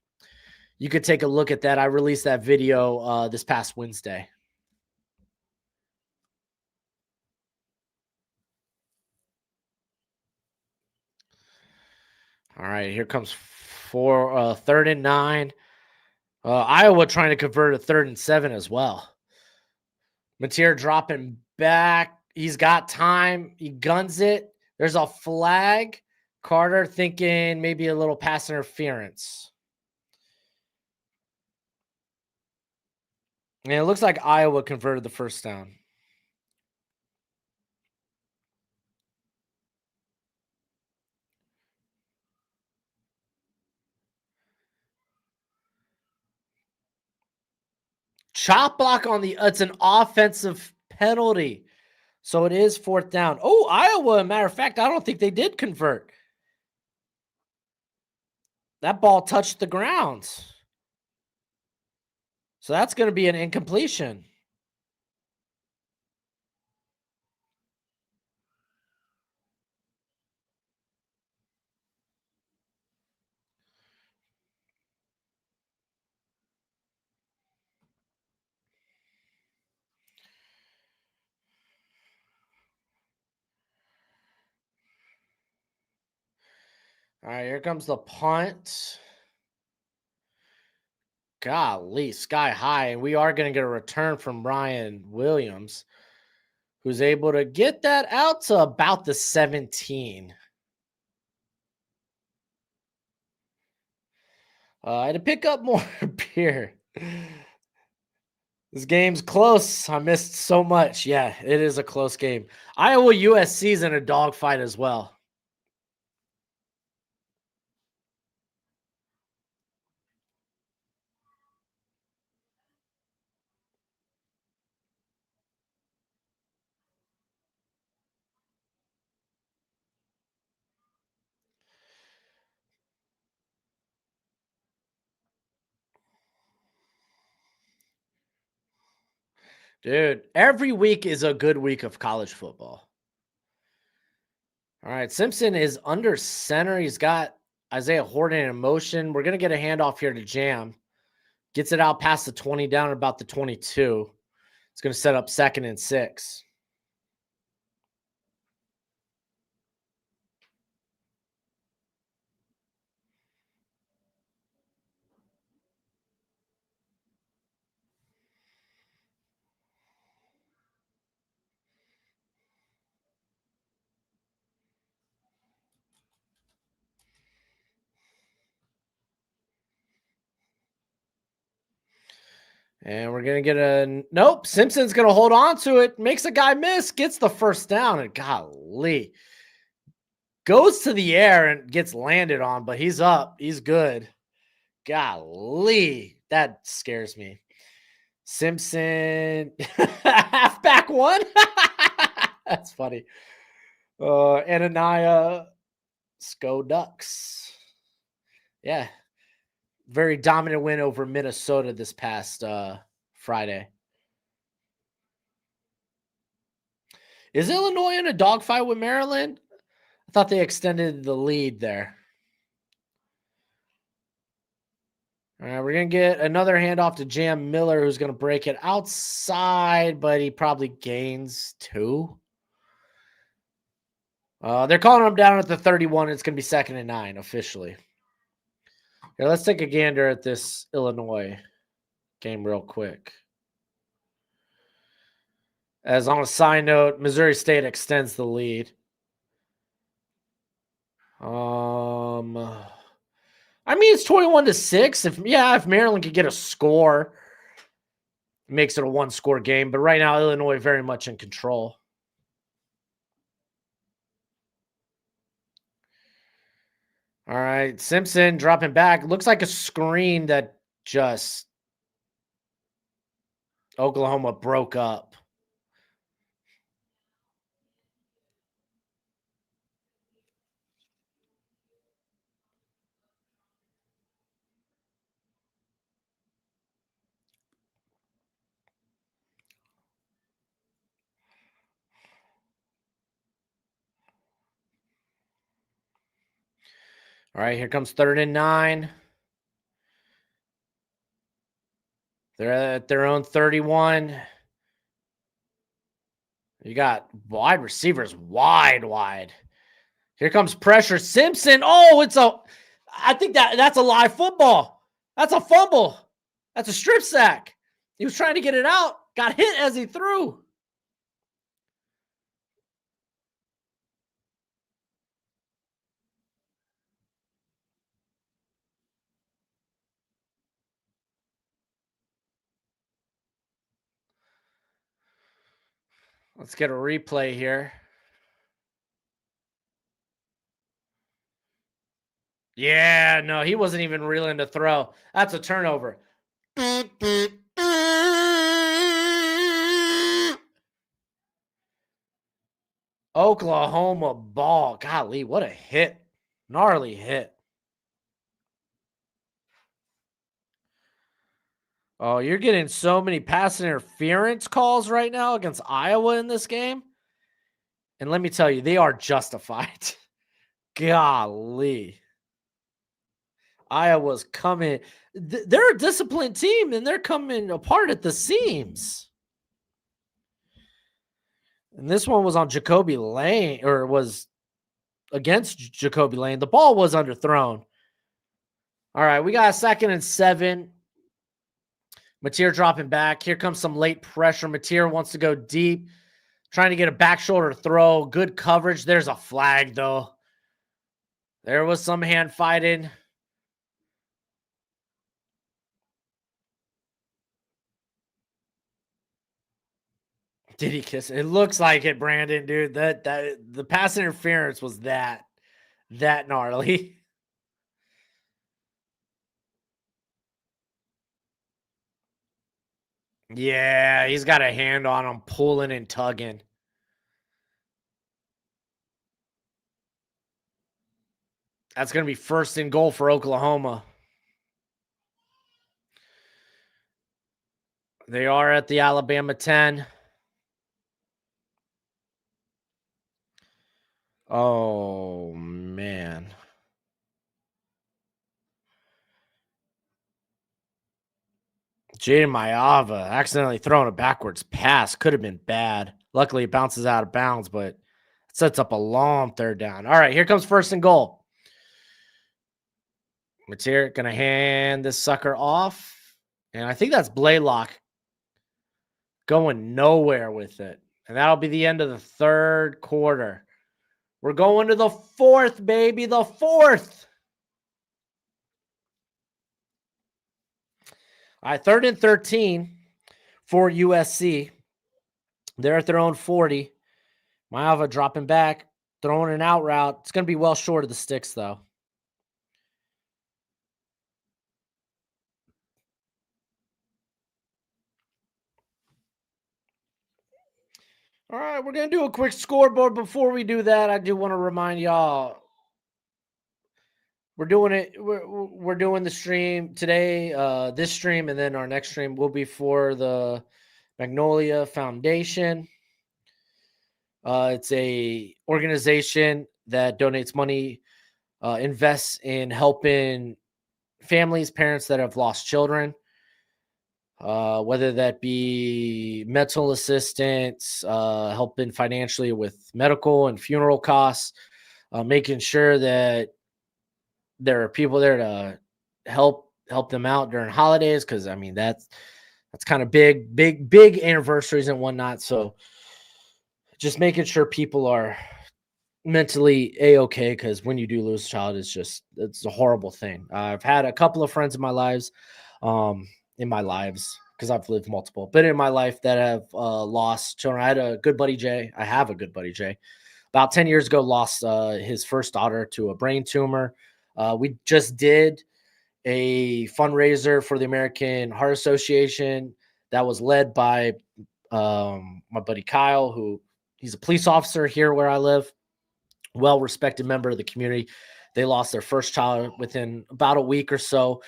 You could take a look at that. I released that video this past Wednesday. All right, here comes 3rd and 9. Iowa trying to convert a 3rd and 7 as well. Mateer dropping back. He's got time. He guns it. There's a flag. Carter thinking maybe a little pass interference. And it looks like Iowa converted the 1st down. Chop block on it's an offensive penalty. So it is 4th down. Oh, Iowa, matter of fact, I don't think they did convert. That ball touched the ground. So that's going to be an incompletion. All right, here comes the punt. Golly, sky high. And we are going to get a return from Ryan Williams, who's able to get that out to about the 17. To pick up more beer. This game's close. I missed so much. Yeah, it is a close game. Iowa USC's in a dogfight as well. Dude, every week is a good week of college football. All right, Simpson is under center. He's got Isaiah Horton in motion. We're going to get a handoff here to Jam. Gets it out past the 20, down at about the 22. It's going to set up 2nd and 6. And we're going to get a nope. Simpson's going to hold on to it. Makes a guy miss. Gets the first down. And golly. Goes to the air and gets landed on, but he's up. He's good. Golly. That scares me. Simpson. Halfback one. That's funny. Ananiah Sko Ducks. Yeah. Very dominant win over Minnesota this past Friday. Is Illinois in a dogfight with Maryland? I thought they extended the lead there. All right, we're going to get another handoff to Jam Miller, who's going to break it outside, but he probably gains 2. They're calling him down at the 31. It's going to be 2nd and 9 officially. Here, let's take a gander at this Illinois game real quick. As on a side note, Missouri State extends the lead. I mean, it's 21-6. If Maryland could get a score, it makes it a 1-score game. But right now, Illinois very much in control. All right, Simpson dropping back. Looks like a screen that just Oklahoma broke up. All right, here comes 3rd and 9. They're at their own 31. You got wide receivers wide. Here comes pressure. Simpson. Oh, I think that's a live football. That's a fumble. That's a strip sack. He was trying to get it out. Got hit as he threw. Let's get a replay here. Yeah, no, he wasn't even reeling to throw. That's a turnover. Oklahoma ball. Golly, what a hit. Gnarly hit. Oh, you're getting so many pass interference calls right now against Iowa in this game. And let me tell you, they are justified. Golly. Iowa's coming. They're a disciplined team, and they're coming apart at the seams. And this one was on Jacoby Lane, or was against Jacoby Lane. The ball was underthrown. All right, we got a 2nd and 7. Mateer dropping back. Here comes some late pressure. Mateer wants to go deep, trying to get a back shoulder throw. Good coverage. There's a flag, though. There was some hand fighting. Did he kiss it? It looks like it, Brandon, dude. That the pass interference was that gnarly. Yeah, he's got a hand on him, pulling and tugging. That's going to be 1st and goal for Oklahoma. They are at the Alabama 10. Oh, man. Jaden Mayava accidentally throwing a backwards pass. Could have been bad. Luckily, it bounces out of bounds, but it sets up a long third down. All right, here comes first and goal. Mateer going to hand this sucker off. And I think that's Blaylock going nowhere with it. And that'll be the end of the third quarter. We're going to the fourth, baby. The fourth. All right, 3rd and 13 for USC. They're at their own 40. Mayava dropping back, throwing an out route. It's going to be well short of the sticks, though. All right, we're going to do a quick scoreboard. Before we do that, I do want to remind y'all we're doing it. We're doing the stream today. This stream and then our next stream will be for the Magnolia Foundation. It's a organization that donates money, invests in helping families, parents that have lost children, whether that be mental assistance, helping financially with medical and funeral costs, making sure that there are people there to help them out during holidays. Cause I mean, that's kind of big anniversaries and whatnot. So just making sure people are mentally a-okay, because when you do lose a child, it's a horrible thing. I've had a couple of friends in my lives, because I've lived multiple, but in my life that have lost children. I have a good buddy Jay. About 10 years ago, lost his first daughter to a brain tumor. We just did a fundraiser for the American Heart Association that was led by my buddy Kyle, who he's a police officer here where I live, well-respected member of the community. They lost their first child within about a week or so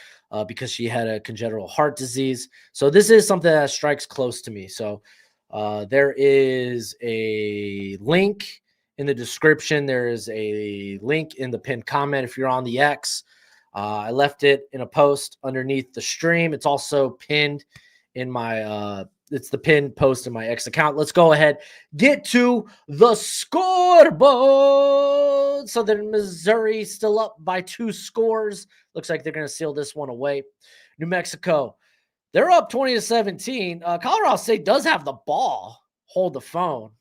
because she had a congenital heart disease. So this is something that strikes close to me. So there is a link in the description. There is a link in the pinned comment if you're on the X. I left it in a post underneath the stream. It's also pinned in my it's the pinned post in my X account. Let's go ahead, get to the scoreboard. Southern Missouri still up by 2 scores. Looks like they're going to seal this one away. New Mexico, they're up 20-17. Colorado State does have the ball. Hold the phone.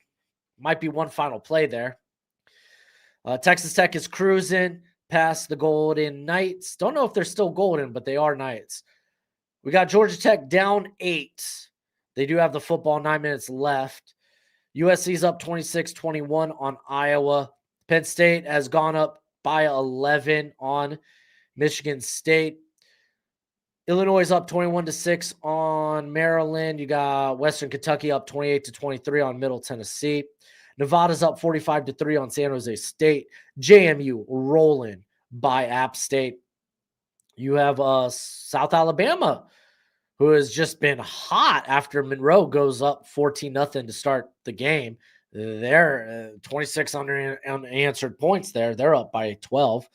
Might be one final play there. Texas Tech is cruising past the Golden Knights. Don't know if they're still golden, but they are Knights. We got Georgia Tech down 8. They do have the football, 9 minutes left. USC's up 26-21 on Iowa. Penn State has gone up by 11 on Michigan State. Illinois is up 21-6 on Maryland. You got Western Kentucky up 28-23 on Middle Tennessee. Nevada's up 45-3 on San Jose State. JMU rolling by App State. You have South Alabama, who has just been hot after Monroe goes up 14-0 to start the game. They're 26 unanswered points there. They're up by 12.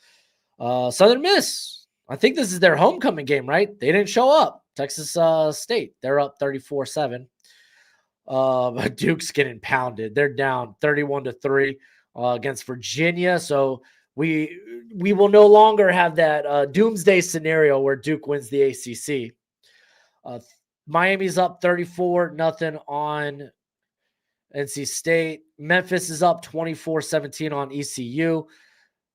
Southern Miss, I think this is their homecoming game, right? They didn't show up. Texas State, they're up 34-7. Duke's getting pounded. They're down 31-3 against Virginia. So we will no longer have that doomsday scenario where Duke wins the ACC. Miami's up 34-0 on NC State. Memphis is up 24-17 on ECU.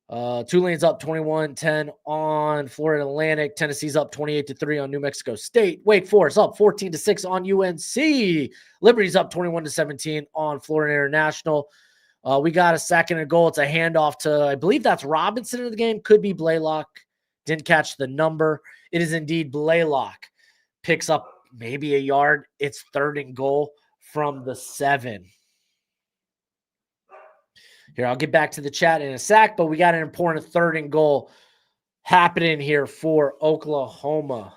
Tulane's up 21-10 on Florida Atlantic. Tennessee's up 28-3 on New Mexico State. Wake Forest up 14-6 on UNC. Liberty's up 21-17 on Florida International. We got a second and goal. It's a handoff to, I believe that's Robinson in the game. Could be Blaylock. Didn't catch the number. It is indeed Blaylock. Picks up maybe a yard. It's 3rd and goal from the 7. Here, I'll get back to the chat in a sec, but we got an important 3rd and goal happening here for Oklahoma.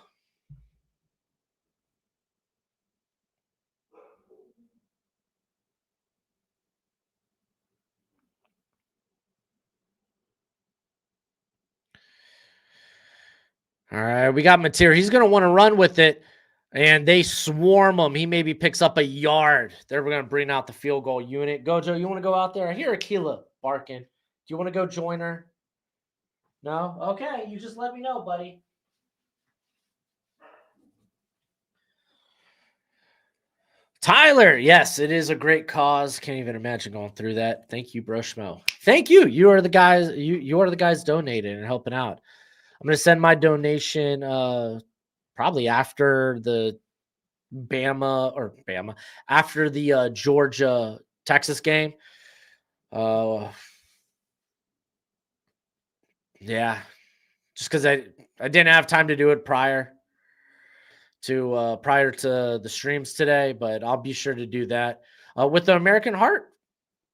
All right, we got Mateer. He's going to want to run with it, and they swarm him. He maybe picks up a yard. They're going to bring out the field goal unit. Gojo, you want to go out there? I hear Akila barking. Do you want to go join her? No? Okay, you just let me know, buddy. Tyler, yes, it is a great cause. Can't even imagine going through that. Thank you, Broshmo. Thank you. You are the guys. You are the guys donating and helping out. I'm gonna send my donation probably after the Bama after the Georgia Texas game. Yeah, just because I didn't have time to do it prior to the streams today, but I'll be sure to do that with the American Heart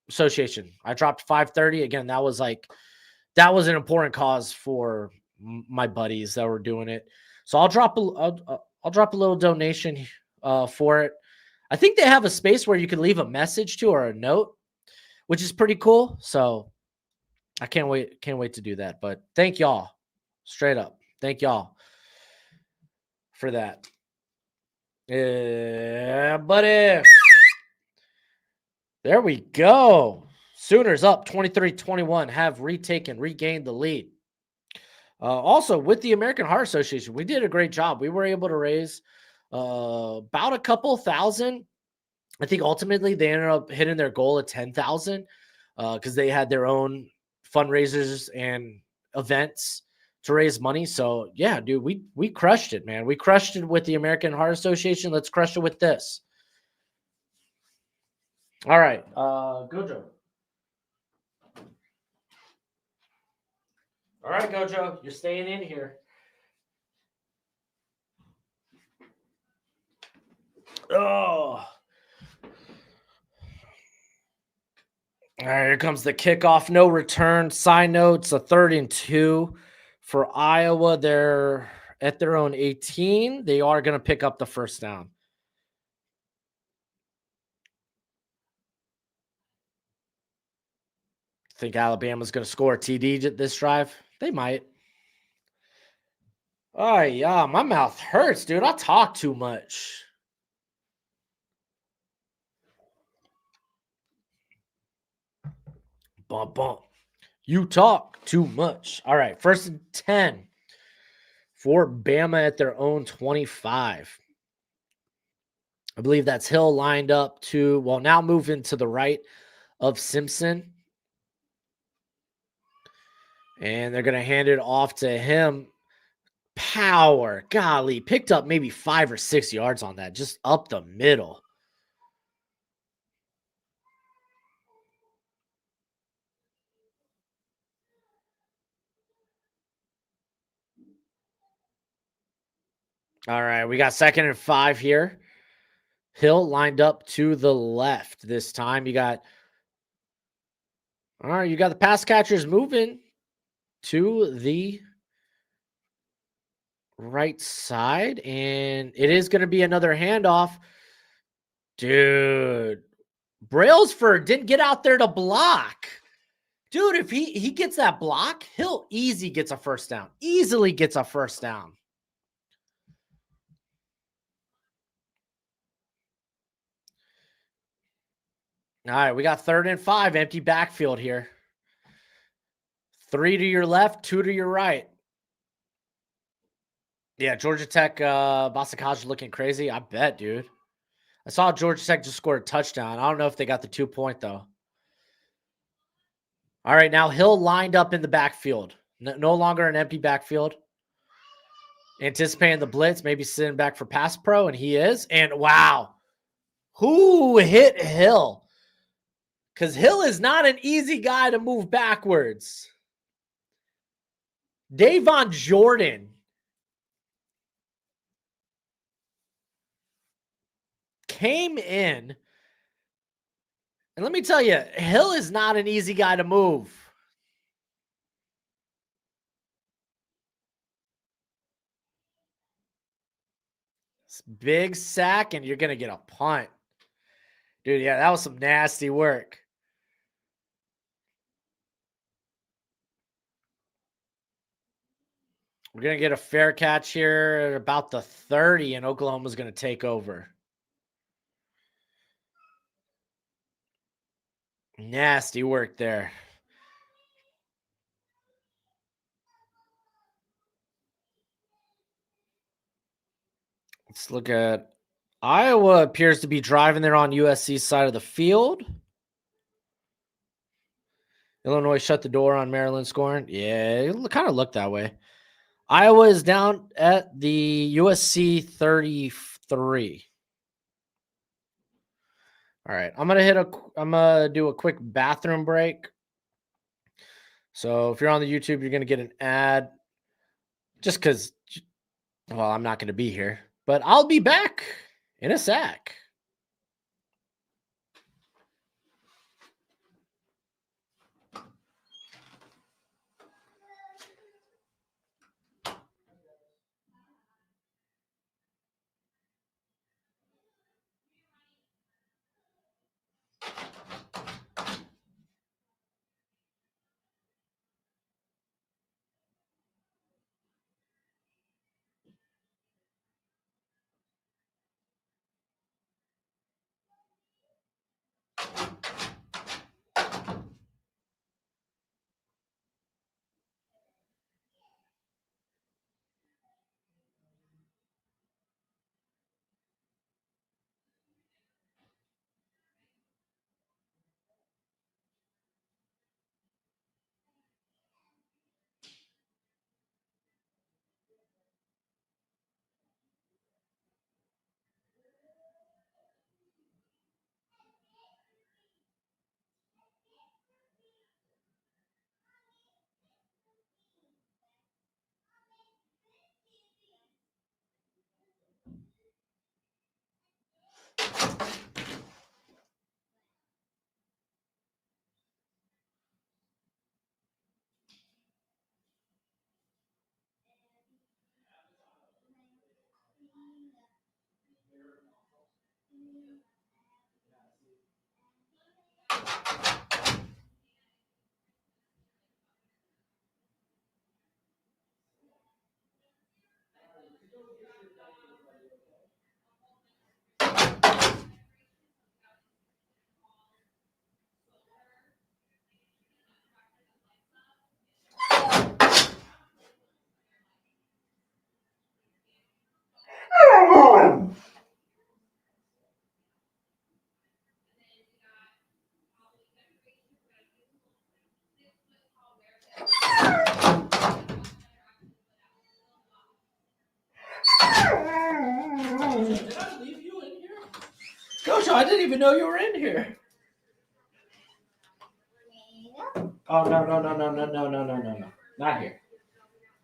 Association. I dropped 530 again. That was an important cause for my buddies that were doing it. So I'll drop a little donation for it. I think they have a space where you can leave a message to or a note, which is pretty cool. So I can't wait to do that. But thank y'all, straight up. Thank y'all for that. Yeah, buddy. There we go. Sooners up 23-21, have regained the lead. Also, with the American Heart Association, we did a great job. We were able to raise about a couple thousand. I think ultimately they ended up hitting their goal of 10,000 because they had their own fundraisers and events to raise money. So yeah, dude, we crushed it, man. We crushed it with the American Heart Association. Let's crush it with this. All right, Gojo. All right, Gojo, you're staying in here. Oh. All right, here comes the kickoff. No return. Side notes, a 3rd and 2 for Iowa. They're at their own 18. They are going to pick up the first down. Think Alabama's going to score a TD this drive? They might. Oh, yeah, my mouth hurts, dude. I talk too much. Bump, bump. You talk too much. All right, 1st and 10 for Bama at their own 25. I believe that's Hill lined up to, now moving to the right of Simpson. And they're going to hand it off to him. Power. Golly. Picked up maybe 5 or 6 yards on that. Just up the middle. All right. We got 2nd and 5 here. Hill lined up to the left this time. You got the pass catchers moving to the right side. And it is going to be another handoff. Dude. Brailsford didn't get out there to block. Dude, if he gets that block, he'll easily gets a first down. All right, we got 3rd and 5, empty backfield here. 3 to your left, 2 to your right. Yeah, Georgia Tech, Basakaj looking crazy. I bet, dude. I saw Georgia Tech just scored a touchdown. I don't know if they got the 2-point, though. All right, now Hill lined up in the backfield. No longer an empty backfield. Anticipating the blitz, maybe sitting back for pass pro, and he is. And wow, who hit Hill? Because Hill is not an easy guy to move backwards. Davon Jordan came in. And let me tell you, Hill is not an easy guy to move. Big sack, and you're going to get a punt. Dude, yeah, that was some nasty work. We're going to get a fair catch here at about the 30, and Oklahoma's going to take over. Nasty work there. Let's look at Iowa. Appears to be driving there on USC's side of the field. Illinois shut the door on Maryland scoring. Yeah, it kind of looked that way. Iowa is down at the USC 33. All right, I'm gonna do a quick bathroom break. So if you're on the YouTube, you're gonna get an ad just because, well, I'm not gonna be here, but I'll be back in a sec. Did I leave you in here? Coach, I didn't even know you were in here. Oh, no. Not here.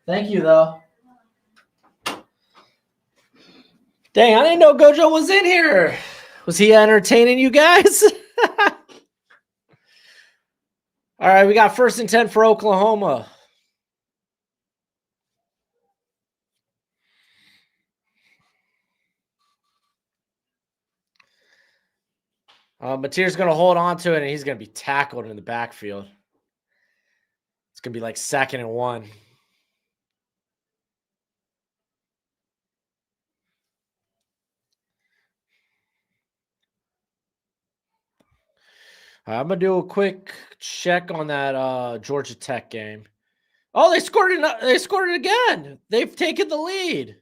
Thank you, though. Dang, I didn't know Gojo was in here. Was he entertaining you guys? All right, we got 1st and 10 for Oklahoma. Mateer's going to hold on to it, and he's going to be tackled in the backfield. It's going to be like 2nd and 1. I'm going to do a quick check on that Georgia Tech game. Oh, they scored it again. They've taken the lead.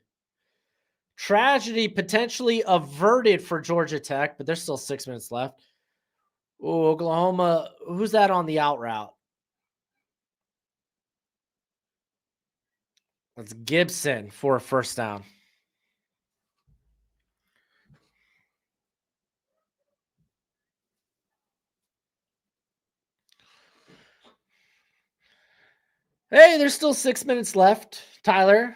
Tragedy potentially averted for Georgia Tech, but there's still 6 minutes left. Ooh, Oklahoma. Who's that on the out route? That's Gibson for a 1st down. Hey, there's still 6 minutes left, Tyler.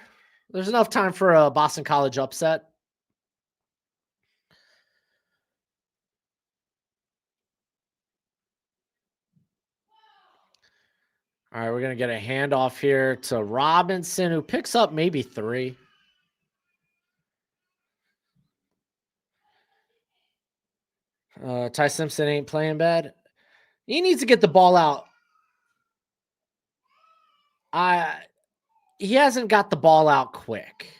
There's enough time for a Boston College upset. All right, we're going to get a handoff here to Robinson, who picks up maybe 3. Ty Simpson ain't playing bad. He needs to get the ball out. he hasn't got the ball out quick.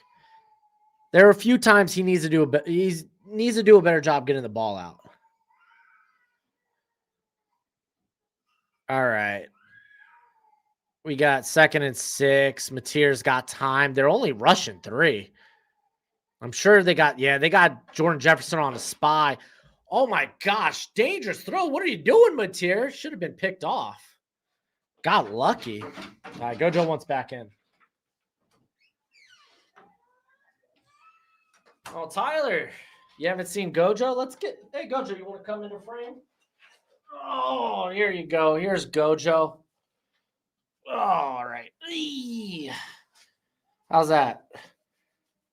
There are a few times he needs to do a better job getting the ball out. All right. We got 2nd and 6. Mateer's got time. They're only rushing 3. I'm sure they got Jordan Jefferson on a spy. Oh my gosh, dangerous throw. What are you doing, Mateer? Should have been picked off. Got lucky. All right, Gojo wants back in. Oh, Tyler, you haven't seen Gojo? Hey, Gojo, you want to come in the frame? Oh, here you go. Here's Gojo. Oh, all right. Eee. How's that?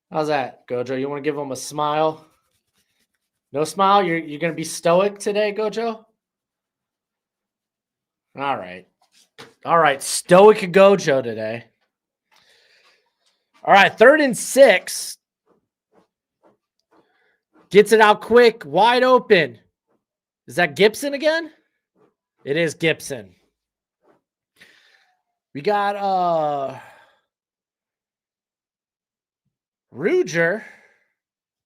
How's that, Gojo? You want to give him a smile? No smile? You're going to be stoic today, Gojo? All right. All right. Stoic Gojo today. All right. 3rd and 6. Gets it out quick. Wide open. Is that Gibson again? It is Gibson. We got Ruger.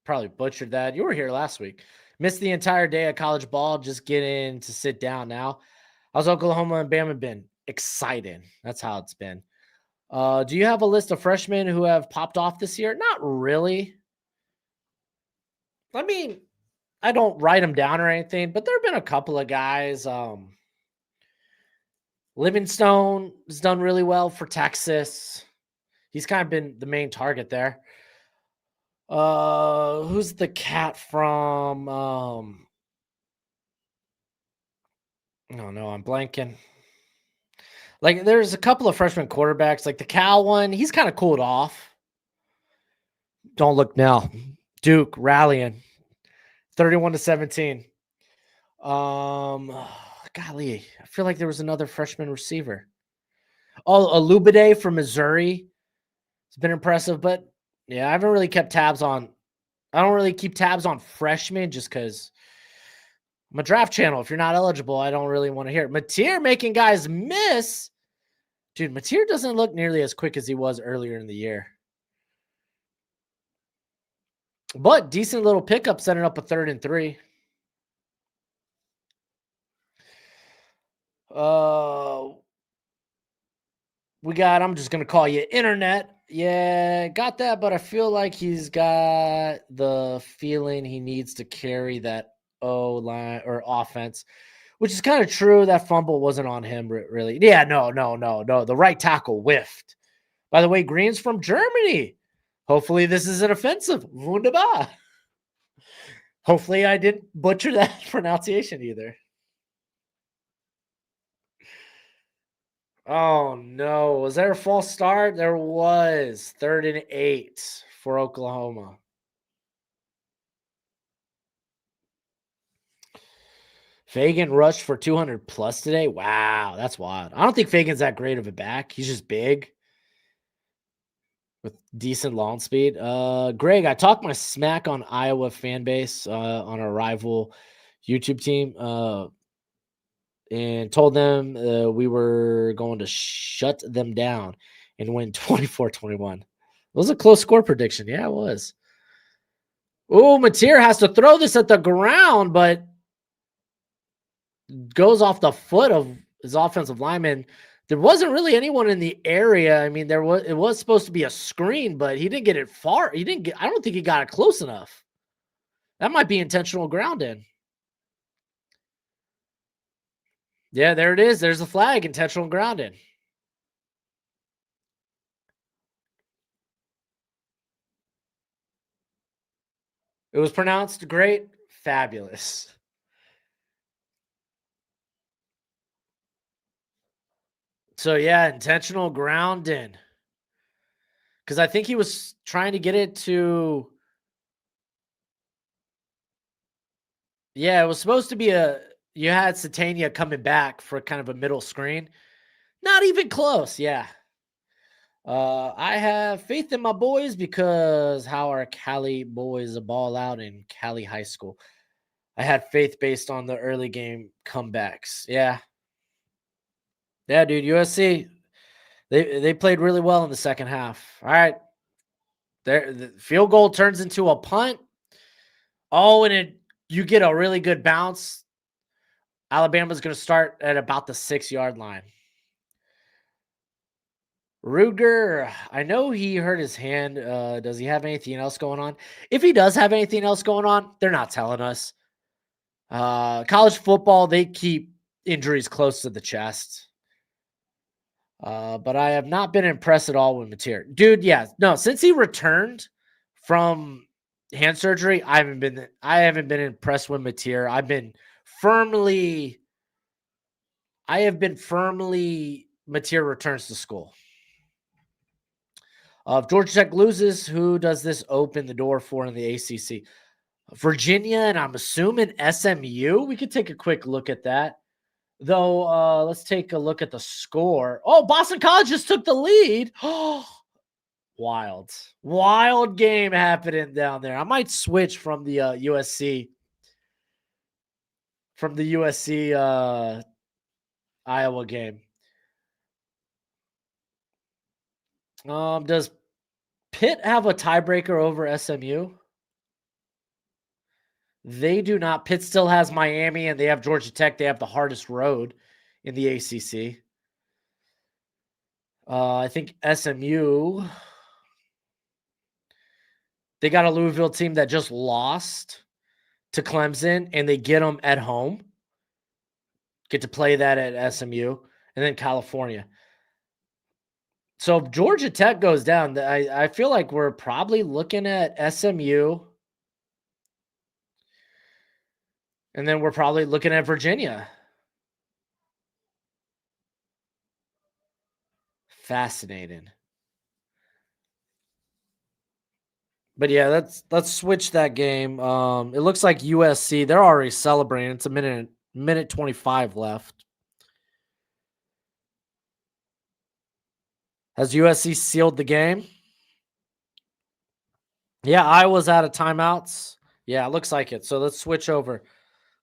Probably butchered that. You were here last week. Missed the entire day of college ball. Just getting to sit down now. How's Oklahoma and Bama been? Exciting. That's how it's been. Do you have a list of freshmen who have popped off this year? Not really. I mean, I don't write them down or anything, but there have been a couple of guys. Livingstone has done really well for Texas. He's kind of been the main target there. Who's the cat from? Oh no, I'm blanking. Like, there's a couple of freshman quarterbacks, like the Cal one. He's kind of cooled off. Don't look now. Duke rallying, 31-17. Golly, I feel like there was another freshman receiver. Oh, Alubade from Missouri. It's been impressive, but yeah, I haven't really kept tabs on. I don't really keep tabs on freshmen just because I'm a draft channel. If you're not eligible, I don't really want to hear it. Mateer making guys miss. Dude, Mateer doesn't look nearly as quick as he was earlier in the year. But decent little pickup setting up a 3rd and 3. I'm just going to call you Internet. Yeah, got that, but I feel like he's got the feeling he needs to carry that O-line or offense, which is kind of true. That fumble wasn't on him, really. Yeah, no. The right tackle whiffed. By the way, Green's from Germany. Hopefully this isn't offensive. Wunderbar. Hopefully I didn't butcher that pronunciation either. Oh no. Was there a false start? There was. 3rd and 8 for Oklahoma. Fagan rushed for 200 plus today. Wow, that's wild. I don't think Fagan's that great of a back. He's just big with decent launch speed. Greg, I talked my smack on Iowa fan base on a rival YouTube team and told them we were going to shut them down and win 24-21. It was a close score prediction. Yeah, it was. Oh, Mateer has to throw this at the ground, but goes off the foot of his offensive lineman. There wasn't really anyone in the area. I mean, it was supposed to be a screen, but he didn't get it far. I don't think he got it close enough. That might be intentional grounding. Yeah, there it is. There's the flag, intentional grounding. It was pronounced great, fabulous. So yeah, intentional grounding. Because I think he was trying to get it to. Yeah, it was supposed to be you had Satania coming back for kind of a middle screen. Not even close. Yeah. I have faith in my boys because how our Cali boys ball out in Cali High School. I had faith based on the early game comebacks. Yeah. Yeah, dude. USC. They played really well in the second half. All right, there the field goal turns into a punt. Oh, and you get a really good bounce. Alabama's going to start at about the 6-yard line. Ruger, I know he hurt his hand. Does he have anything else going on? If he does have anything else going on, they're not telling us. College football, they keep injuries close to the chest. But I have not been impressed at all with Mateer. Dude, yeah, no, since he returned from hand surgery, I haven't been impressed with Mateer. Firmly I have been firmly Mateer returns to school. If Georgia Tech loses, who does this open the door for in the ACC? Virginia, and I'm assuming SMU. We could take a quick look at that. Though, let's take a look at the score. Oh, Boston College just took the lead. Oh, wild game happening down there. I might switch from the USC Iowa game. Does Pitt have a tiebreaker over SMU? They do not. Pitt still has Miami, and they have Georgia Tech. They have the hardest road in the ACC. I think SMU, they got a Louisville team that just lost to Clemson, and they get them at home. Get to play that at SMU, and then California. So if Georgia Tech goes down, I feel like we're probably looking at SMU, and then we're probably looking at Virginia. Fascinating. But yeah, let's switch that game. It looks like USC, they're already celebrating. It's a minute 25 left. Has USC sealed the game? Yeah, I was out of timeouts. Yeah, it looks like it. So let's switch over.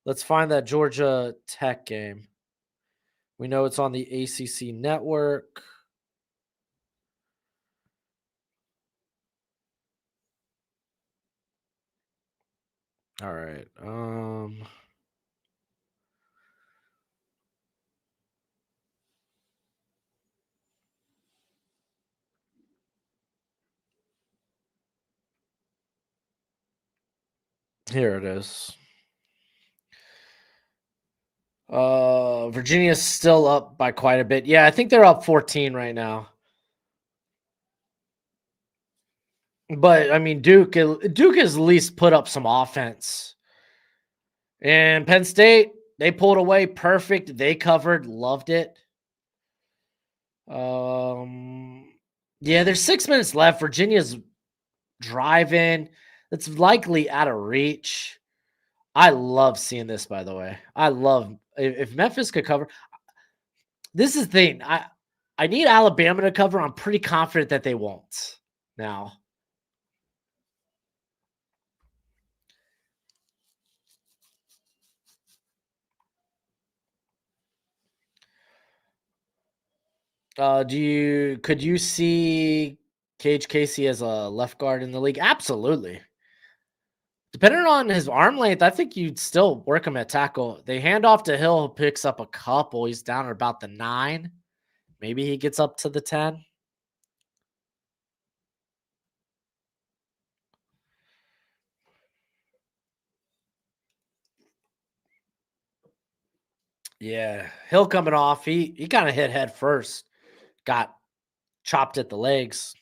Let's find that Georgia Tech game. We know it's on the ACC network. All right. Here it is. Virginia's still up by quite a bit. Yeah, I think they're up 14 right now. But I mean, Duke has at least put up some offense. And Penn State, they pulled away perfect. They covered, loved it. Yeah, there's 6 minutes left. Virginia's driving. It's likely out of reach. I love seeing this, by the way. I love if Memphis could cover. This is the thing. I need Alabama to cover. I'm pretty confident that they won't. Now, could you see Cage Casey as a left guard in the league? Absolutely. Depending on his arm length, I think you'd still work him at tackle. They hand off to Hill, who picks up a couple. He's down at about the 9. Maybe he gets up to the 10. Yeah, Hill coming off. He kind of hit head first. Got chopped at the legs.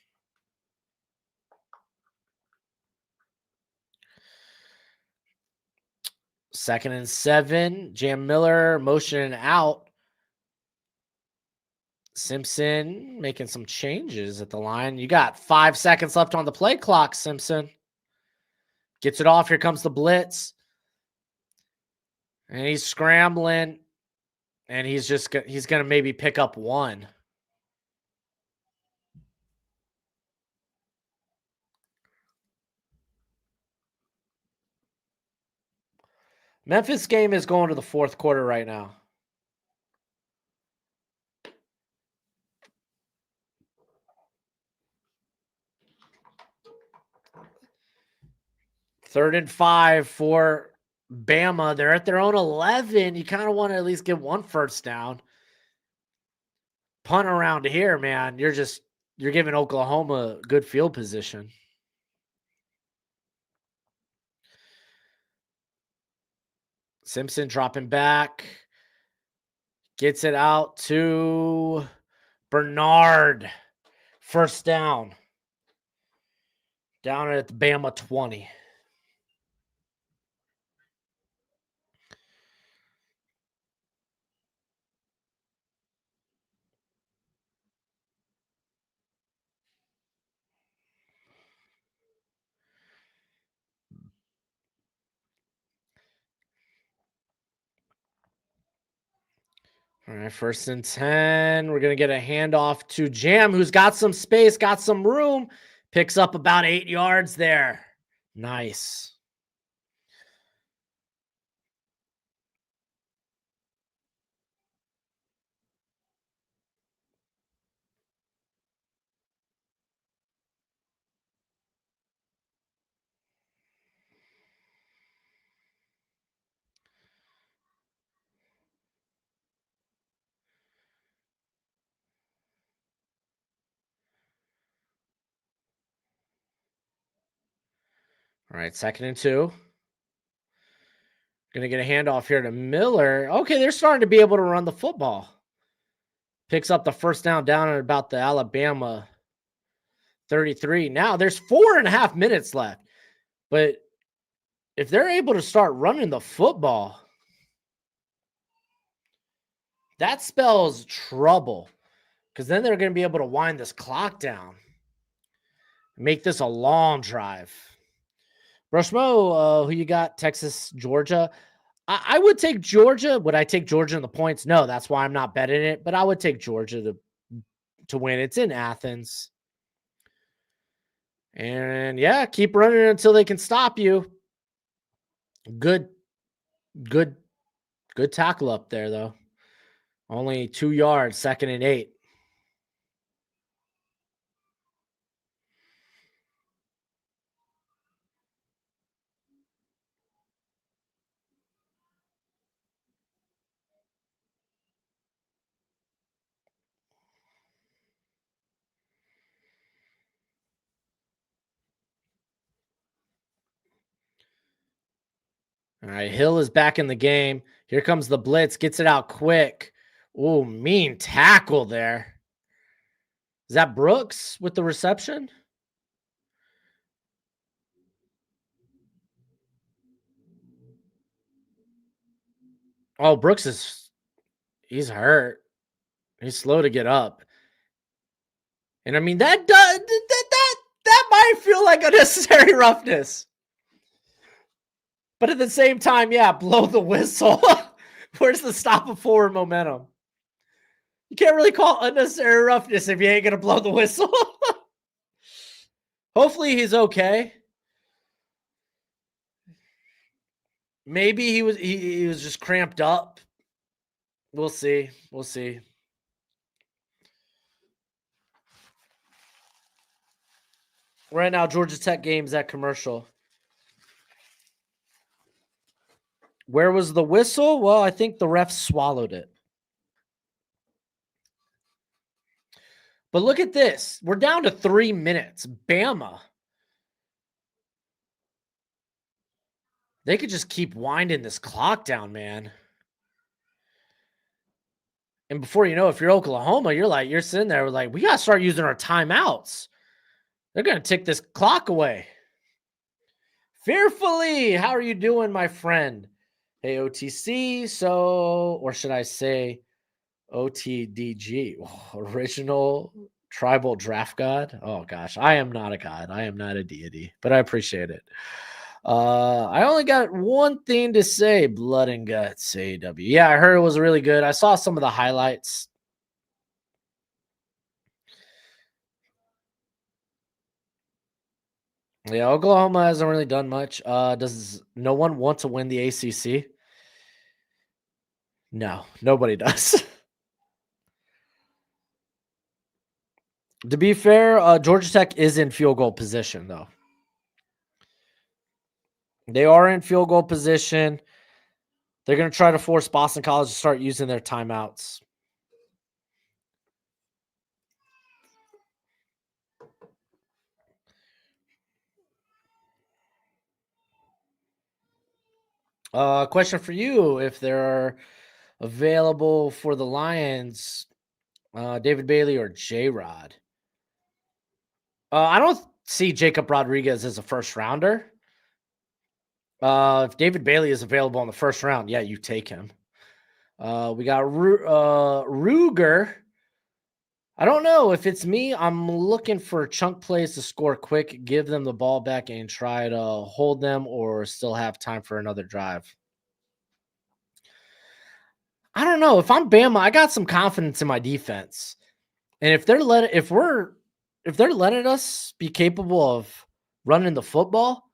Second and 7. Jam Miller motioning out. Simpson making some changes at the line. You got 5 seconds left on the play clock, Simpson. Gets it off. Here comes the blitz. And he's scrambling. And he's going to maybe pick up 1. Memphis game is going to the 4th quarter right now. 3rd and 5 for Bama. They're at their own 11. You kind of want to at least get one first down. Punt around here, man. You're giving Oklahoma good field position. Simpson dropping back. Gets it out to Bernard. First down. Down at the Bama 20. All right, 1st and 10. We're going to get a handoff to Jam, who's got some space, got some room. Picks up about 8 yards there. Nice. All right, 2nd and 2. Going to get a handoff here to Miller. Okay, they're starting to be able to run the football. Picks up the first down at about the Alabama 33. Now there's 4.5 minutes left. But if they're able to start running the football, that spells trouble. Because then they're going to be able to wind this clock down. Make this a long drive. Broshmo, who you got? Texas, Georgia. I would take Georgia. Would I take Georgia in the points? No, that's why I'm not betting it. But I would take Georgia to win. It's in Athens. And yeah, keep running until they can stop you. Good tackle up there, though. Only 2 yards, 2nd and 8. All right, Hill is back in the game. Here comes the blitz. Gets it out quick. Oh, mean tackle there. Is that Brooks with the reception? Oh, he's hurt. He's slow to get up. And I mean, that might feel like unnecessary roughness. But at the same time, yeah, blow the whistle. Where's the stop of forward momentum? You can't really call unnecessary roughness if you ain't going to blow the whistle. Hopefully he's okay. Maybe he was just cramped up. We'll see. We'll see. Right now, Georgia Tech game's at commercial. Where was the whistle? Well, I think the ref swallowed it. But look at this. We're down to 3 minutes. Bama. They could just keep winding this clock down, man. And before you know, if you're Oklahoma, you're sitting there like, we got to start using our timeouts. They're going to take this clock away. Fearfully, how are you doing, my friend? Hey, OTC. So, or should I say OTDG, original tribal draft god? Oh gosh, I am not a god. I am not a deity, but I appreciate it. I only got one thing to say, blood and guts AW. Yeah, I heard it was really good. I saw some of the highlights. Yeah, Oklahoma hasn't really done much. Does no one want to win the ACC? No, nobody does. To be fair, Georgia Tech is in field goal position, though. They are in field goal position. They're going to try to force Boston College to start using their timeouts. Question for you: if there are available for the Lions, David Bailey or J Rod? I don't see Jacob Rodriguez as a first rounder. If David Bailey is available in the first round, yeah, you take him. We got Ruger. I don't know if it's me. I'm looking for chunk plays to score quick, give them the ball back, and try to hold them, or still have time for another drive. I don't know. If I'm Bama, I got some confidence in my defense, and if they're letting us be capable of running the football,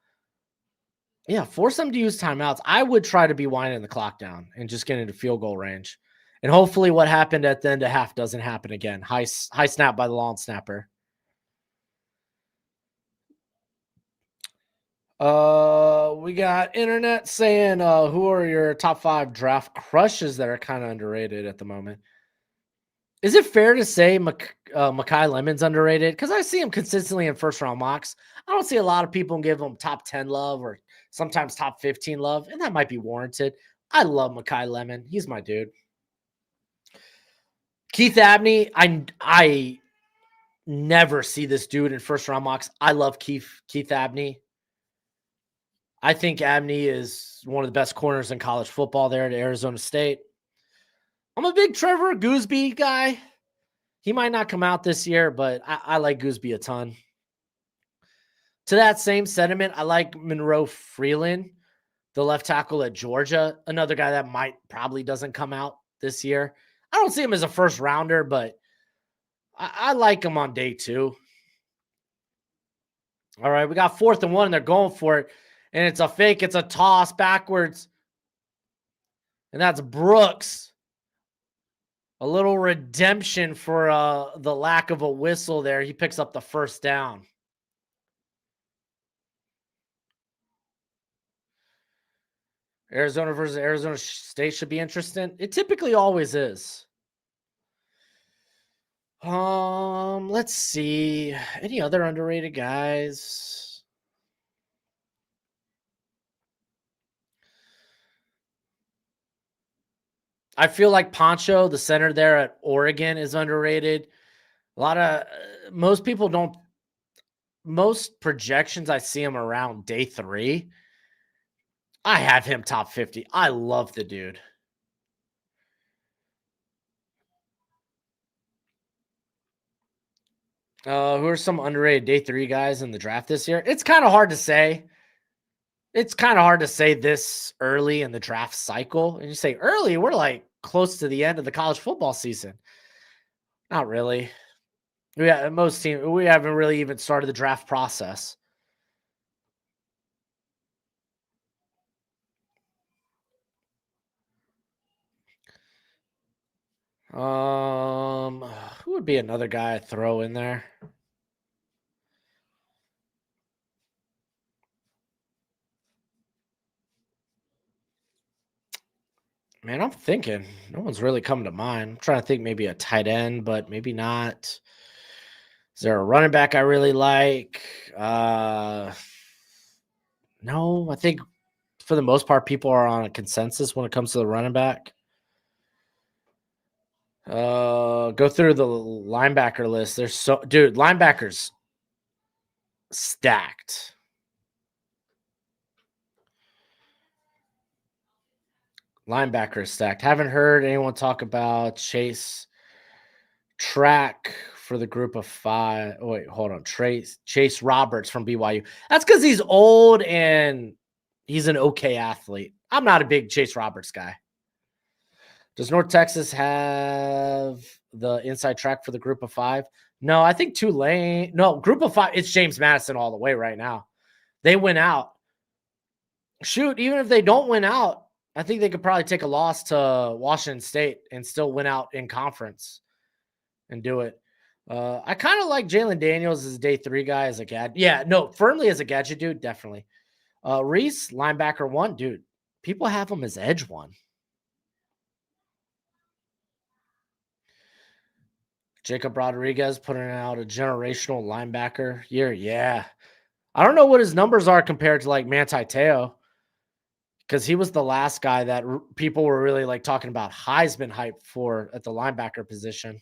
yeah, force them to use timeouts. I would try to be winding the clock down and just get into field goal range. And hopefully what happened at the end of half doesn't happen again. High snap by the long snapper. We got internet saying who are your top 5 draft crushes that are kind of underrated at the moment? Is it fair to say Mekhi Lemon's underrated? Because I see him consistently in first round mocks. I don't see a lot of people give him top 10 love or sometimes top 15 love, and that might be warranted. I love Mekhi Lemon. He's my dude. Keith Abney, I never see this dude in first round mocks. I love Keith Abney. I think Abney is one of the best corners in college football there at Arizona State. I'm a big Trevor Gooseby guy. He might not come out this year, but I like Gooseby a ton. To that same sentiment, I like Monroe Freeland, the left tackle at Georgia, another guy that probably doesn't come out this year. I don't see him as a first rounder, but I like him on day 2. All right, we got 4th and 1, and they're going for it. And it's a fake. It's a toss backwards. And that's Brooks. A little redemption for the lack of a whistle there. He picks up the first down. Arizona versus Arizona State should be interesting. It typically always is. Let's see. Any other underrated guys? I feel like Poncho, the center there at Oregon, is underrated. A lot of most people don't. Most projections I see him around day 3. I have him top 50. I love the dude. Who are some underrated day 3 guys in the draft this year? It's kind of hard to say. It's kind of hard to say this early in the draft cycle. And you say early, we're like close to the end of the college football season. Not really. Yeah, most teams, we haven't really even started the draft process. Who would be another guy I'd throw in there? Man, I'm thinking. No one's really coming to mind. I'm trying to think maybe a tight end, but maybe not. Is there a running back I really like? No, I think for the most part, people are on a consensus when it comes to the running back. Go through the linebacker list. There's linebackers stacked. Linebackers stacked. Haven't heard anyone talk about Chase Track for the group of 5. Oh, wait, hold on. Chase Roberts from BYU. That's because he's old and he's an okay athlete. I'm not a big Chase Roberts guy. Does North Texas have the inside track for the group of 5? No, I think Tulane. No, group of 5. It's James Madison all the way right now. They win out. Shoot, even if they don't win out, I think they could probably take a loss to Washington State and still win out in conference and do it. I kind of like Jalen Daniels as a day 3 guy as a gadget. Yeah, no, firmly as a gadget dude, definitely. Reese, linebacker 1, dude. People have him as edge 1. Jacob Rodriguez putting out a generational linebacker year. Yeah. I don't know what his numbers are compared to like Manti Te'o, because he was the last guy that people were really like talking about Heisman hype for at the linebacker position.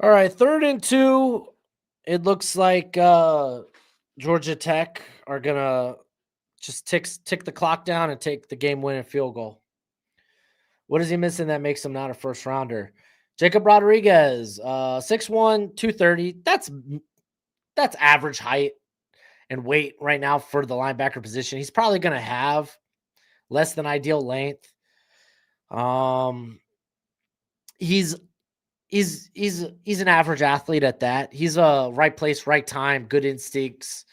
All right, 3rd and 2. It looks like Georgia Tech are gonna just tick the clock down and take the game winning field goal. What is he missing that makes him not a first rounder? Jacob Rodriguez, 6'1", 230. That's average height and weight right now for the linebacker position. He's probably going to have less than ideal length. He's an average athlete at that. He's a right place, right time, good instincts.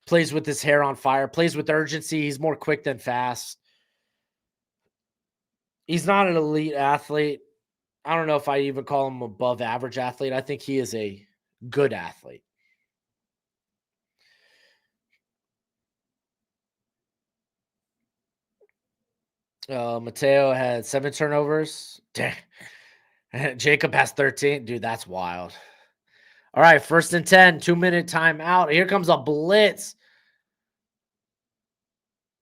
Plays with his hair on fire. Plays with urgency. He's more quick than fast. He's not an elite athlete. I don't know if I even call him above average athlete. I think he is a good athlete. Mateo had 7 turnovers. Dang. Jacob has 13. Dude, that's wild. All right, 1st and 10, 2-minute timeout. Here comes a blitz.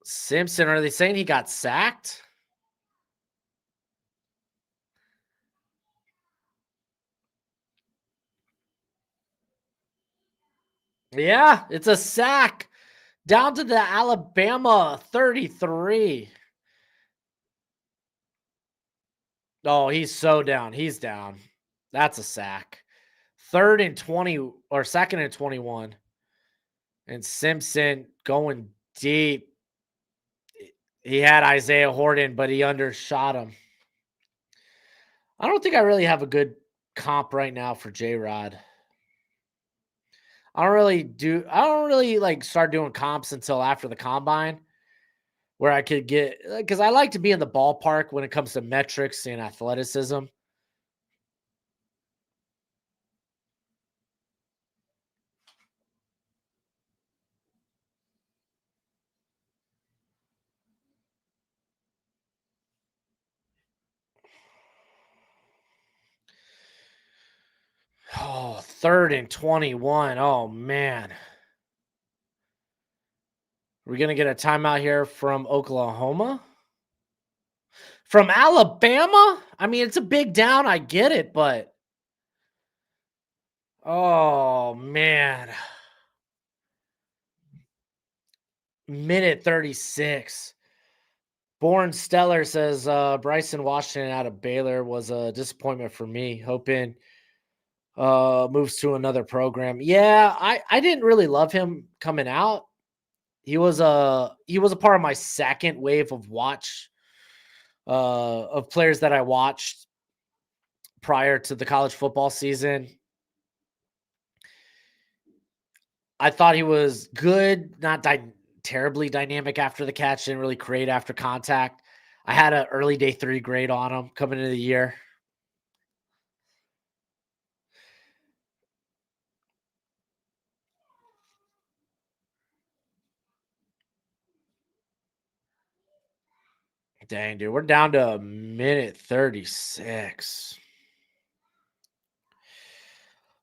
Simpson, are they saying he got sacked? Yeah, it's a sack. Down to the Alabama 33. Oh, he's so down. He's down. That's a sack. 3rd and 20 or 2nd and 21. And Simpson going deep. He had Isaiah Horton, but he undershot him. I don't think I really have a good comp right now for J-Rod. I don't really like start doing comps until after the combine, where I could get, because I like to be in the ballpark when it comes to metrics and athleticism. Oh, 3rd and 21. Oh man. We're gonna get a timeout here from Oklahoma. From Alabama? I mean, it's a big down, I get it, but oh man. Minute 36. Born Stellar says Bryson Washington out of Baylor was a disappointment for me. Hoping moves to another program. Yeah, I didn't really love him coming out. He was a part of my second wave of players that I watched prior to the college football season. I thought he was good, not terribly dynamic after the catch, didn't really create after contact. I had an early day 3 grade on him coming into the year. Dang, dude, we're down to minute 36.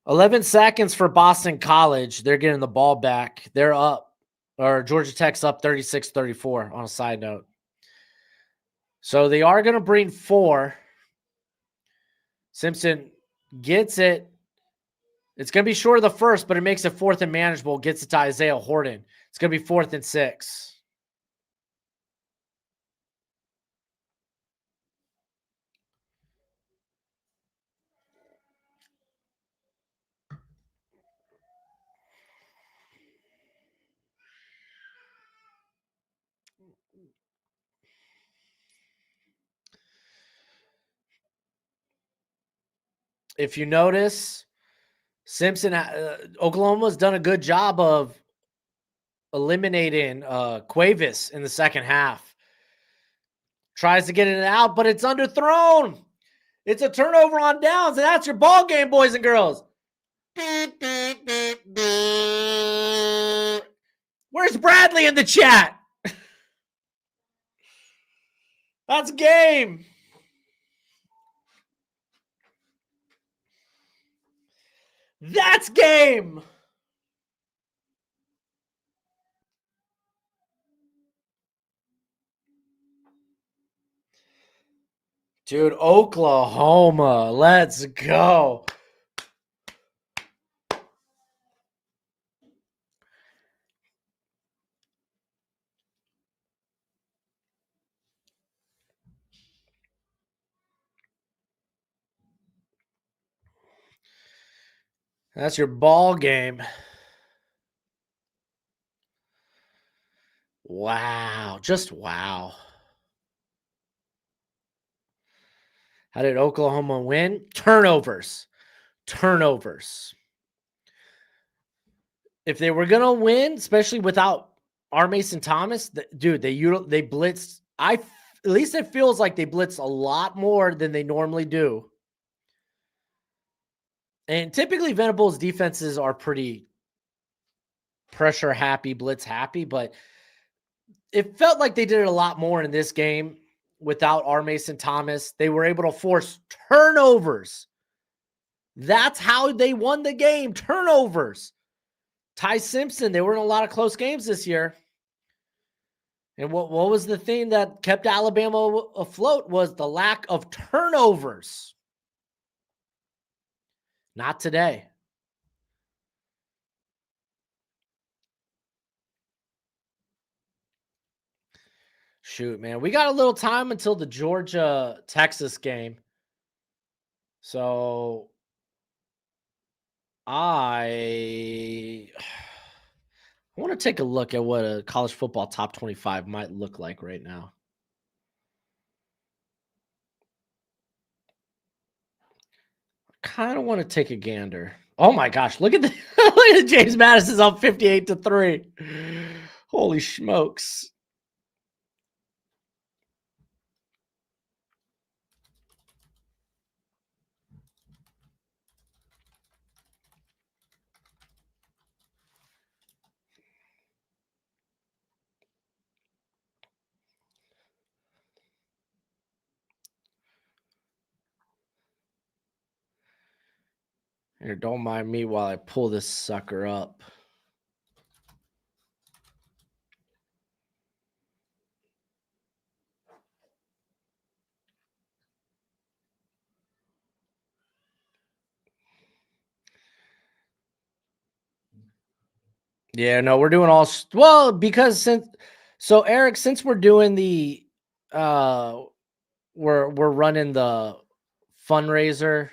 11 seconds for Boston College. They're getting the ball back. They're up, or Georgia Tech's up 36-34 on a side note. So they are going to bring 4. Simpson gets it. It's going to be short of the first, but it makes it 4th and manageable. Gets it to Isaiah Horton. It's going to be 4th and 6. If you notice, Simpson, Oklahoma's done a good job of eliminating Cuevas in the second half. Tries to get it out, but it's underthrown. It's a turnover on downs, and that's your ball game, boys and girls. Where's Bradley in the chat? That's game. That's game. Dude, Oklahoma. Let's go. That's your ball game. Wow. Just wow. How did Oklahoma win? Turnovers. Turnovers. If they were going to win, especially without R. Mason Thomas, dude, they blitzed. At least it feels like they blitz a lot more than they normally do. And typically Venables defenses are pretty pressure happy, blitz happy, but it felt like they did it a lot more in this game without R. Mason Thomas. They were able to force turnovers. That's how they won the game. Turnovers. Ty Simpson, they were in a lot of close games this year. And what was the thing that kept Alabama afloat was the lack of turnovers. Not today. Shoot, man. We got a little time until the Georgia-Texas game. So I want to take a look at what a college football top 25 might look like right now. Kind of want to take a gander. Oh my gosh, look at the look at James Madison's up 58-3. Holy smokes. Here, don't mind me while I pull this sucker up. Yeah, no, we're doing all well because Eric, since we're doing the we're running the fundraiser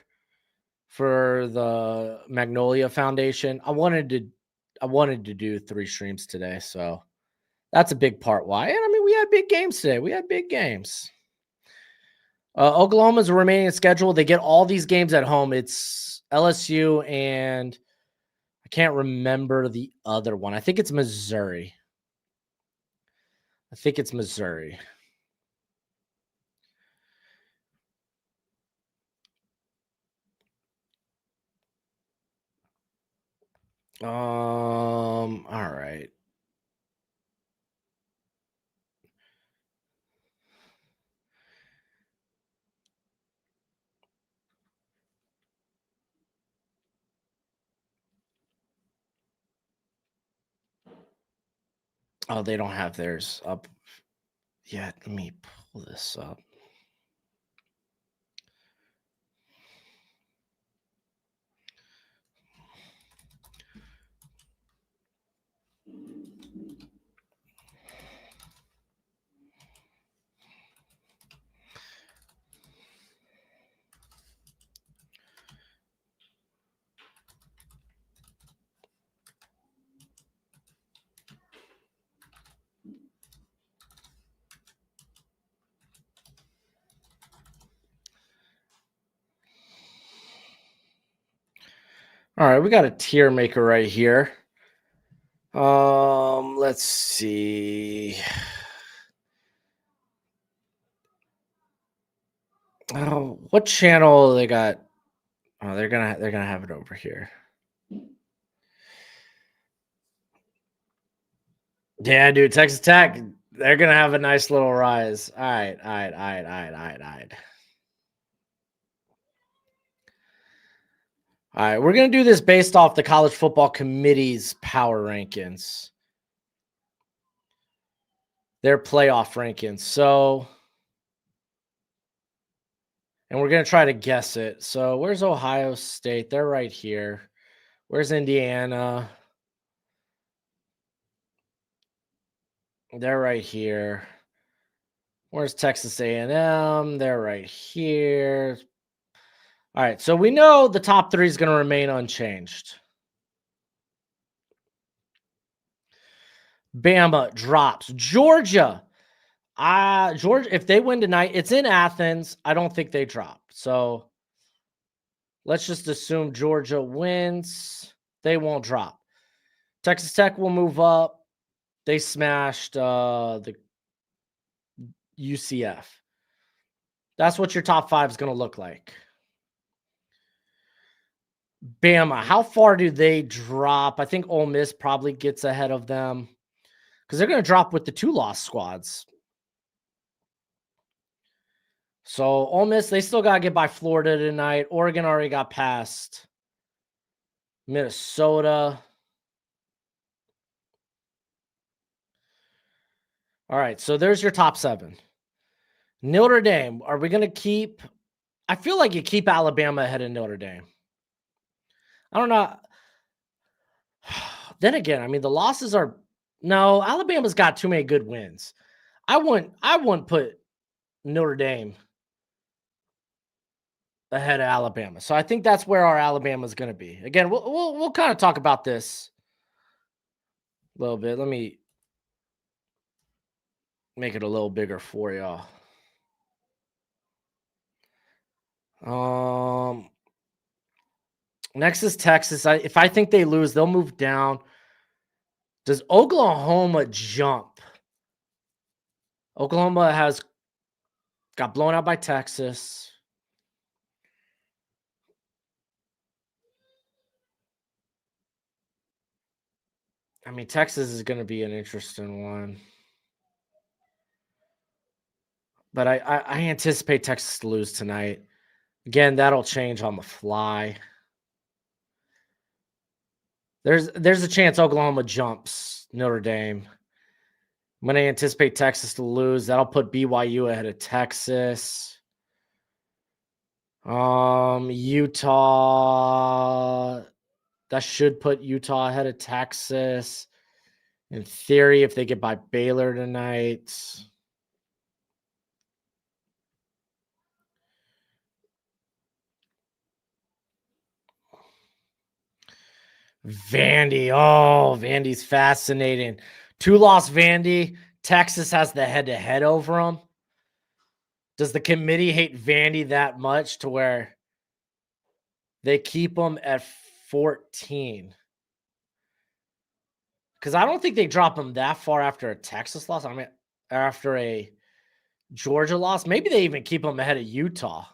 for the Magnolia Foundation. I wanted to do 3 streams today, so that's a big part why. And I mean, we had big games today. We had big games. Oklahoma's remaining schedule. They get all these games at home. It's LSU and I can't remember the other one. I think it's Missouri. All right. Oh, they don't have theirs up yet. Let me pull this up. All right, we got a tier maker right here. Let's see. Oh, what channel they got? Oh, they're gonna have it over here. Yeah, dude, Texas Tech, they're gonna have a nice little rise. All right, all right, all right, all right, all right, all right. All right, we're gonna do this based off the college football committee's power rankings, their playoff rankings. So, and we're gonna try to guess it. So, where's Ohio State? They're right here. Where's Indiana? They're right here. Where's Texas A&M? They're right here. All right, so we know the top three is going to remain unchanged. Bama drops. Georgia. Georgia, if they win tonight, it's in Athens. I don't think they drop. So let's just assume Georgia wins. They won't drop. Texas Tech will move up. They smashed the UCF. That's what your top five is going to look like. Bama, how far do they drop? I think Ole Miss probably gets ahead of them because they're going to drop with the two loss squads. So Ole Miss, they still got to get by Florida tonight. Oregon already got past Minnesota. All right, so there's your top seven. Notre Dame, are we going to keep? I feel like you keep Alabama ahead of Notre Dame. I don't know. Then again, I mean the losses are no. Alabama's got too many good wins. I wouldn't put Notre Dame ahead of Alabama. So I think that's where our Alabama is going to be. Again, we'll kind of talk about this a little bit. Let me make it a little bigger for y'all. Um, Next is Texas. If I think they lose, they'll move down. Does Oklahoma jump? Oklahoma has got blown out by Texas. I mean, Texas is going to be an interesting one, but I anticipate Texas to lose tonight. Again, that'll change on the fly. There's a chance Oklahoma jumps Notre Dame. I'm going to anticipate Texas to lose. That'll put BYU ahead of Texas. Utah. That should put Utah ahead of Texas. In theory, if they get by Baylor tonight. Vandy. Oh, Vandy's fascinating. Two-loss Vandy. Texas has the head-to-head over them. Does the committee hate Vandy that much to where they keep them at 14? Because I don't think they drop them that far after a Texas loss. I mean, after a Georgia loss. Maybe they even keep them ahead of Utah.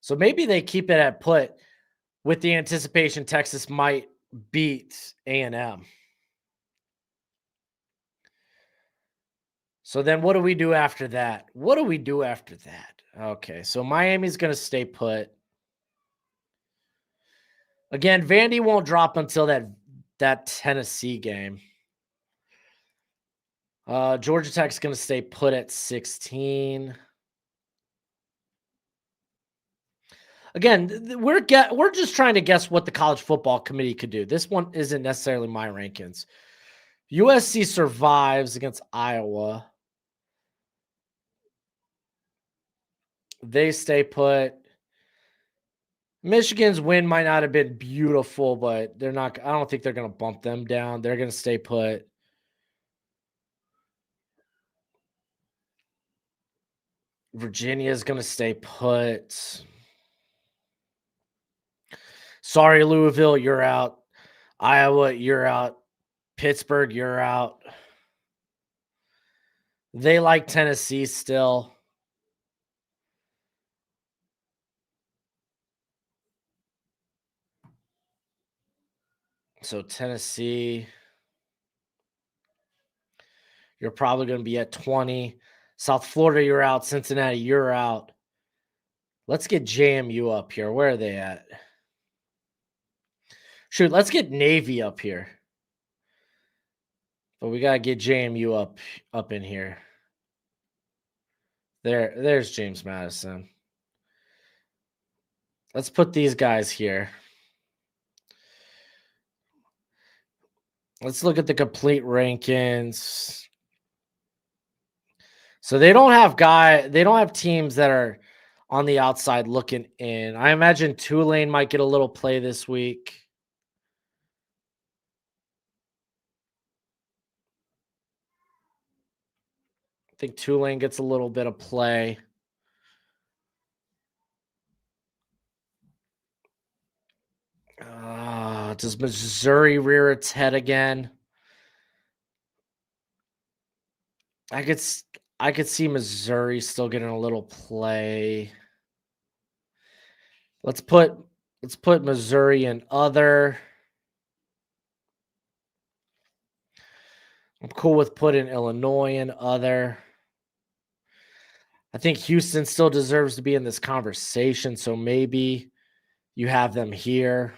So maybe they keep it at put with the anticipation Texas might beat A&M. So then what do we do after that? What do we do after that? Okay, so Miami's going to stay put. Again, Vandy won't drop until that Tennessee game. Georgia Tech's going to stay put at 16. Again, we're just trying to guess what the college football committee could do. This one isn't necessarily my rankings. USC survives against Iowa. They stay put. Michigan's win might not have been beautiful, but they're not. I don't think they're going to bump them down. They're going to stay put. Virginia's going to stay put. Sorry, Louisville, you're out. Iowa, you're out. Pittsburgh, you're out. They like Tennessee still. So Tennessee. You're probably going to be at 20. South Florida, you're out. Cincinnati, you're out. Let's get JMU up here. Where are they at? Shoot, let's get Navy up here. But we gotta get JMU up in here. There's James Madison. Let's put these guys here. Let's look at the complete rankings. So they don't have teams that are on the outside looking in. I imagine Tulane might get a little play this week. I think Tulane gets a little bit of play. Does Missouri rear its head again? I could see Missouri still getting a little play. Let's put Missouri in other. I'm cool with putting Illinois in other. I think Houston still deserves to be in this conversation, so maybe you have them here.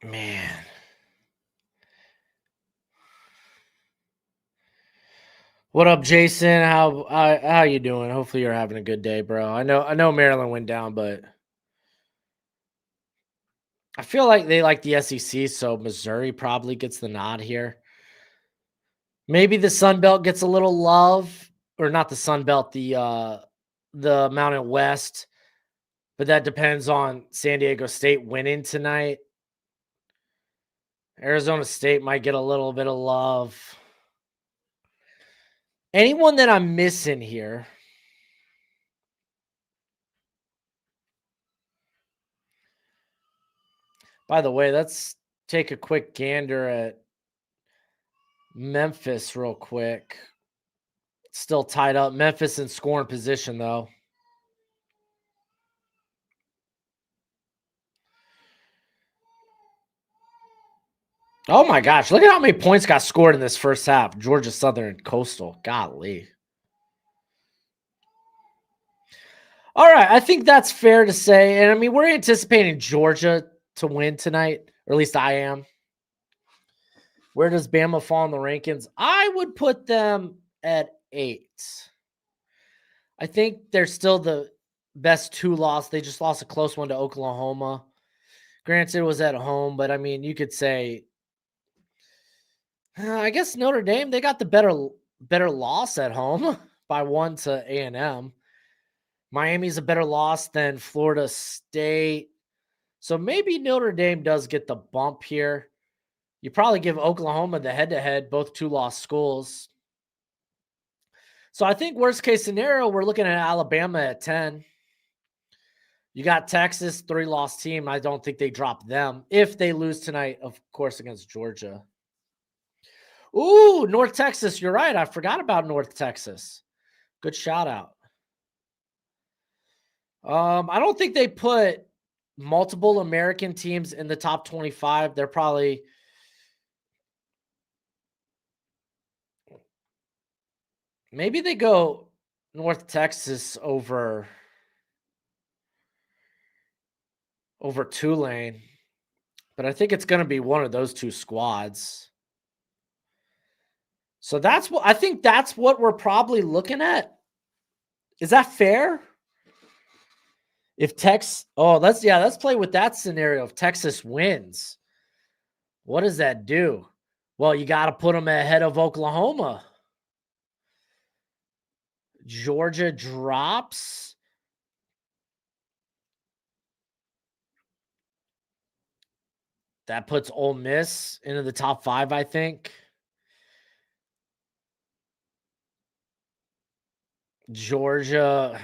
Man. What up, Jason? How you doing? Hopefully you're having a good day, bro. I know Maryland went down, but I feel like they like the SEC, so Missouri probably gets the nod here. Maybe the Sun Belt gets a little love, or not the Sun Belt, the Mountain West, but that depends on San Diego State winning tonight. Arizona State might get a little bit of love. Anyone that I'm missing here? By the way, let's take a quick gander at Memphis real quick. Still tied up. Memphis in scoring position, though. Oh my gosh, look at how many points got scored in this first half. Georgia Southern Coastal. Golly. All right, I think that's fair to say. And I mean, we're anticipating Georgia to win tonight, or at least I am. Where does Bama fall in the rankings? I would put them at 8. I think they're still the best 2 loss. They just lost a close one to Oklahoma. Granted, it was at home, but I mean, you could say, I guess Notre Dame, they got the better loss at home by 1 to A&M. Miami's a better loss than Florida State. So maybe Notre Dame does get the bump here. You probably give Oklahoma the head-to-head, both 2-loss schools. So I think worst case scenario, we're looking at Alabama at 10. You got Texas, 3-loss team. I don't think they drop them if they lose tonight, of course, against Georgia. Ooh, North Texas. You're right. I forgot about North Texas. Good shout out. I don't think they put multiple American teams in the top 25. They're probably maybe they go North Texas over Tulane, but I think it's going to be one of those 2 squads. So I think that's what we're probably looking at. Is that fair? If let's play with that scenario. If Texas wins, what does that do? Well, you got to put them ahead of Oklahoma. Georgia drops. That puts Ole Miss into the top 5, I think. Georgia,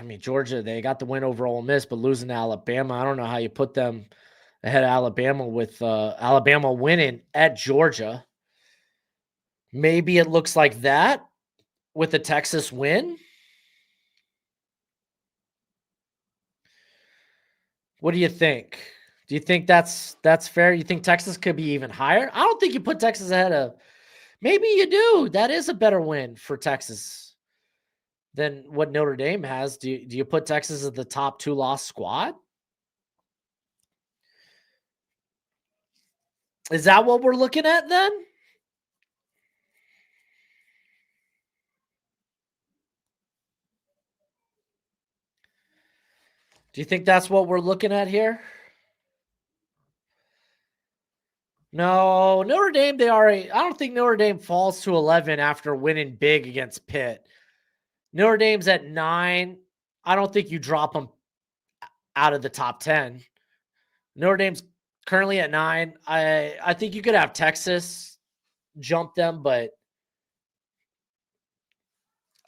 they got the win over Ole Miss, but losing to Alabama. I don't know how you put them ahead of Alabama with Alabama winning at Georgia. Maybe it looks like that with the Texas win. What do you think? Do you think that's fair? You think Texas could be even higher? I don't think you put Texas ahead of. Maybe you do. That is a better win for Texas than what Notre Dame has. Do you put Texas as the top 2 loss squad? Is that what we're looking at then? Do you think that's what we're looking at here? No, Notre Dame, they are I don't think Notre Dame falls to 11 after winning big against Pitt. Notre Dame's at 9. I don't think you drop them out of the top 10. Notre Dame's currently at 9. I think you could have Texas jump them, but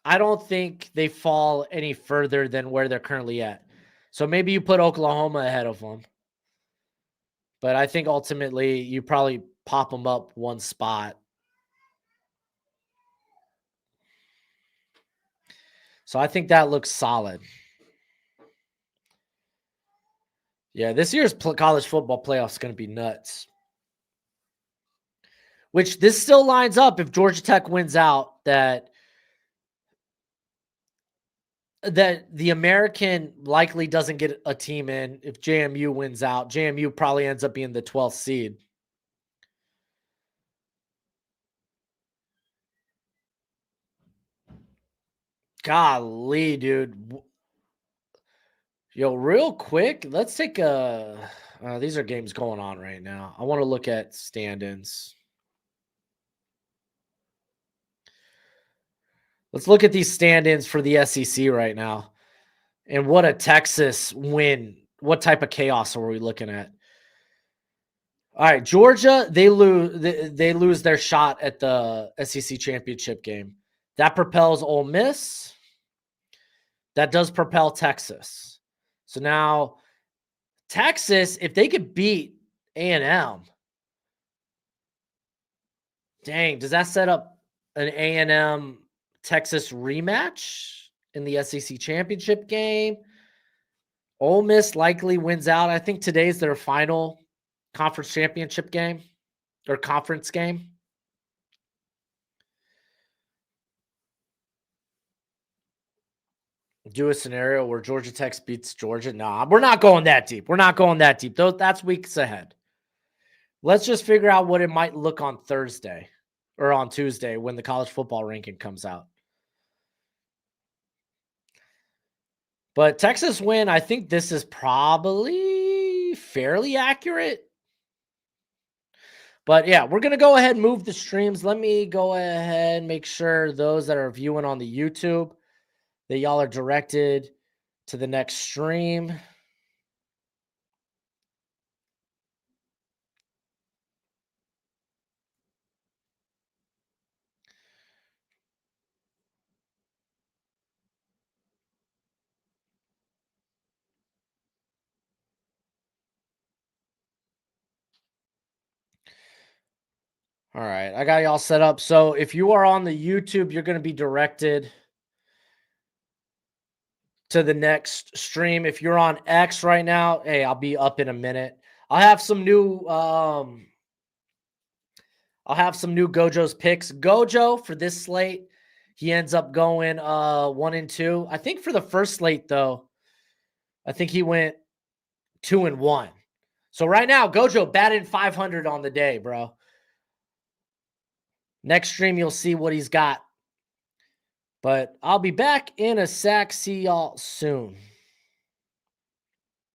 I don't think they fall any further than where they're currently at. So maybe you put Oklahoma ahead of them. But I think ultimately you probably pop them up one spot. So I think that looks solid. Yeah, this year's college football playoff is going to be nuts. Which this still lines up if Georgia Tech wins out that the American likely doesn't get a team in. If JMU wins out, JMU probably ends up being the 12th seed. Golly, dude. Yo, real quick, let's take a. These are games going on right now. I want to look at stand-ins. Let's look at these stand-ins for the SEC right now. And what a Texas win. What type of chaos are we looking at? All right, Georgia, they lose their shot at the SEC championship game. That propels Ole Miss. That does propel Texas. So now Texas, if they could beat A&M, dang, does that set up an A&M Texas rematch in the SEC championship game? Ole Miss likely wins out. I think today's their final conference championship game or conference game. Do a scenario where Georgia Tech beats Georgia. Nah, we're not going that deep. We're not going that deep. That's weeks ahead. Let's just figure out what it might look on Thursday or on Tuesday when the college football ranking comes out. But Texas win, I think this is probably fairly accurate. But yeah, we're going to go ahead and move the streams. Let me go ahead and make sure those that are viewing on the YouTube that y'all are directed to the next stream. All right, I got y'all set up. So if you are on the YouTube, you're going to be directed to the next stream. If you're on X right now, hey, I'll be up in a minute. I'll have some new Gojo's picks. Gojo for this slate, he ends up going 1 and 2. I think for the first slate though, I think he went 2 and 1. So right now, Gojo batting 500 on the day, bro. Next stream, you'll see what he's got. But I'll be back in a sec. See y'all soon.